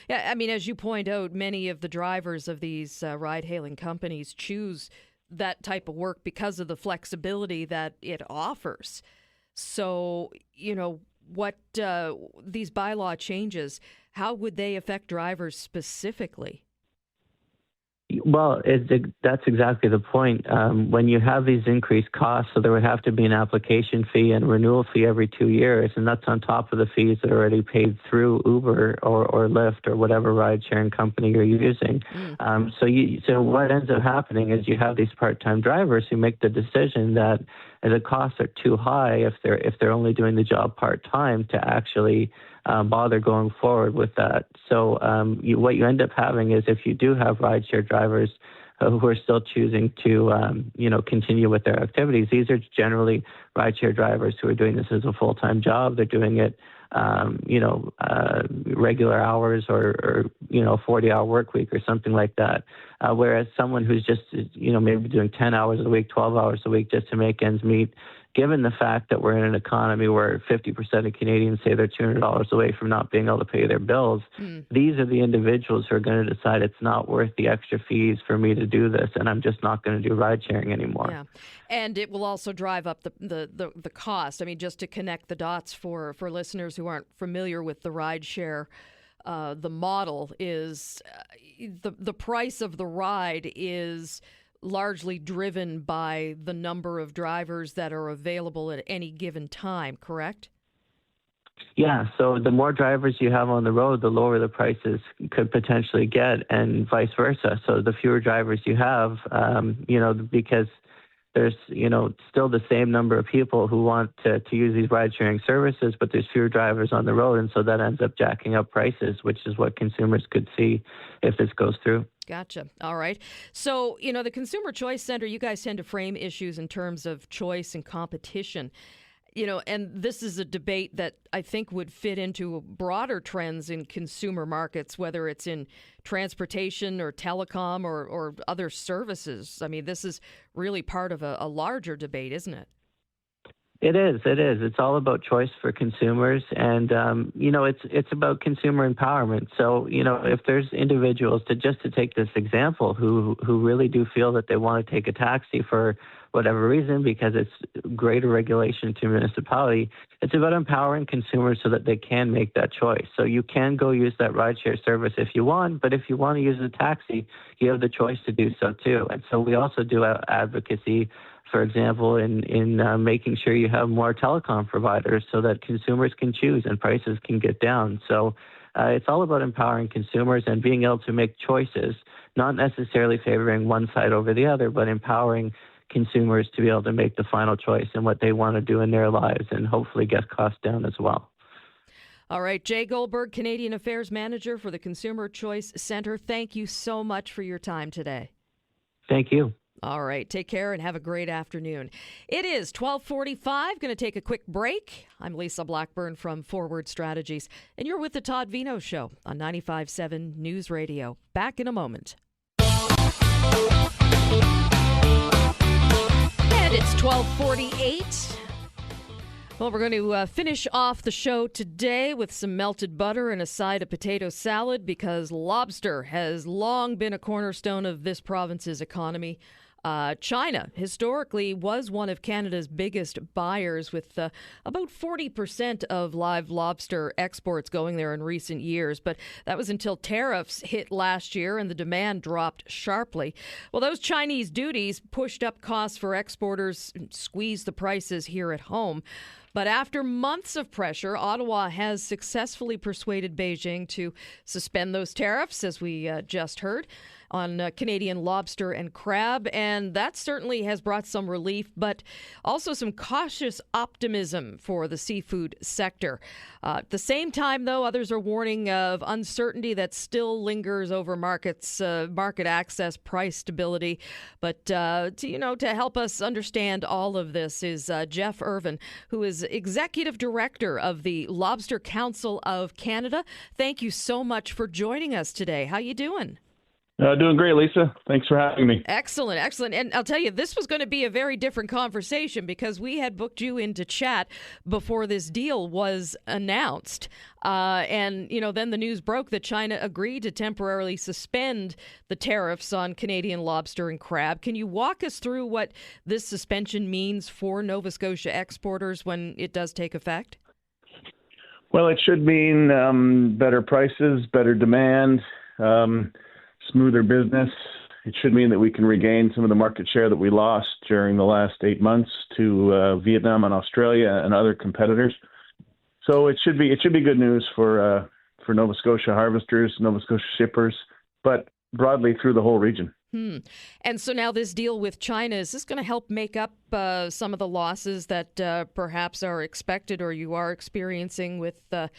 Yeah, I mean, as you point out, many of the drivers of these ride-hailing companies choose that type of work because of the flexibility that it offers. So, what these bylaw changes, how would they affect drivers specifically? Well, that's exactly the point. When you have these increased costs, so there would have to be an application fee and renewal fee every 2 years, and that's on top of the fees that are already paid through Uber or Lyft or whatever ride-sharing company you're using. So what ends up happening is you have these part-time drivers who make the decision that the costs are too high if they're only doing the job part-time to actually bother going forward with that. So what you end up having is if you do have rideshare drivers who are still choosing to, continue with their activities, these are generally rideshare drivers who are doing this as a full-time job. They're doing it, regular hours or 40-hour work week or something like that. Whereas someone who's just, maybe doing 10 hours a week, 12 hours a week just to make ends meet, given the fact that we're in an economy where 50% of Canadians say they're $200 away from not being able to pay their bills, these are the individuals who are going to decide it's not worth the extra fees for me to do this, and I'm just not going to do ride sharing anymore. Yeah, and it will also drive up the cost. I mean, just to connect the dots for listeners who aren't familiar with the ride share, the model is the price of the ride is largely driven by the number of drivers that are available at any given time, correct? Yeah, so the more drivers you have on the road, the lower the prices could potentially get, and vice versa. So the fewer drivers you have, because there's, still the same number of people who want to use these ride-sharing services, but there's fewer drivers on the road, and so that ends up jacking up prices, which is what consumers could see if this goes through. Gotcha. All right. So, the Consumer Choice Center, you guys tend to frame issues in terms of choice and competition. And this is a debate that I think would fit into broader trends in consumer markets, whether it's in transportation or telecom or other services. I mean, this is really part of a larger debate, isn't it? It is. It's all about choice for consumers, and it's about consumer empowerment. So if there's individuals to take this example who really do feel that they want to take a taxi for whatever reason because it's greater regulation to municipality, it's about empowering consumers so that they can make that choice. So you can go use that rideshare service if you want, but if you want to use a taxi, you have the choice to do so too. And so we also do advocacy, for example, in making sure you have more telecom providers so that consumers can choose and prices can get down. So it's all about empowering consumers and being able to make choices, not necessarily favoring one side over the other, but empowering consumers to be able to make the final choice in what they want to do in their lives and hopefully get costs down as well. All right, Jay Goldberg, Canadian Affairs Manager for the Consumer Choice Center. Thank you so much for your time today. Thank you. All right, take care and have a great afternoon. It is 12:45. Going to take a quick break. I'm Lisa Blackburn from Forward Strategies, and you're with the Todd Veinotte Show on 95.7 News Radio. Back in a moment. And it's 12:48. Well, we're going to finish off the show today with some melted butter and a side of potato salad because lobster has long been a cornerstone of this province's economy. China historically was one of Canada's biggest buyers, with about 40% of live lobster exports going there in recent years. But that was until tariffs hit last year and the demand dropped sharply. Well, those Chinese duties pushed up costs for exporters and squeezed the prices here at home. But after months of pressure, Ottawa has successfully persuaded Beijing to suspend those tariffs, as we just heard, on Canadian lobster and crab. And that certainly has brought some relief, but also some cautious optimism for the seafood sector. At the same time, though, others are warning of uncertainty that still lingers over markets, market access, price stability. But, to help us understand all of this is Jeff Irvin, who is Executive Director of the Lobster Council of Canada. Thank you so much for joining us today. How you doing? Doing great, Lisa. Thanks for having me. Excellent, excellent. And I'll tell you, this was going to be a very different conversation because we had booked you in to chat before this deal was announced. And then the news broke that China agreed to temporarily suspend the tariffs on Canadian lobster and crab. Can you walk us through what this suspension means for Nova Scotia exporters when it does take effect? Well, it should mean better prices, better demand, smoother business. It should mean that we can regain some of the market share that we lost during the last 8 months to Vietnam and Australia and other competitors. So it should be good news for Nova Scotia harvesters, Nova Scotia shippers, but broadly through the whole region. And so now this deal with China, is this going to help make up some of the losses that perhaps are expected or you are experiencing with the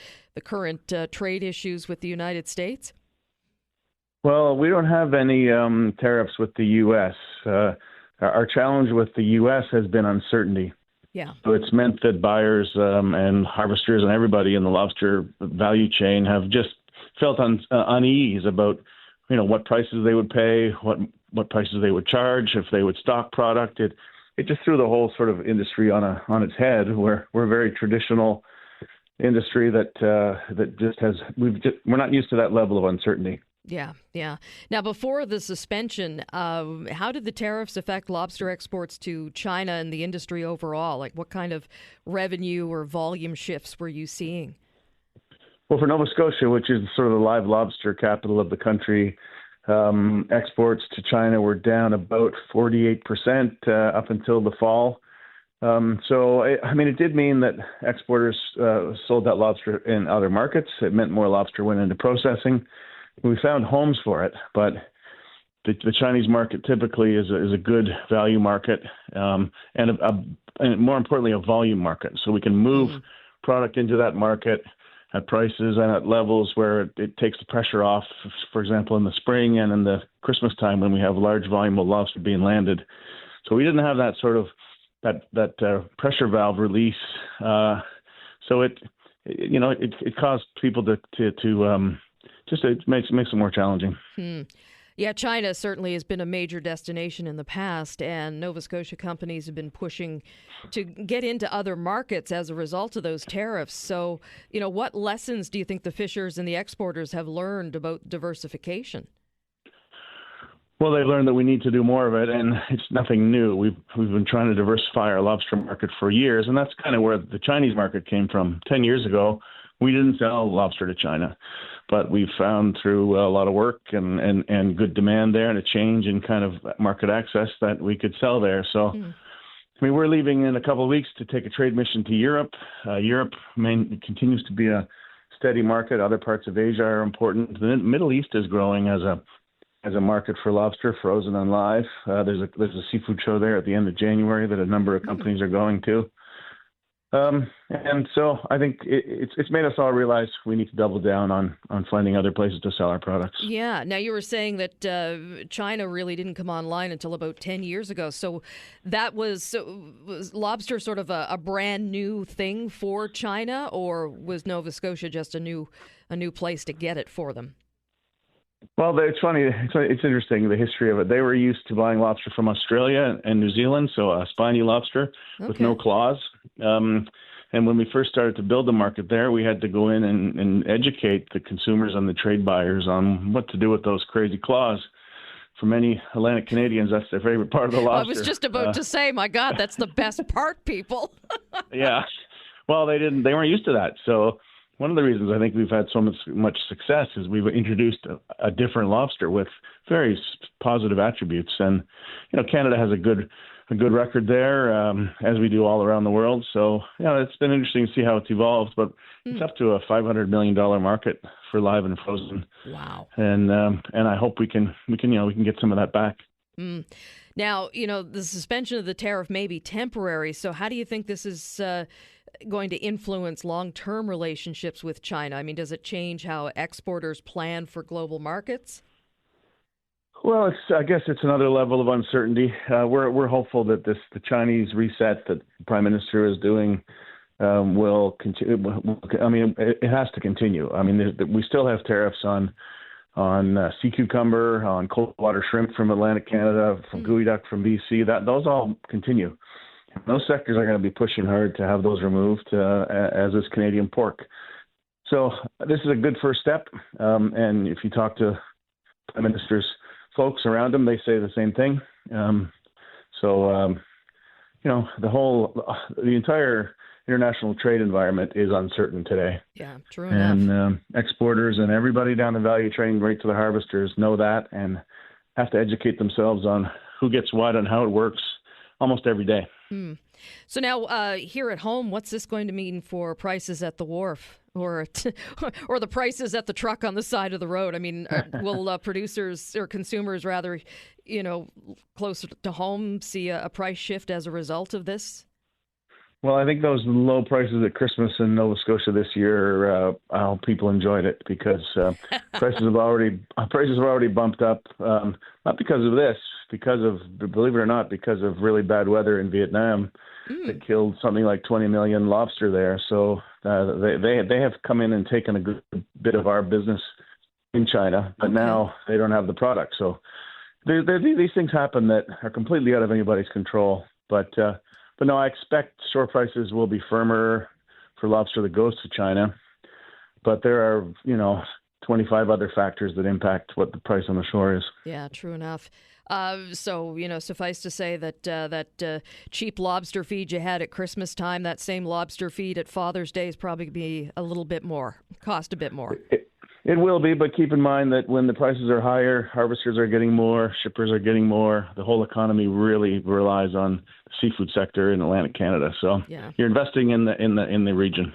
current trade issues with the United States? Well, we don't have any tariffs with the U.S. Our challenge with the U.S. has been uncertainty. Yeah. So it's meant that buyers and harvesters and everybody in the lobster value chain have just felt unease about, what prices they would pay, what prices they would charge, if they would stock product. It just threw the whole sort of industry on its head. We're a very traditional industry that just has we're not used to that level of uncertainty. Yeah. Now, before the suspension, how did the tariffs affect lobster exports to China and the industry overall? Like, what kind of revenue or volume shifts were you seeing? Well, for Nova Scotia, which is sort of the live lobster capital of the country, exports to China were down about 48% up until the fall. It did mean that exporters sold that lobster in other markets. It meant more lobster went into processing. We found homes for it, but the Chinese market typically is a good value market and more importantly, a volume market. So we can move product into that market at prices and at levels where it takes the pressure off, for example, in the spring and in the Christmas time when we have large volume of lobster being landed. So we didn't have that sort of that pressure valve release. So it caused people to it makes it more challenging. Yeah, China certainly has been a major destination in the past, and Nova Scotia companies have been pushing to get into other markets as a result of those tariffs. So, what lessons do you think the fishers and the exporters have learned about diversification? Well, they've learned that we need to do more of it, and it's nothing new. We've been trying to diversify our lobster market for years, and that's kind of where the Chinese market came from. 10 years ago, we didn't sell lobster to China, but we found through a lot of work and good demand there and a change in kind of market access that we could sell there. So, we're leaving in a couple of weeks to take a trade mission to Europe. Europe continues to be a steady market. Other parts of Asia are important. The Middle East is growing as a market for lobster, frozen and live. There's a seafood show there at the end of January that a number of companies are going to. And so I think it's made us all realize we need to double down on finding other places to sell our products. Yeah. Now, you were saying that China really didn't come online until about 10 years ago. So was lobster sort of a brand new thing for China, or was Nova Scotia just a new place to get it for them? Well, it's funny. It's interesting, the history of it. They were used to buying lobster from Australia and New Zealand, so a spiny lobster with no claws. And when we first started to build the market there, we had to go in and educate the consumers and the trade buyers on what to do with those crazy claws. for many Atlantic Canadians, that's their favorite part of the lobster. I was just about to say, my God, that's the best part, people. Yeah. Well, they weren't used to that. So one of the reasons I think we've had so much success is we've introduced a different lobster with very positive attributes. And, Canada has a good record there, as we do all around the world. So, it's been interesting to see how it's evolved, but it's up to a $500 million market for live and frozen. Wow. And I hope we can get some of that back. Now, the suspension of the tariff may be temporary. So how do you think this is going to influence long-term relationships with China? I mean, does it change how exporters plan for global markets? Well, I guess it's another level of uncertainty. We're hopeful that the Chinese reset that the Prime Minister is doing will continue. I mean, it has to continue. I mean, we still have tariffs on sea cucumber, on cold water shrimp from Atlantic Canada, from gooey duck from BC. Those all continue. Those sectors are going to be pushing hard to have those removed, as is Canadian pork. So this is a good first step. And if you talk to Prime Minister's folks around him, they say the same thing. The entire international trade environment is uncertain today. Yeah, true enough. And exporters and everybody down the value chain, right to the harvesters, know that and have to educate themselves on who gets what and how it works almost every day. So now here at home, what's this going to mean for prices at the wharf or the prices at the truck on the side of the road? I mean, will producers or consumers rather, closer to home see a price shift as a result of this? Well, I think those low prices at Christmas in Nova Scotia this year, people enjoyed it because prices have already bumped up. Not because of this, believe it or not, because of really bad weather in Vietnam that killed something like 20 million lobster there. So they have come in and taken a good bit of our business in China, but now they don't have the product. So these things happen that are completely out of anybody's control. But no, I expect shore prices will be firmer for lobster that goes to China. But there are, 25 other factors that impact what the price on the shore is. Yeah, true enough. So, suffice to say that cheap lobster feed you had at Christmas time, that same lobster feed at Father's Day is probably going to be a little bit more, cost a bit more. It will be, but keep in mind that when the prices are higher, harvesters are getting more, shippers are getting more. The whole economy really relies on the seafood sector in Atlantic Canada. So You're investing in the region.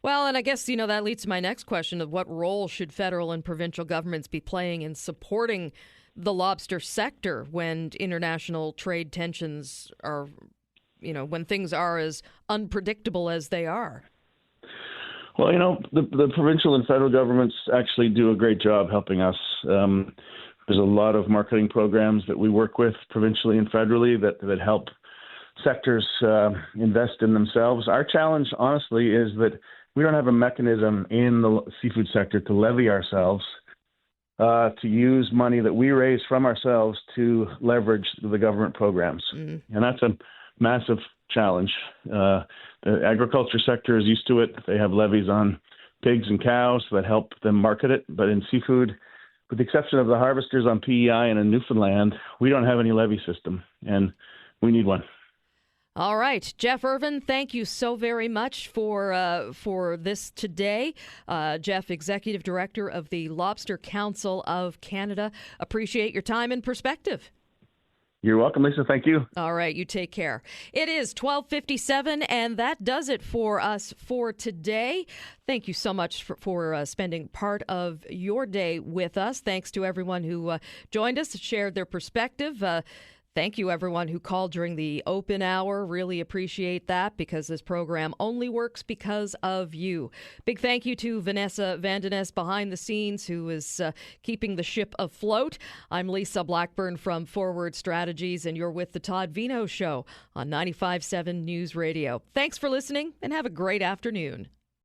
Well, and I guess, that leads to my next question of what role should federal and provincial governments be playing in supporting the lobster sector when international trade tensions are, when things are as unpredictable as they are? Well, the provincial and federal governments actually do a great job helping us. There's a lot of marketing programs that we work with provincially and federally that help sectors invest in themselves. Our challenge, honestly, is that we don't have a mechanism in the seafood sector to levy ourselves, to use money that we raise from ourselves to leverage the government programs. And that's a massive challenge. The agriculture sector is used to it. They have levies on pigs and cows that help them market it. But in seafood, with the exception of the harvesters on PEI and in Newfoundland, we don't have any levy system, and we need one. All right, Jeff Irvin, thank you so very much for this today. Jeff, Executive Director of the Lobster Council of Canada. Appreciate your time and perspective. You're welcome, Lisa. Thank you. All right, you take care. It is 12:57, and that does it for us for today. Thank you so much for spending part of your day with us. Thanks to everyone who joined us, shared their perspective. Thank you, everyone who called during the open hour. Really appreciate that because this program only works because of you. Big thank you to Vanessa Vandeness behind the scenes who is keeping the ship afloat. I'm Lisa Blackburn from Forward Strategies, and you're with the Todd Veinotte Show on 95.7 News Radio. Thanks for listening and have a great afternoon.